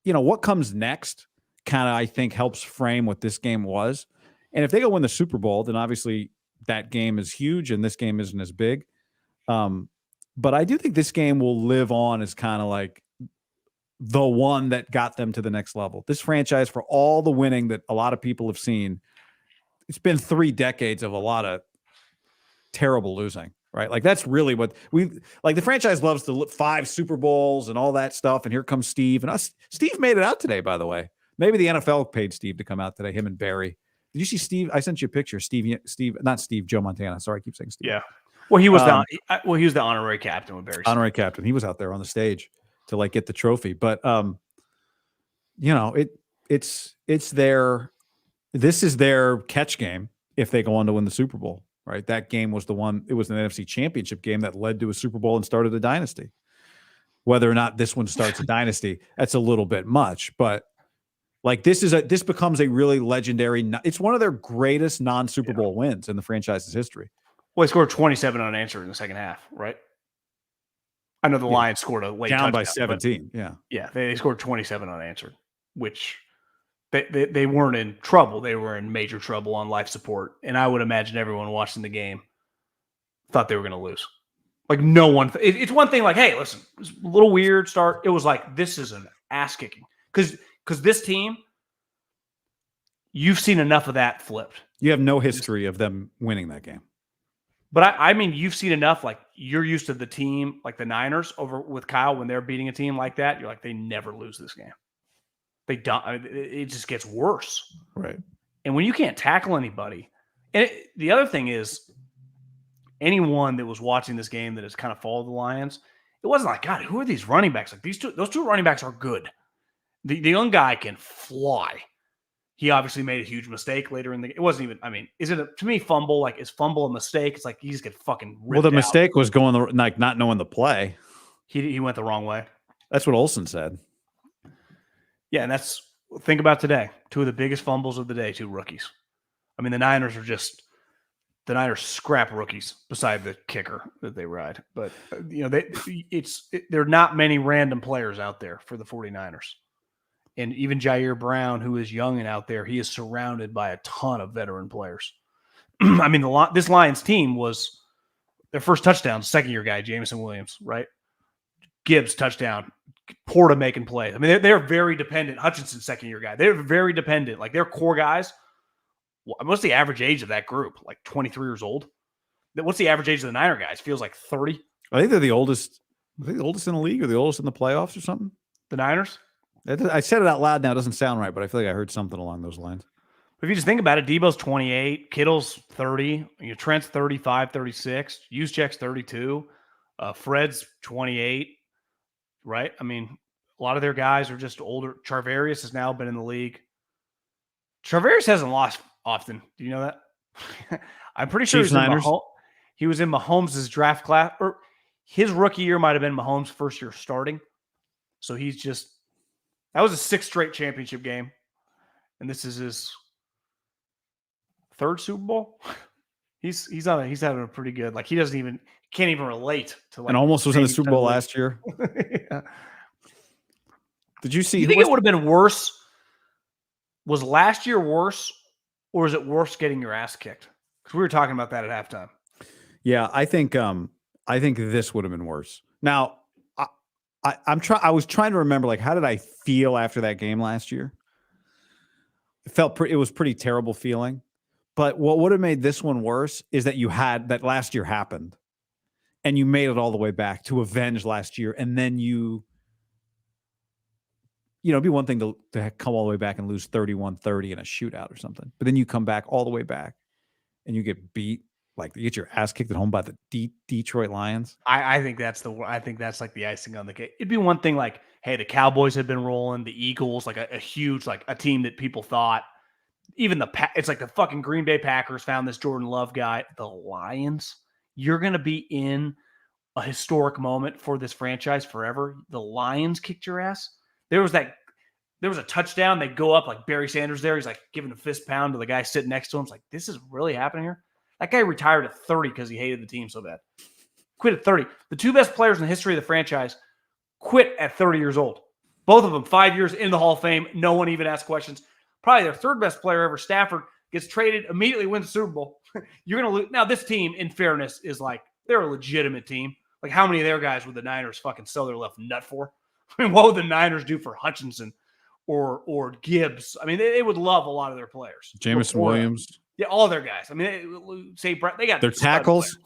you know, what comes next kind of, I think, helps frame what this game was. And if they go win the Super Bowl, then obviously that game is huge and this game isn't as big. But I do think this game will live on as kind of like the one that got them to the next level. This franchise, for all the winning that a lot of people have seen, it's been 3 decades of a lot of terrible losing, right? Like that's really what we like. The franchise loves to look 5 Super Bowls and all that stuff. And here comes Steve and us. Steve made it out today, by the way. Maybe the NFL paid Steve to come out today, him and Barry. Did you see Steve? I sent you a picture. Joe Montana. Sorry, I keep saying Steve. Yeah. Well, he was the honorary captain with Barry. Honorary captain. He was out there on the stage to like get the trophy. But you know, it's this is their catch game if they go on to win the Super Bowl, right? That game was the one, it was an NFC championship game that led to a Super Bowl and started a dynasty. Whether or not this one starts a dynasty, that's a little bit much, but like this becomes a really legendary, it's one of their greatest non-Super Bowl wins in the franchise's history. Well, they scored 27 unanswered in the second half, right? I know the Lions scored a late down touchdown, by 17. Yeah, they scored 27 unanswered, which they weren't in trouble. They were in major trouble on life support, and I would imagine everyone watching the game thought they were going to lose. Like no one. It's one thing. Like, hey, listen, it was a little weird start. It was like this is an ass kicking because this team, you've seen enough of that flipped. You have no history of them winning that game. But I mean, you've seen enough. Like you're used to the team, like the Niners over with Kyle when they're beating a team like that. You're like, they never lose this game. They don't. It just gets worse, right? And when you can't tackle anybody, and the other thing is, anyone that was watching this game that has kind of followed the Lions, it wasn't like, God, who are these running backs? Like those two running backs are good. The young guy can fly. He obviously made a huge mistake later in the game. It wasn't even, I mean, to me, fumble, like is fumble a mistake? It's like he just get fucking ripped Well, the out. mistake was going like not knowing the play. He went the wrong way. That's what Olsen said. Yeah, and think about today. 2 of the biggest fumbles of the day, 2 rookies. I mean, the Niners scrap rookies beside the kicker that they ride. But, you know, there are not many random players out there for the 49ers. And even Jair Brown, who is young and out there, he is surrounded by a ton of veteran players. I mean, this Lions team was their first touchdown, second-year guy, Jameson Williams, right? Gibbs, touchdown. Porta making plays. I mean, they're very dependent. Hutchinson, second-year guy. They're very dependent. Like, their core guys, what's the average age of that group? Like 23 years old? What's the average age of the Niner guys? Feels like 30. I think they're the oldest. I think the oldest in the league or the oldest in the playoffs or something. The Niners? I said it out loud now. It doesn't sound right, but I feel like I heard something along those lines. If you just think about it, Debo's 28, Kittle's 30, Trent's 35, 36, Juszczyk's 32, Fred's 28, right? I mean, a lot of their guys are just older. Charvarius has now been in the league. Charvarius hasn't lost often. Do you know that? I'm pretty sure he was in Mahomes' draft class, or his rookie year might have been Mahomes' first year starting. So that was a 6th straight championship game. And this is his 3rd Super Bowl. He's having a pretty good, like he can't even relate to like. And almost was in the Super Bowl last year. Yeah. Did you see? You think it would have been worse? Was last year worse, or is it worse getting your ass kicked? Because we were talking about that at halftime. Yeah, I think this would have been worse. Now, I was trying to remember, like, how did I feel after that game last year? It was pretty terrible feeling. But what would have made this one worse is that that last year happened and you made it all the way back to avenge last year. And then it'd be one thing to come all the way back and lose 31-30 in a shootout or something. But then you come back all the way back and you get beat Like you get your ass kicked at home by the Detroit Lions. I think that's like the icing on the cake. It'd be one thing like, hey, the Cowboys had been rolling, the Eagles, like a huge, like a team that people thought, even it's like the fucking Green Bay Packers found this Jordan Love guy. The Lions, you're going to be in a historic moment for this franchise forever. The Lions kicked your ass. There was a touchdown. They go up like Barry Sanders there. He's like giving a fist pound to the guy sitting next to him. It's like, this is really happening here. That guy retired at 30 because he hated the team so bad. Quit at 30. The two best players in the history of the franchise quit at 30 years old. Both of them 5 years in the Hall of Fame. No one even asked questions. Probably their third best player ever, Stafford, gets traded, immediately wins the Super Bowl. You're going to lose. Now, this team, in fairness, is like, they're a legitimate team. Like, how many of their guys would the Niners fucking sell their left nut for? I mean, what would the Niners do for Hutchinson or Gibbs? I mean, they would love a lot of their players. Jameson Williams. Yeah, all their guys. I mean, they got their tackles.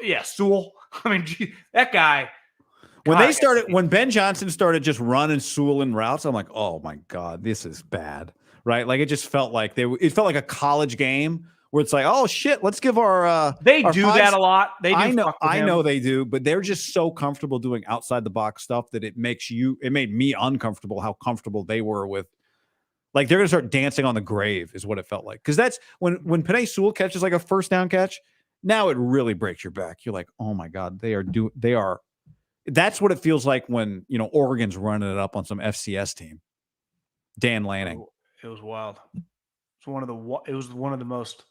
Yeah, Sewell. I mean, that guy. When Ben Johnson started just running Sewell in routes, I'm like, oh my God, this is bad. Right? Like it just felt like it felt like a college game where it's like, oh shit, let's give our they do that a lot. They do. I know they do, but they're just so comfortable doing outside the box stuff that it made me uncomfortable how comfortable they were with. Like they're gonna start dancing on the grave, is what it felt like. Because that's when Penei Sewell catches like a first down catch. Now it really breaks your back. You're like, oh my God, they are. That's what it feels like when Oregon's running it up on some FCS team. Dan Lanning. It was wild. It was one of the most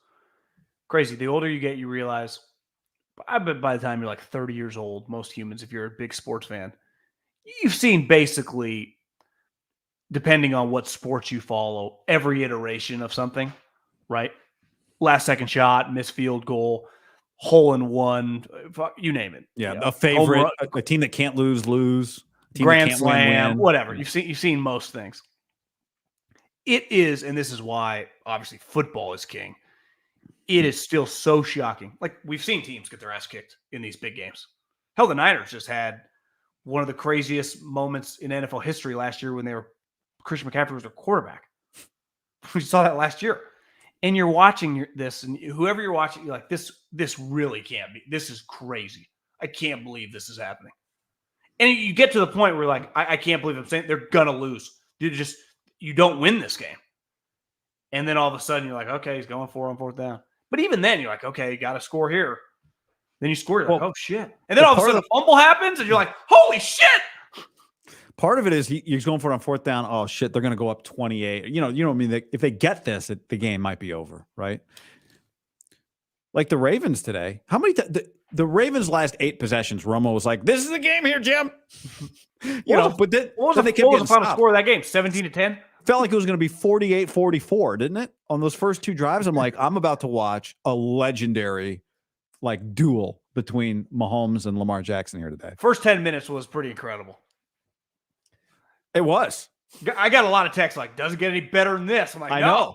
crazy. The older you get, you realize. I bet by the time you're like 30 years old, most humans, if you're a big sports fan, you've seen basically, depending on what sports you follow, every iteration of something, right? Last second shot, missed field goal, hole in one, you name it. Yeah, a favorite, a team that can't lose, grand slam, whatever. You've seen most things. It is, and this is why obviously football is king. It is still so shocking. Like we've seen teams get their ass kicked in these big games. Hell, the Niners just had one of the craziest moments in NFL history last year when Christian McCaffrey was their quarterback. We saw that last year. And you're watching this, and whoever you're watching, you're like, this really can't be. This is crazy. I can't believe this is happening. And you get to the point where you're like, I can't believe I'm saying they're going to lose. You don't win this game. And then all of a sudden you're like, okay, he's going for it on fourth down. But even then you're like, okay, you got to score here. Then you score, you're like, oh shit. And then all of a sudden a fumble happens and you're like, holy shit. Part of it is he's going for it on fourth down. Oh shit, they're going to go up 28. You know what I mean? If they get this, the game might be over, right? Like the Ravens today. How many the Ravens' last 8 possessions, Romo was like, "This is the game here, Jim." What was the final score of that game? 17-10. Felt like it was going to be 48-44, didn't it? On those first 2 drives, I'm like, I'm about to watch a legendary duel between Mahomes and Lamar Jackson here today. First 10 minutes was pretty incredible. It was. I got a lot of texts like, doesn't get any better than this. I'm like, no.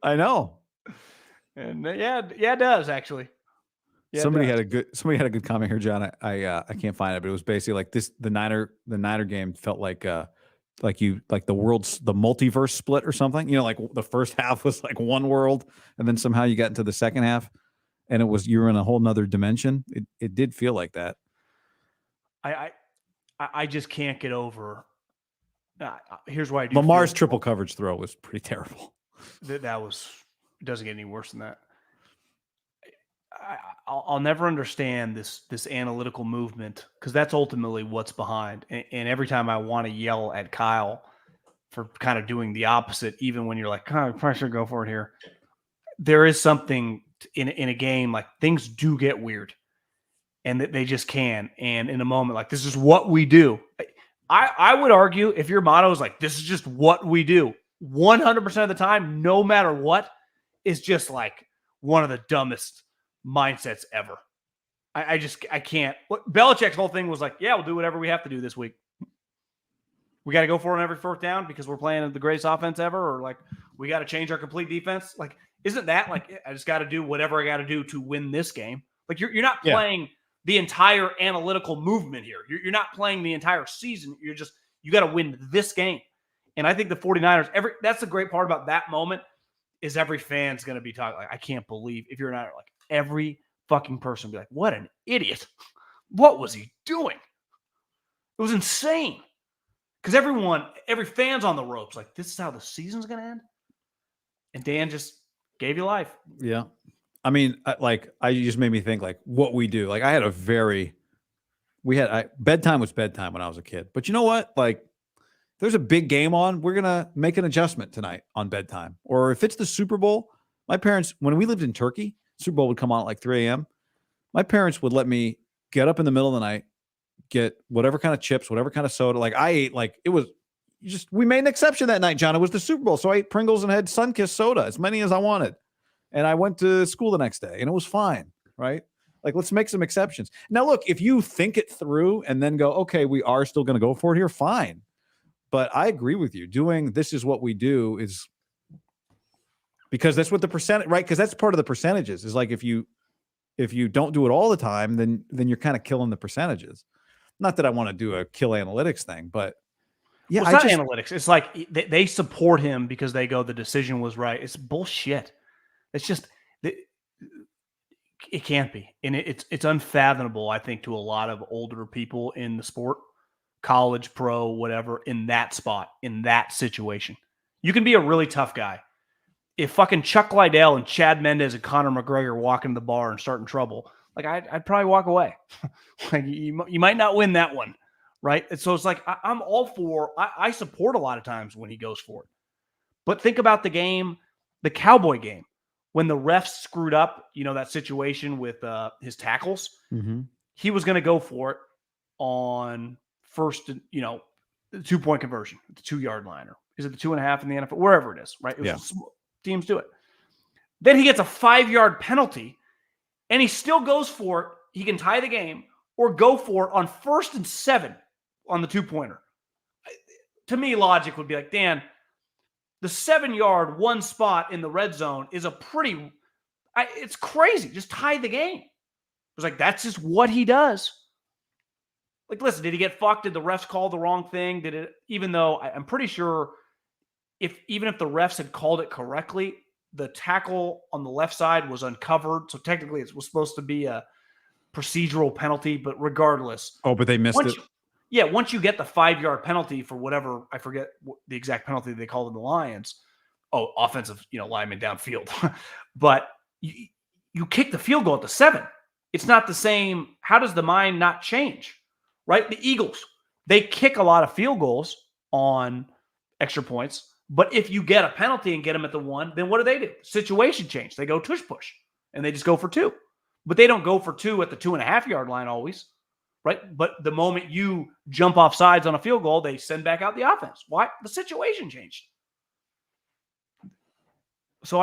I know. And yeah, it does actually. Yeah, somebody had a good comment here, John. I can't find it, but it was basically like this: the Niner game felt like the multiverse split or something. Like the first half was like one world, and then somehow you got into the second half, and you were in a whole nother dimension. It did feel like that. I just can't get over. Here's why I do. Lamar's triple coverage throw was pretty terrible. It doesn't get any worse than that. I'll never understand this analytical movement, because that's ultimately what's behind. And every time I want to yell at Kyle for kind of doing the opposite, even when you're like, oh, I probably should go for it here. There is something in a game, like things do get weird, and that they just can. And in a moment like this is what we do. I would argue if your motto is like, this is just what we do 100% of the time, no matter what, is just like one of the dumbest mindsets ever. I can't. Belichick's whole thing was like, yeah, we'll do whatever we have to do this week. We got to go for it on every fourth down because we're playing the greatest offense ever, or like we got to change our complete defense. Like, isn't that like, I just got to do whatever I got to do to win this game? Like you're not playing the entire analytical movement here. You're not playing the entire season. You got to win this game. And I think the 49ers, that's the great part about that moment, is every fan's going to be talking like, I can't believe if you're not like every fucking person be like, what an idiot. What was he doing? It was insane. Because every fan's on the ropes. Like, this is how the season's going to end. And Dan just gave you life. Yeah. I mean, you just made me think like what we do. Like bedtime was bedtime when I was a kid, but you know what? Like there's a big game on, we're going to make an adjustment tonight on bedtime. Or if it's the Super Bowl, my parents, when we lived in Turkey, Super Bowl would come on at like 3 a.m. My parents would let me get up in the middle of the night, get whatever kind of chips, whatever kind of soda. Like I ate, like it was we made an exception that night, John. It was the Super Bowl. So I ate Pringles and had Sunkist soda, as many as I wanted. And I went to school the next day and it was fine. Right. Like, let's make some exceptions. Now, look, if you think it through and then go, okay, we are still going to go for it here, fine. But I agree with you. This is what we do is because that's what the percentage, right? Because that's part of the percentages is like if you don't do it all the time, then you're kind of killing the percentages. Not that I want to do a kill analytics thing, but yeah, well, it's not analytics. It's like they support him because they go, the decision was right. It's bullshit. It's just it can't be, and it's unfathomable. I think to a lot of older people in the sport, college, pro, whatever, in that spot, in that situation, you can be a really tough guy. If fucking Chuck Liddell and Chad Mendez and Conor McGregor walk into the bar and start in trouble, like I'd probably walk away. Like you might not win that one, right? And so it's like I'm all for. I support a lot of times when he goes for it, but think about the game, the Cowboy game, when the refs screwed up. You know that situation with his tackles. Mm-hmm. He was going to go for it on first, the 2-point conversion, the 2-yard line, or is it the 2.5 in the NFL, wherever it is, right? Teams do it. Then he gets a 5-yard penalty, and he still goes for it. He can tie the game or go for it on 1st and 7 on the 2-pointer. To me, logic would be like, Dan, the 7-yard one spot in the red zone is it's crazy. Just tie the game. It was like, that's just what he does. Like, listen, did he get fucked? Did the refs call the wrong thing? Even though I'm pretty sure even if the refs had called it correctly, the tackle on the left side was uncovered. So technically it was supposed to be a procedural penalty, but regardless. Oh, but they missed it. Once you get the 5-yard penalty for whatever, I forget the exact penalty they called in the Lions. Oh, offensive, lineman downfield. But you kick the field goal at the 7. It's not the same. How does the mind not change? Right? The Eagles, they kick a lot of field goals on extra points. But if you get a penalty and get them at the 1, then what do? Situation change. They go tush push and they just go for 2. But they don't go for 2 at the 2.5-yard line always, right? But the moment you jump off sides on a field goal, they send back out the offense. Why? The situation changed. So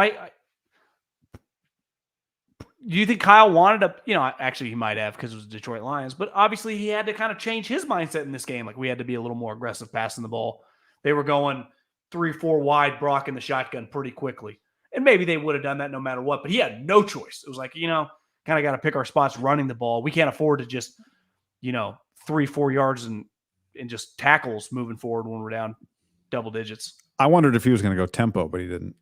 do you think Kyle wanted to, actually he might have because it was the Detroit Lions, but obviously he had to kind of change his mindset in this game. Like we had to be a little more aggressive passing the ball. They were going 3-4 wide, Brock in the shotgun pretty quickly. And maybe they would have done that no matter what, but he had no choice. It was like, kind of got to pick our spots running the ball. We can't afford to just, 3-4 yards and just tackles moving forward when we're down double digits. I wondered if he was going to go tempo, but he didn't.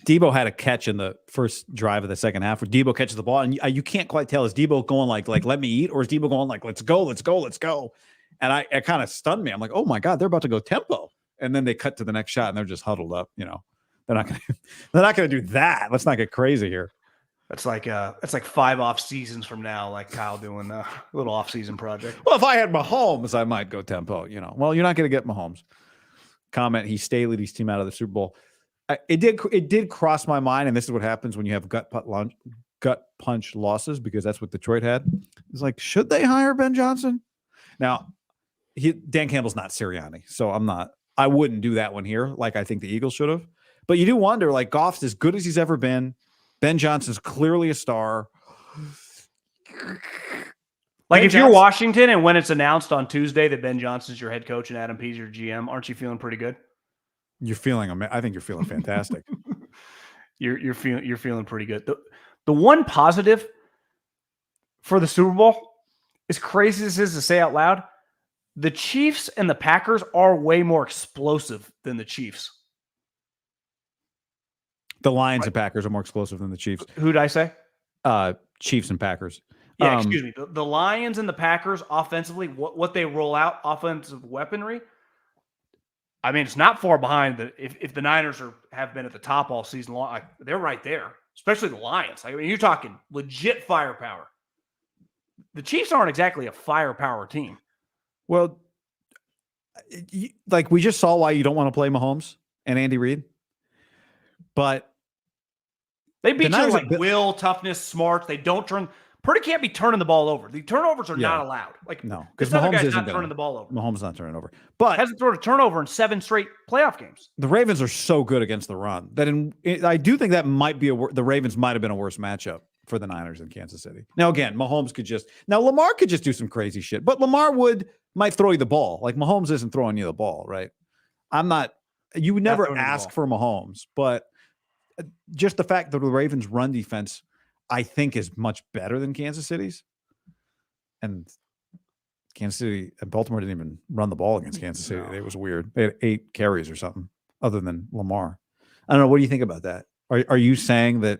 Debo had a catch in the first drive of the second half where Debo catches the ball, and you can't quite tell, is Debo going like let me eat, or is Debo going like let's go. And it kind of stunned me. I'm like, oh my God, they're about to go tempo. And then they cut to the next shot and they're just huddled up. They're not going to do that. Let's not get crazy here. That's like 5 off seasons from now, like Kyle doing a little off season project. Well, if I had Mahomes, I might go tempo, Well, you're not going to get Mahomes. Comment, he Staleyed his team out of the Super Bowl. It did cross my mind, and this is what happens when you have gut punch losses, because that's what Detroit had. It's like, should they hire Ben Johnson? Now, Dan Campbell's not Sirianni, so I wouldn't do that one here like I think the Eagles should have. But you do wonder, like, Goff's as good as he's ever been. Ben Johnson's clearly a star. Like, if you're Washington and when it's announced on Tuesday that Ben Johnson's your head coach and Adam Pease your GM, aren't you feeling pretty good? I think you're feeling fantastic. You're feeling pretty good. The one positive for the Super Bowl, as crazy as this is to say out loud, the Chiefs and the Packers are way more explosive than the Chiefs. The Lions and Packers are more explosive than the Chiefs. Who'd I say? Chiefs and Packers. Yeah, excuse me. The Lions and the Packers offensively, what they roll out offensive weaponry. I mean, it's not far behind if the Niners have been at the top all season long. They're right there, especially the Lions. I mean, you're talking legit firepower. The Chiefs aren't exactly a firepower team. Well, like we just saw why you don't want to play Mahomes and Andy Reid, but they beat you like will, toughness, smarts. They don't turn. Purdy can't be turning the ball over. The turnovers are not allowed. Like no, because the other guy's not turning the ball over. Mahomes not turning over, but hasn't thrown a turnover in 7 straight playoff games. The Ravens are so good against the run that I do think that might be the Ravens might have been a worse matchup for the Niners in Kansas City. Now again, Mahomes Lamar could just do some crazy shit, but Lamar might throw you the ball. Like Mahomes isn't throwing you the ball, right? You would never ask for Mahomes, but just the fact that the Ravens run defense, I think, is much better than Kansas City's. And Kansas City and Baltimore didn't even run the ball against Kansas City. No. It was weird. They had 8 carries or something other than Lamar. I don't know. What do you think about that? Are you saying that?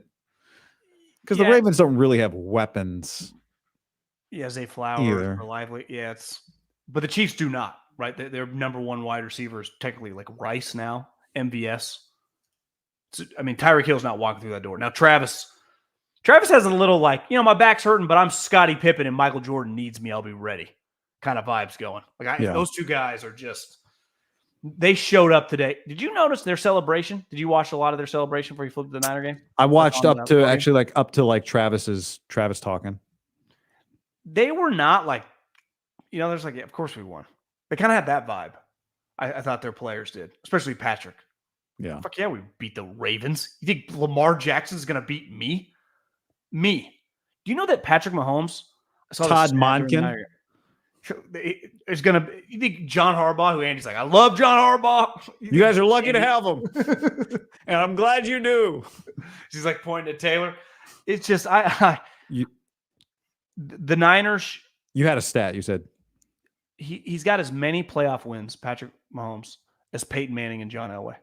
Because the Ravens don't really have weapons. Yeah, Zay Flowers or Lively. Yeah, but the Chiefs do not, right? Their number 1 wide receiver is technically like Rice now, MVS. I mean, Tyreek Hill's not walking through that door. Now, Travis has a little like, my back's hurting, but I'm Scottie Pippen and Michael Jordan needs me. I'll be ready kind of vibes going. Like those two guys are just, they showed up today. Did you notice their celebration? Did you watch a lot of their celebration before you flipped the Niner game? I watched up to Travis talking. They were not like, there's like, of course we won. They kind of had that vibe. I thought their players did, especially Patrick. Yeah. Fuck yeah, we beat the Ravens. You think Lamar Jackson's going to beat me? Me. Do you know that Patrick Mahomes, Todd Monken, is going to, you think John Harbaugh, who Andy's like, I love John Harbaugh. You guys are lucky to have him. And I'm glad you do. She's like pointing at Taylor. It's just, the Niners. You had a stat. You said. He's got as many playoff wins, Patrick Mahomes, as Peyton Manning and John Elway.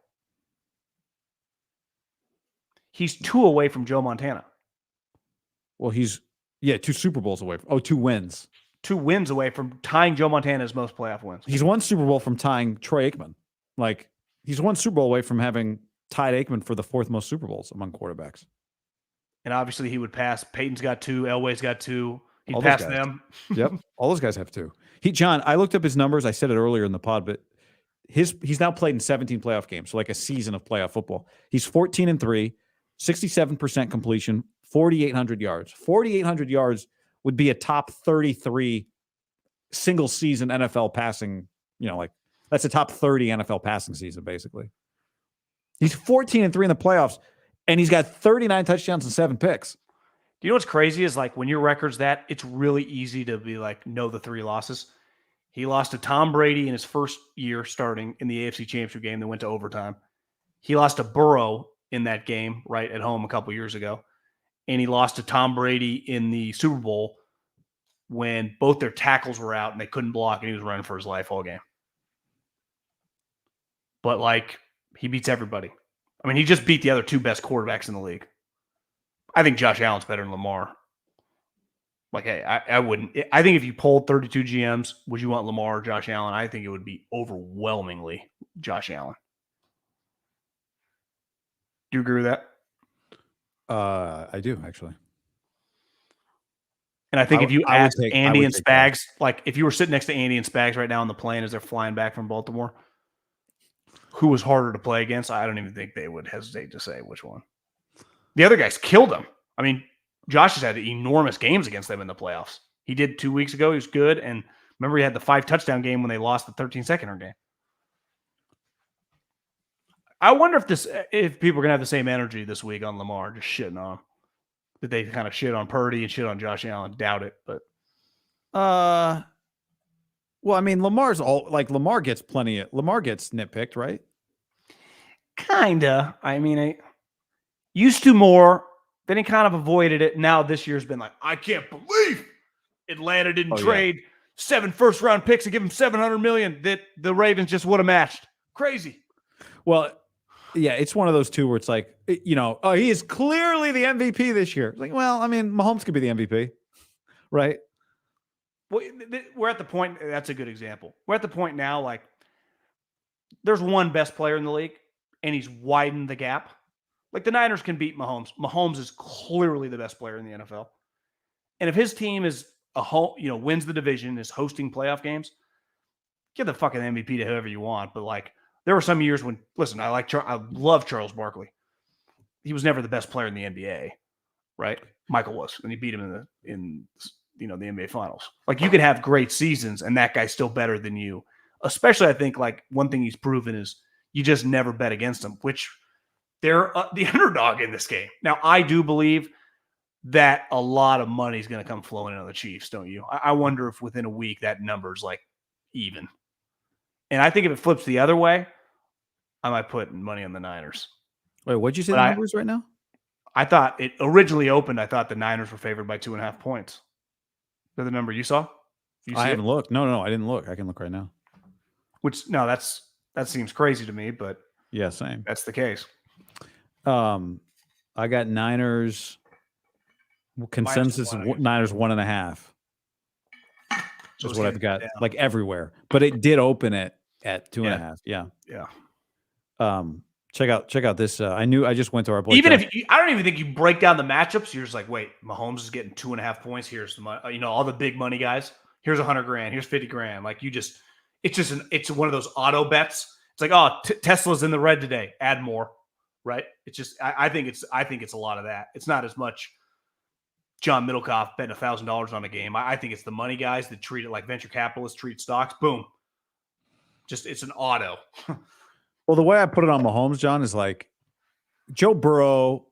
He's 2 away from Joe Montana. Well, he's 2 Super Bowls away. 2 wins. 2 wins away from tying Joe Montana's most playoff wins. He's 1 Super Bowl from tying Troy Aikman. Like, he's 1 Super Bowl away from having tied Aikman for the 4th most Super Bowls among quarterbacks. And obviously he would pass. Peyton's got 2. Elway's got 2. He'd pass them. Yep. All those guys have 2. John, I looked up his numbers. I said it earlier in the pod, but he's now played in 17 playoff games. So like a season of playoff football. He's 14-3. 67% completion, 4,800 yards. 4,800 yards would be a top 33 single season NFL passing, that's a top 30 NFL passing season, basically. He's 14-3 in the playoffs, and he's got 39 touchdowns and 7 picks. Do you know what's crazy is like when your record's that, it's really easy to be like, know the 3 losses. He lost to Tom Brady in his first year starting in the AFC Championship game that went to overtime. He lost to Burrow in that game right at home a couple years ago. And he lost to Tom Brady in the Super Bowl when both their tackles were out and they couldn't block and he was running for his life all game. But like, he beats everybody. I mean, he just beat the other 2 best quarterbacks in the league. I think Josh Allen's better than Lamar. Like, hey, I wouldn't. I think if you polled 32 GMs, would you want Lamar or Josh Allen? I think it would be overwhelmingly Josh Allen. Do you agree with that? I do, actually. And I think if you asked Andy and Spags, like if you were sitting next to Andy and Spags right now on the plane as they're flying back from Baltimore, who was harder to play against? I don't even think they would hesitate to say which one. The other guys killed them. I mean, Josh has had enormous games against them in the playoffs. He did 2 weeks ago. He was good. And remember, he had the 5 touchdown game when they lost the 13-second game. I wonder if people are going to have the same energy this week on Lamar, just shitting on him. Did they kind of shit on Purdy and shit on Josh Allen? Doubt it, but. Well, I mean, Lamar gets nitpicked, right? Kinda. I mean, I used to more, then he kind of avoided it. Now this year's been like, I can't believe Atlanta didn't trade 7 first-round picks and give him $700 million that the Ravens just would have matched. Crazy. Well, Yeah, it's one of those two where it's like, oh, he is clearly the MVP this year. It's like, well, I mean, Mahomes could be the MVP, right? Well, we're at the point. That's a good example. We're at the point now, like, there's one best player in the league, and he's widened the gap. Like, the Niners can beat Mahomes. Mahomes is clearly the best player in the NFL. And if his team is wins the division, is hosting playoff games, give the fucking MVP to whoever you want. But like, there were some years when, listen, I love Charles Barkley. He was never the best player in the NBA, right? Michael was, and he beat him in the NBA Finals. Like, you could have great seasons, and that guy's still better than you. Especially, I think, like, one thing he's proven is you just never bet against him, which they're the underdog in this game. Now, I do believe that a lot of money is going to come flowing into the Chiefs, don't you? I wonder if within a week that number's like even. And I think if it flips the other way, I might put money on the Niners. Wait, what'd you say the numbers right now? I thought it originally opened. I thought the Niners were favored by 2.5 points. Is that the number you saw? I haven't looked. No, I didn't look. I can look right now. That seems crazy to me, but yeah, same. That's the case. I got Niners consensus Niners 1.5. So is what I've got like everywhere, but it did open at 2.5. Yeah. Check out this. I just went to our boy. Even if I don't even think you break down the matchups, you're just like, wait, Mahomes is getting 2.5 points. Here's the money, all the big money guys. Here's $100,000. Here's $50,000. Like, it's one of those auto bets. It's like, oh, Tesla's in the red today. Add more, right? It's just, I think it's a lot of that. It's not as much John Middlekoff betting $1,000 on a game. I think it's the money guys that treat it like venture capitalists treat stocks. Boom. Just, it's an auto. Well, the way I put it on Mahomes, John, is like Joe Burrow,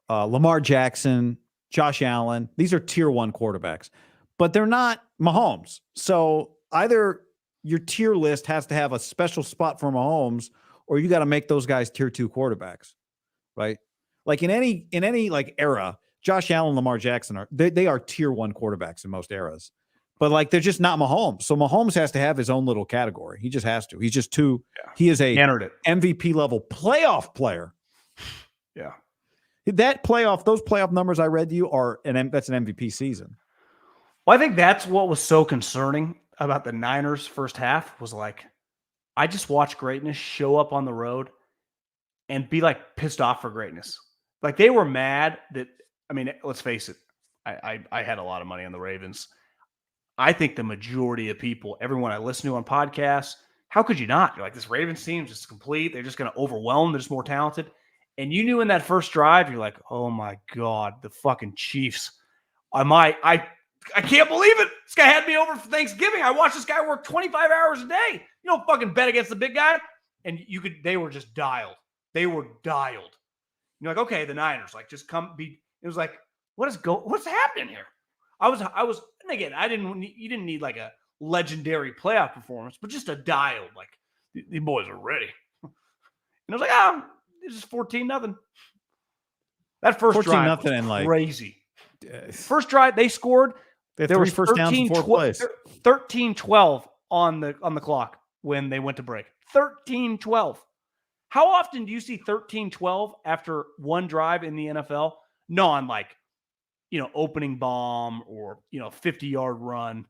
Lamar Jackson, Josh Allen. These are tier 1 quarterbacks, but they're not Mahomes. So either your tier list has to have a special spot for Mahomes, or you got to make those guys tier 2 quarterbacks, right? Like in any like era, Josh Allen, Lamar Jackson they are tier 1 quarterbacks in most eras, but like they're just not Mahomes. So Mahomes has to have his own little category. He just has to. He's just too. Yeah. He is a MVP level playoff player. Yeah, those playoff numbers I read to you that's an MVP season. Well, I think that's what was so concerning about the Niners' first half was like, I just watched greatness show up on the road and be like pissed off for greatness. Like, they were mad that. I mean, let's face it. I had a lot of money on the Ravens. I think the majority of people, everyone I listen to on podcasts, how could you not? You're like, this Ravens team is just complete. They're just going to overwhelm. They're just more talented. And you knew in that first drive, you're like, oh my God, the fucking Chiefs. I can't believe it. This guy had me over for Thanksgiving. I watched this guy work 25 hours a day. You don't fucking bet against the big guy. And they were just dialed. They were dialed. You're like, okay, the Niners, like, just come be. It was like, what's happening here? I was, and again, you didn't need like a legendary playoff performance, but just a dial. Like, the boys are ready. And I was like, it's just 14-0. That first drive was and crazy. First drive, they scored. There was first downs in 4 plays. 13-12 on the clock when they went to break. 13-12. How often do you see 13-12 after one drive in the NFL? Non like, opening bomb or, 50-yard run. It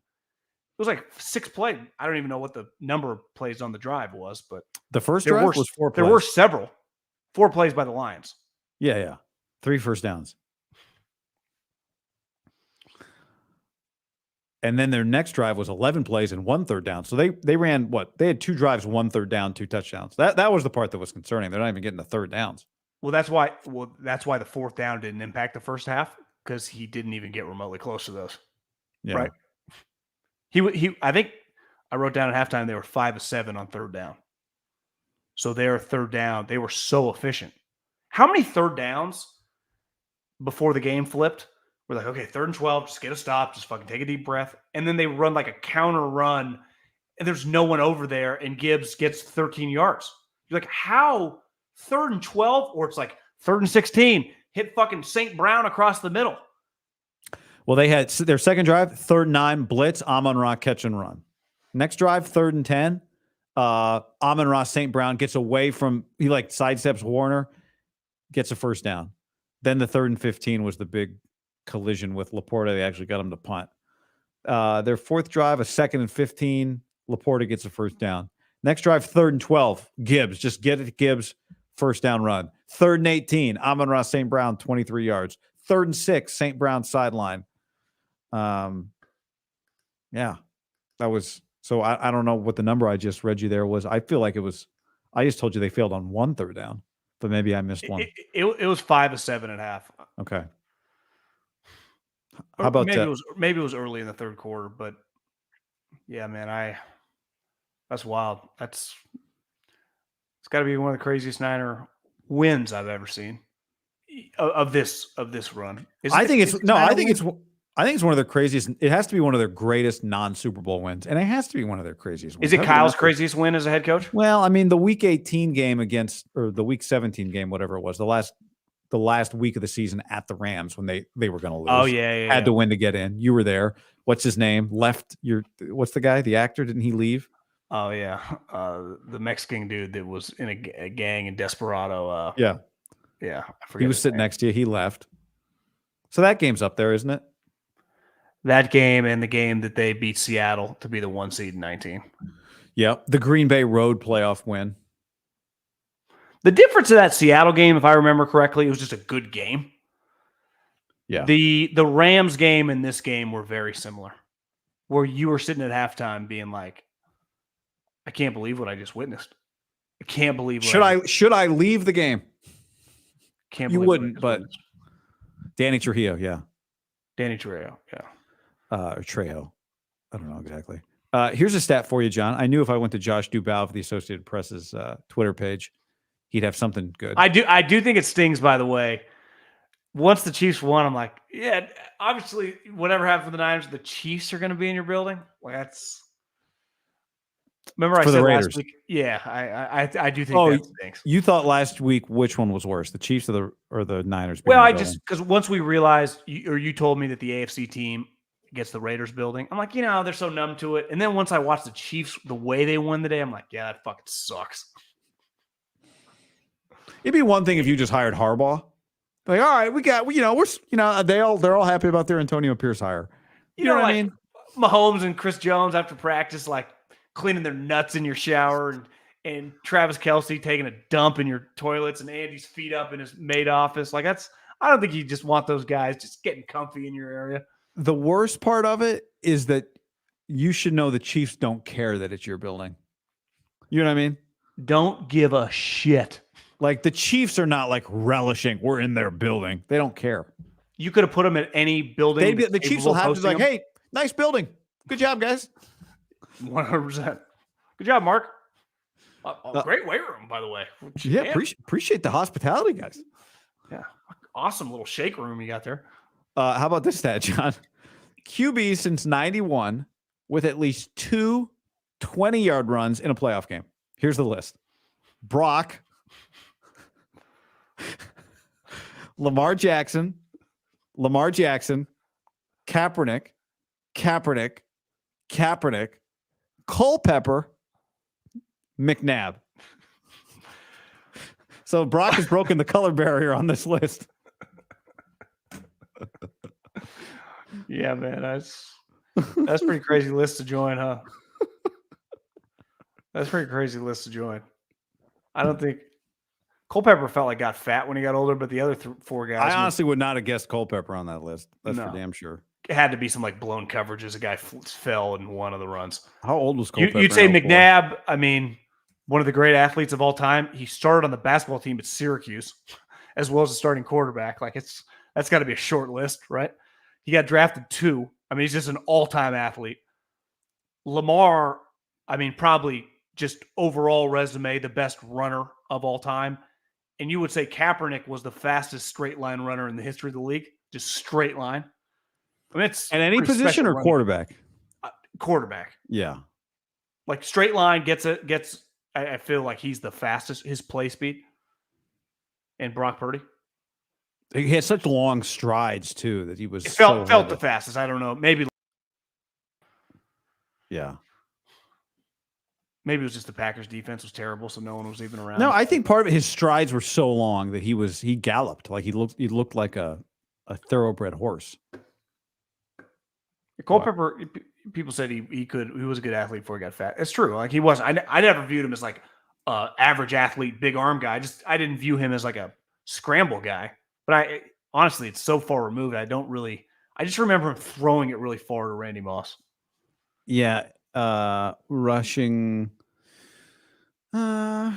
was like 6 plays. I don't even know what the number of plays on the drive was, but the first drive was 4 plays. There were several. 4 plays by the Lions. Yeah. 3 first downs. And then their next drive was 11 plays and 1 third down. So they ran what? They had 2 drives, 1 third down, 2 touchdowns. That was the part that was concerning. They're not even getting the third downs. Well, that's why the 4th down didn't impact the first half, because he didn't even get remotely close to those. Yeah. Right. I think I wrote down at halftime they were 5 of 7 on 3rd down. So their 3rd down, they were so efficient. How many 3rd downs before the game flipped? We're like, okay, 3rd and 12, just get a stop, just fucking take a deep breath. And then they run like a counter run, and there's no one over there, and Gibbs gets 13 yards. You're like, how 3rd and 12? Or it's like 3rd and 16, hit fucking St. Brown across the middle. Well, they had their second drive, 3rd and 9, blitz, Amon-Ra, catch and run. Next drive, 3rd and 10, Amon-Ra St. Brown gets away from, he like sidesteps Warner, gets a first down. Then the 3rd and 15 was the big collision with Laporta. They actually got him to punt. Their 4th drive, a 2nd and 15. Laporta gets a first down. Next drive, 3rd and 12. Gibbs, just get it to Gibbs. First down run. 3rd and 18. Amon-Ra St. Brown, 23 yards. 3rd and 6. St. Brown sideline. Yeah, that was. So I don't know what the number I just read you there was. I feel like it was. I just told you they failed on 1 third down, but maybe I missed one. It was 5 of 7 at half. Okay. How about maybe it was early in the 3rd quarter, but yeah, man, that's wild. It's got to be one of the craziest Niner wins I've ever seen of this run. I think it's one of their craziest. It has to be one of their greatest non-Super Bowl wins, and it has to be one of their craziest wins. Is it Kyle's craziest win as a head coach? Well, I mean, the Week 18 game or the Week 17 game, whatever it was, the last week of the season at the Rams when they were going to lose. Oh yeah, had to win to get in. You were there. What's his name? What's the guy? The actor? Didn't he leave? Oh yeah, the Mexican dude that was in a gang in Desperado. Yeah. I forget. He was sitting next to you. He left. So that game's up there, isn't it? That game and the game that they beat Seattle to be the 1 seed in 19. Yep. The Green Bay road playoff win. The difference of that Seattle game, if I remember correctly, it was just a good game. Yeah. The Rams game and this game were very similar, where you were sitting at halftime being like, I can't believe what I just witnessed. I can't believe what should I leave the game? Can't you believe wouldn't, but witnessed. Danny Trujillo, yeah. Danny Trejo, yeah. Or Trejo. I don't know exactly. Here's a stat for you, John. I knew if I went to Josh Dubow for the Associated Press's Twitter page, he'd have something good. I do think it stings, by the way. Once the Chiefs won, I'm like, yeah, obviously, whatever happened for the Niners, the Chiefs are going to be in your building. Like that's. Remember, I said last week. Yeah, I do think that stinks. You thought last week which one was worse, the Chiefs or the Niners? Well, because once we realized, you told me that the AFC team gets the Raiders building. I'm like, they're so numb to it. And then once I watched the Chiefs, the way they won the day, I'm like, yeah, that fucking sucks. It'd be one thing if you just hired Harbaugh. Like, all right, they're all happy about their Antonio Pierce hire. You know what I mean? Mahomes and Chris Jones after practice, like cleaning their nuts in your shower, and Travis Kelce taking a dump in your toilets, and Andy's feet up in his maid office. Like I don't think you just want those guys just getting comfy in your area. The worst part of it is that you should know the Chiefs don't care that it's your building. You know what I mean? Don't give a shit. Like the Chiefs are not like relishing. We're in their building. They don't care. You could have put them at any building. The Chiefs will have to be like, hey, nice building. Good job, guys. 100%. Good job, Mark. Great weight room, by the way. Yeah, appreciate the hospitality, guys. Yeah. Awesome little shake room you got there. How about this stat, John? QB since 91 with at least 2 20-yard runs in a playoff game. Here's the list. Brock, Lamar Jackson, Kaepernick, Culpepper, McNabb. So Brock has broken the color barrier on this list. Yeah, man, that's pretty crazy list to join, huh? That's pretty crazy list to join. I don't think Culpepper felt like got fat when he got older, but the other 4 guys. I honestly would not have guessed Culpepper on that list. That's for damn sure. It had to be some like blown coverages. A guy fell in one of the runs. How old was Culpepper? You'd say McNabb. I mean, one of the great athletes of all time. He started on the basketball team at Syracuse, as well as a starting quarterback. Like that's got to be a short list, right? He got drafted 2. I mean, he's just an all-time athlete. Lamar, I mean, probably just overall resume, the best runner of all time. And you would say Kaepernick was the fastest straight line runner in the history of the league. Just straight line. I mean, it's at any position or quarterback? Quarterback. Yeah. Like straight line gets. I feel like he's the fastest, his play speed. And Brock Purdy. He had such long strides too that he was felt the fastest. I don't know. Maybe. Yeah. Maybe it was just the Packers defense was terrible, so no one was even around. No, I think part of it, his strides were so long that he galloped. Like he looked like a thoroughbred horse. Culpepper, people said he was a good athlete before he got fat. It's true. Like he wasn't. I never viewed him as like average athlete, big arm guy. I didn't view him as like a scramble guy. But honestly, it's so far removed. I just remember him throwing it really far to Randy Moss. Yeah, rushing. I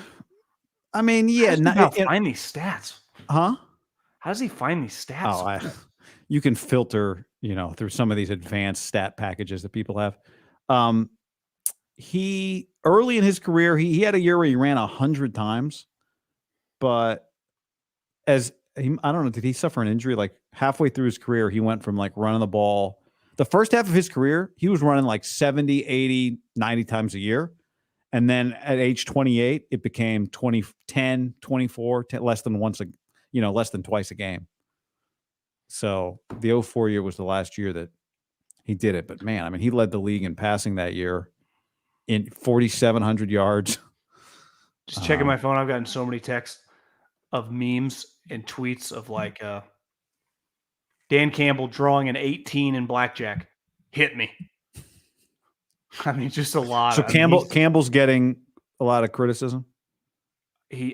mean, yeah. How does he find these stats? Huh? How does he find these stats? Oh, you can filter, through some of these advanced stat packages that people have. He early in his career, he had a year where he ran 100 times, but I don't know, did he suffer an injury? Like halfway through his career, he went from like running the ball. The first half of his career, he was running like 70, 80, 90 times a year. And then at age 28, it became 10, 24, less than twice a game. So the 2004 year was the last year that he did it. But man, I mean, he led the league in passing that year in 4,700 yards. Just checking my phone. I've gotten so many texts of memes and tweets of like Dan Campbell drawing an 18 in blackjack. Hit me. I mean, just a lot. So Campbell's getting a lot of criticism.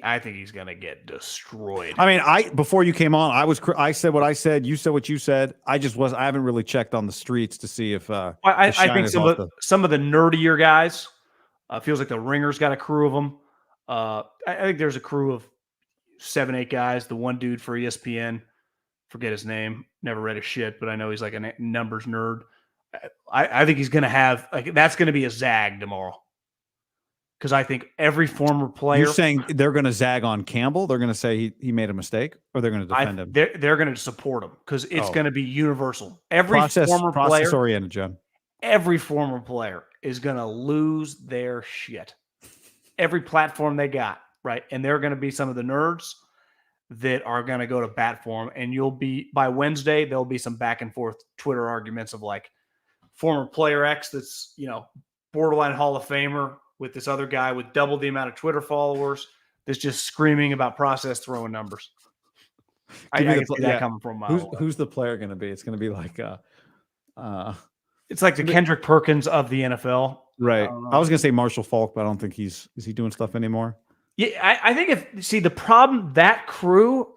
I think he's gonna get destroyed. I mean, before you came on, I said what I said. You said what you said. I haven't really checked on the streets to see if I think some of the nerdier guys feels like the Ringer's got a crew of them. I think there's a crew of 7, 8 guys. The one dude for ESPN, forget his name, never read his shit, but I know he's like a numbers nerd. I think he's gonna have that's gonna be a zag tomorrow. Because I think every former player... You're saying they're going to zag on Campbell? They're going to say he made a mistake? Or they're going to defend him? They're going to support him because it's going to be universal. Every former process-oriented, John. Every former player is going to lose their shit. Every platform they got, right? And they're going to be some of the nerds that are going to go to bat for him. And by Wednesday, there'll be some back and forth Twitter arguments of like former player X that's, borderline Hall of Famer with this other guy with double the amount of Twitter followers that's just screaming about process throwing numbers. I can see that coming from a mile away. Who's the player going to be? It's going to be like it's like the Kendrick Perkins of the NFL. Right. I was going to say Marshall Faulk, but I don't think is he doing stuff anymore? Yeah, I think the problem, that crew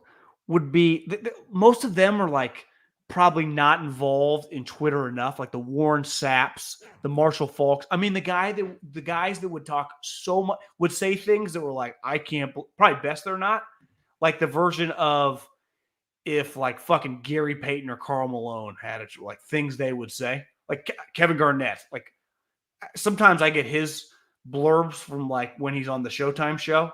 would be, most of them are like probably not involved in Twitter enough, like the Warren Sapps, the Marshall Faulks. I mean, the guys that would talk so much, would say things that were like, I can't, probably best they're not, like the version of if like fucking Gary Payton or Karl Malone had it, like things they would say, like Kevin Garnett. Like sometimes I get his blurbs from like when he's on the Showtime show.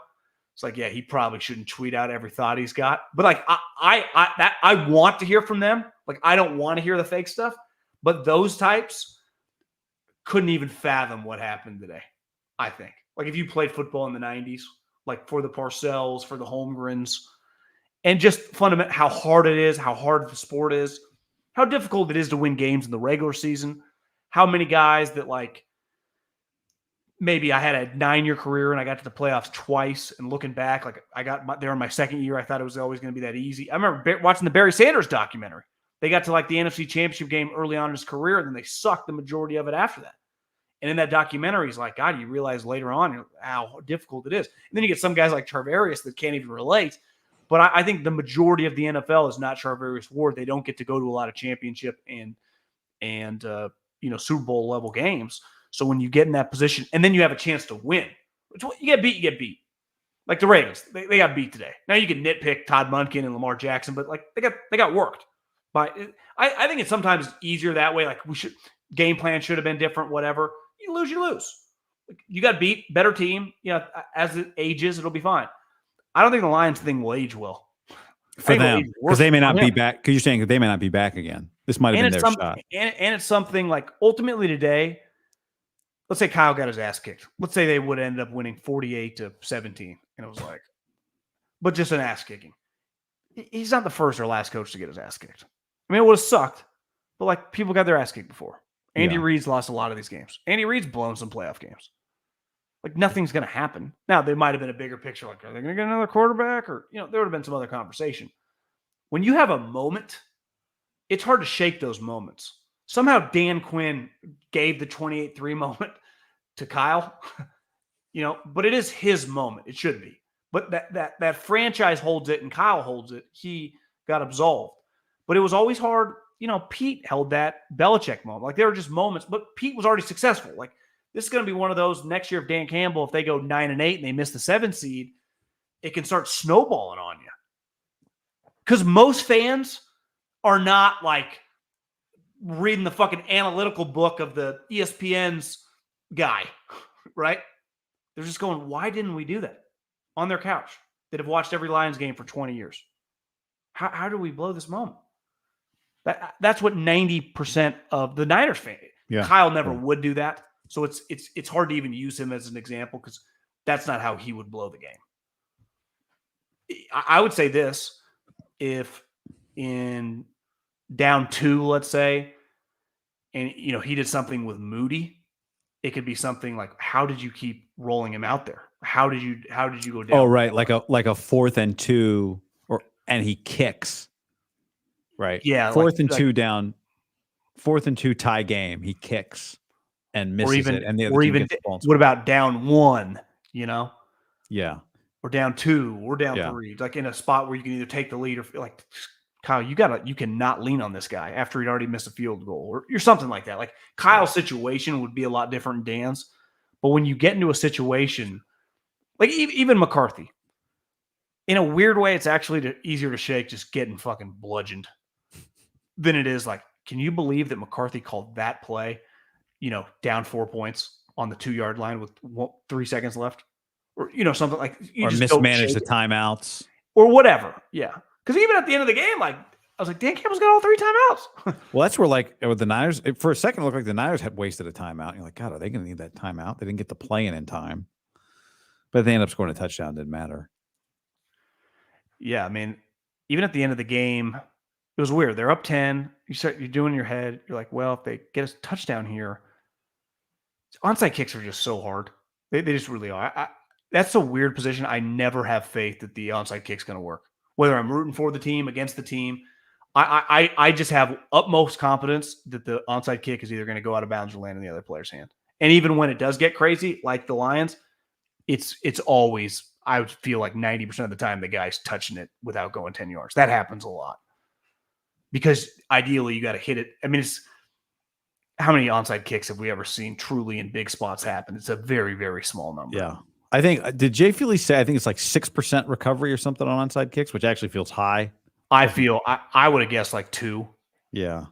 It's like, yeah, he probably shouldn't tweet out every thought he's got. But like, I want to hear from them. Like, I don't want to hear the fake stuff. But those types couldn't even fathom what happened today, I think. Like, if you played football in the 90s, like for the Parcells, for the Holmgrens, and just fundamental how hard it is, how hard the sport is, how difficult it is to win games in the regular season, how many guys that like, maybe I had a 9-year career and I got to the playoffs twice, and looking back, like I got there in my second year, I thought it was always going to be that easy. I remember watching the Barry Sanders documentary. They got to like the NFC Championship game early on in his career, and then they sucked the majority of it after that. And in that documentary, he's like, God, you realize later on how difficult it is. And then you get some guys like Charvarius that can't even relate. But I think the majority of the NFL is not Charvarius Ward. They don't get to go to a lot of championship and Super Bowl level games. So when you get in that position and then you have a chance to win, you get beat. Like the Ravens, they got beat today. Now you can nitpick Todd Monken and Lamar Jackson, but like they got worked. But I think it's sometimes easier that way. Like game plan should have been different, whatever. You lose. Like you got beat, better team. As it ages, it'll be fine. I don't think the Lions thing will age well. For them, because they may not be back. Because you're saying that they may not be back again. This might have been their shot. And it's something like ultimately today, let's say Kyle got his ass kicked. Let's say they would end up winning 48-17. And it was like, but just an ass kicking. He's not the first or last coach to get his ass kicked. I mean, it would have sucked, but like people got their ass kicked before. Andy Reid's lost a lot of these games. Andy Reid's blown some playoff games. Like nothing's going to happen. Now, there might have been a bigger picture, like, are they going to get another quarterback? Or, there would have been some other conversation. When you have a moment, it's hard to shake those moments. Somehow Dan Quinn gave the 28-3 moment to Kyle, but it is his moment. It should be. But that franchise holds it and Kyle holds it. He got absolved. But it was always hard. Pete held that Belichick moment. Like there were just moments, but Pete was already successful. Like this is going to be one of those next year of Dan Campbell. If they go 9-8 and they miss the 7 seed, it can start snowballing on you. Because most fans are not like reading the fucking analytical book of the ESPN's guy, right? They're just going, why didn't we do that? On their couch that have watched every Lions game for 20 years. How do we blow this moment? That's what 90% of the Niners fan. Yeah. Kyle never would do that. So it's hard to even use him as an example because that's not how he would blow the game. I would say this, if in down 2, let's say, and he did something with Moody, it could be something like, how did you keep rolling him out there? How did you go down? Oh, right. Like a 4th and 2 and he kicks. Right. Yeah. 4th and 2 down, 4th and 2 tie game. He kicks and misses it. And the other team gets the ball. What about down 1, Yeah. Or down 2 or down 3, like in a spot where you can either take the lead or feel like, Kyle, you cannot lean on this guy after he'd already missed a field goal or something like that. Like Kyle's situation would be a lot different than Dan's. But when you get into a situation like even McCarthy, in a weird way, it's actually easier to shake just getting fucking bludgeoned than it is like, can you believe that McCarthy called that play, down 4 points on the 2-yard line with 3 seconds left? Or, something like or mismanage the timeouts. Or whatever. Yeah. Because even at the end of the game, like, I was like, Dan Campbell's got all 3 timeouts. Well, that's where, like, with the Niners, for a second, it looked like the Niners had wasted a timeout. You're like, God, are they going to need that timeout? They didn't get the play in time. But they ended up scoring a touchdown. Didn't matter. Yeah, I mean, even at the end of the game, it was weird. They're up 10. You're doing in your head. You're like, well, if they get a touchdown here, onside kicks are just so hard. They just really are. That's a weird position. I never have faith that the onside kick's going to work. Whether I'm rooting for the team, against the team, I just have utmost confidence that the onside kick is either going to go out of bounds or land in the other player's hand. And even when it does get crazy, like the Lions, it's always, I would feel like 90% of the time the guy's touching it without going 10 yards. That happens a lot. Because ideally you got to hit it. I mean, it's how many onside kicks have we ever seen truly in big spots happen? It's a very, very small number. Yeah. I think, did Jay Feely say, I think it's like 6% recovery or something on onside kicks, which actually feels high. I would have guessed like 2. Yeah.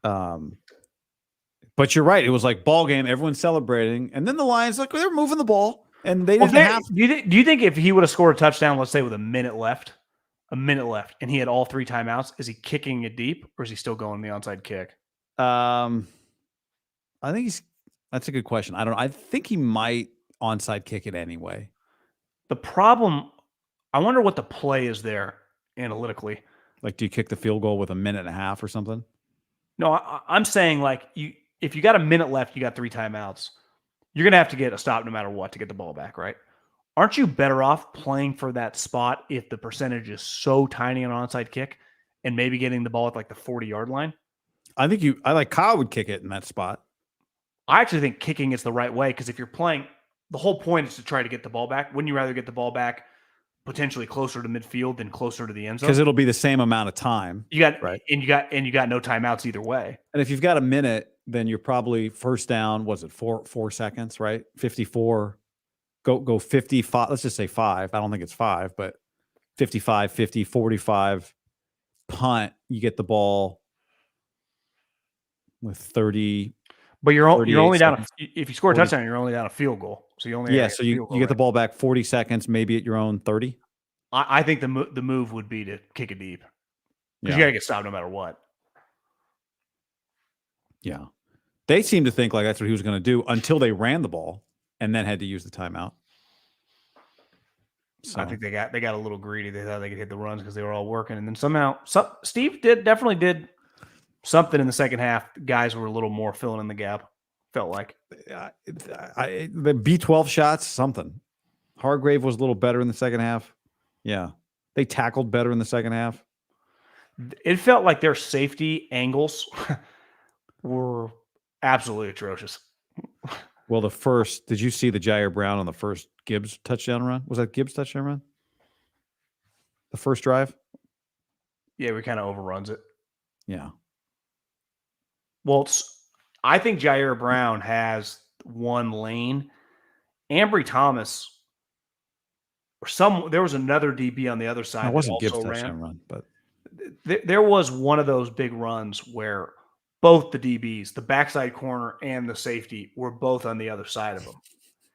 But you're right. It was like ball game. Everyone's celebrating. And then the Lions, like, they're moving the ball. And they didn't have. Do you think if he would have scored a touchdown, let's say with a minute left, and he had all 3 timeouts, is he kicking it deep or is he still going the onside kick? I think that's a good question. I don't know. I think he might onside kick it anyway. The problem, I wonder what the play is there analytically. Like, do you kick the field goal with a minute and a half or something? No, I'm saying like if you got a minute left, you got 3 timeouts, you're going to have to get a stop no matter what to get the ball back, right? Aren't you better off playing for that spot if the percentage is so tiny on an onside kick and maybe getting the ball at like the 40-yard line? I like Kyle would kick it in that spot. I actually think kicking is the right way because if you're playing, the whole point is to try to get the ball back. Wouldn't you rather get the ball back potentially closer to midfield than closer to the end zone? Because it'll be the same amount of time. You got right, and you got no timeouts either way. And if you've got a minute, then you're probably first down. Was it 4 seconds? Right, 54. Go 55. Let's just say 5. I don't think it's 5, but 55, 50, 45. Punt. You get the ball with 30. But you're only down. If you score a touchdown, you're only down a field goal. So you only so you get the ball back 40 seconds, maybe at your own 30. I think the move would be to kick it deep because you got to get stopped no matter what. Yeah, they seem to think like that's what he was going to do until they ran the ball and then had to use the timeout. So I think they got a little greedy. They thought they could hit the runs because they were all working, and then somehow Steve definitely did something in the second half. Guys were a little more filling in the gap Felt like the B12 shots, something. Hargrave was a little better in the second half. Yeah. They tackled better in the second half. it felt like their safety angles were absolutely atrocious. Well, did you see the Jair Brown on the first Gibbs touchdown run? Was that Gibbs touchdown run? The first drive? Yeah, we kind of overruns it. Yeah. Well, I think Jair Brown has one lane. Ambry Thomas, there was another DB on the other side. It wasn't that Gibbs also touchdown run, but there was one of those big runs where both the DBs, the backside corner and the safety, were both on the other side of them.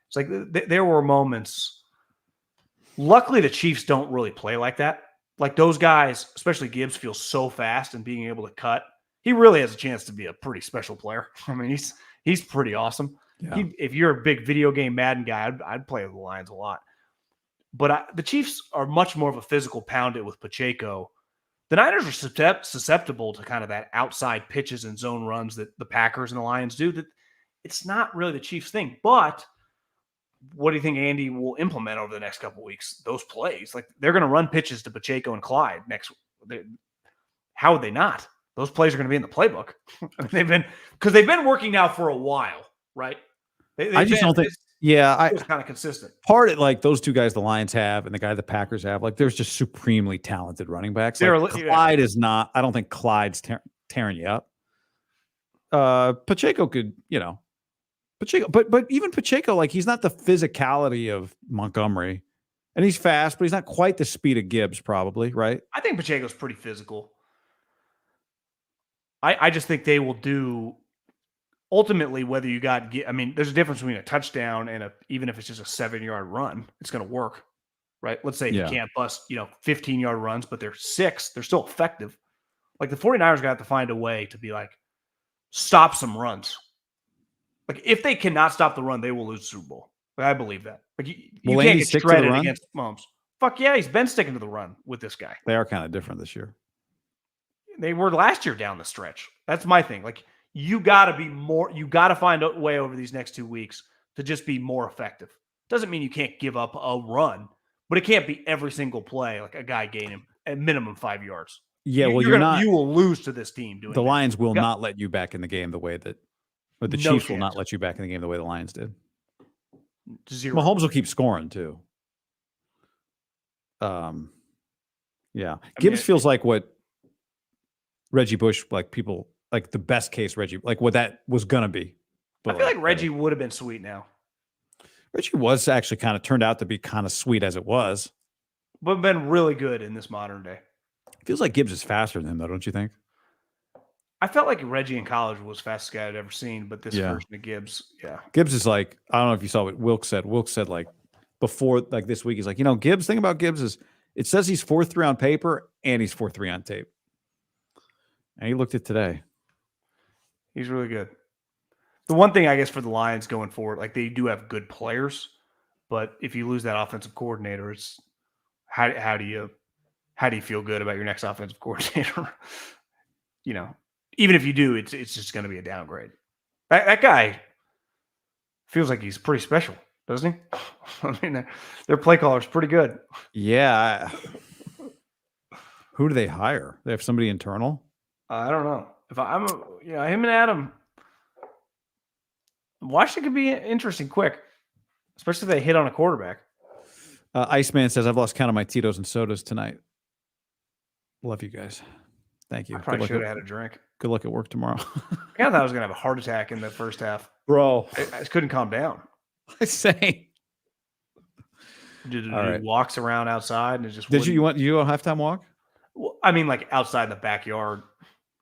It's like there were moments. Luckily, the Chiefs don't really play like that. Like those guys, especially Gibbs, feel so fast and being able to cut. He really has a chance to be a pretty special player. I mean, he's pretty awesome. yeah. If you're a big video game Madden guy, I'd play with the Lions a lot. But the Chiefs are much more of a physical pound it with Pacheco. The Niners are susceptible to kind of that outside pitches and zone runs that the Packers and the Lions do. That it's not really the Chiefs' thing. But what do you think Andy will implement over the next couple of weeks? Those plays, like they're going to run pitches to Pacheco and Clyde next. How would they not? Those plays are going to be in the playbook. they've been working now for a while, right? I just don't think. Yeah, it's kind of consistent. Part of like those two guys the Lions have and the guy the Packers have, like there's just supremely talented running backs. Like, Clyde is not. I don't think Clyde's tearing you up. Pacheco could, Pacheco, but even Pacheco, like he's not the physicality of Montgomery, and he's fast, but he's not quite the speed of Gibbs, probably, right? I think Pacheco's pretty physical. I just think they will do. Ultimately, whether you there's a difference between a touchdown and even if it's just a 7-yard run, it's going to work, right? Let's say you can't bust, 15-yard runs, but they're 6, they're still effective. Like the 49ers are going to have to find a way to be like, stop some runs. Like if they cannot stop the run, they will lose the Super Bowl. Like, I believe that. Like you can't get shredded against Mahomes. Fuck yeah, he's been sticking to the run with this guy. They are kind of different this year. They were last year down the stretch. That's my thing. Like you got to find a way over these next 2 weeks to just be more effective. Doesn't mean you can't give up a run, but it can't be every single play like a guy gaining at minimum 5 yards. Yeah, well, you will lose to this team doing the Lions will not let you back in the game the way that the Chiefs will not let you back in the game the way the Lions did. 0. Mahomes will keep scoring too. Yeah. Gibbs feels like what Reggie Bush, like people like the best case Reggie, like what that was gonna be. But I feel like Reggie would have been sweet now. Reggie was actually kind of turned out to be kind of sweet as it was. But been really good in this modern day. Feels like Gibbs is faster than him, though, don't you think? I felt like Reggie in college was the fastest guy I'd ever seen, but this version of Gibbs, Gibbs is like, I don't know if you saw what Wilk said. Wilk said like before, like this week, he's like, Gibbs, thing about Gibbs is it says he's 4.3 on paper and he's 4.3 on tape. And he looked at today. He's really good. The one thing I guess for the Lions going forward, like they do have good players, but if you lose that offensive coordinator, it's how do you feel good about your next offensive coordinator? Even if you do, it's just going to be a downgrade. That guy feels like he's pretty special, doesn't he? I mean, their play caller's pretty good. Yeah. Who do they hire? They have somebody internal? I don't know. If I'm, him and Adam, Washington could be interesting quick, especially if they hit on a quarterback. Iceman says, I've lost count of my Tito's and sodas tonight. Love you guys. Thank you. I probably should have had a drink. Good luck at work tomorrow. I thought I was going to have a heart attack in the first half. Bro. I just couldn't calm down. I say. Did walks around outside and it just Did you a halftime walk? Well, I mean, like outside the backyard,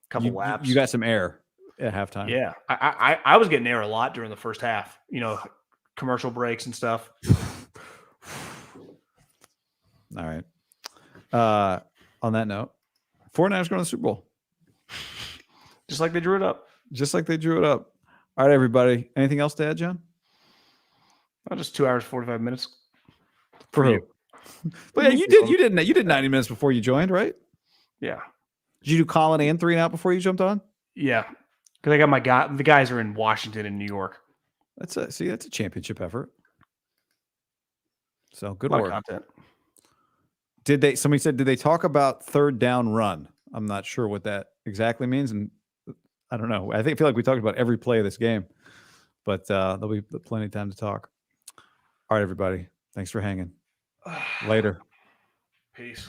couple laps. You got some air at halftime. Yeah. I was getting air a lot during the first half, commercial breaks and stuff. All right. On that note, 49ers going to the Super Bowl. Just like they drew it up. All right, everybody. Anything else to add, John? Just 2 hours, 45 minutes. For who? But yeah, you did 90 minutes before you joined, right? Yeah. Did you do Colin and 3 and out before you jumped on? Yeah. Because I got the guys are in Washington and New York. That's a championship effort. So good A lot of work. content. Somebody said, did they talk about third down run? I'm not sure what that exactly means. And I don't know. I feel like we talked about every play of this game, but there'll be plenty of time to talk. All right, everybody. Thanks for hanging. Later. Peace.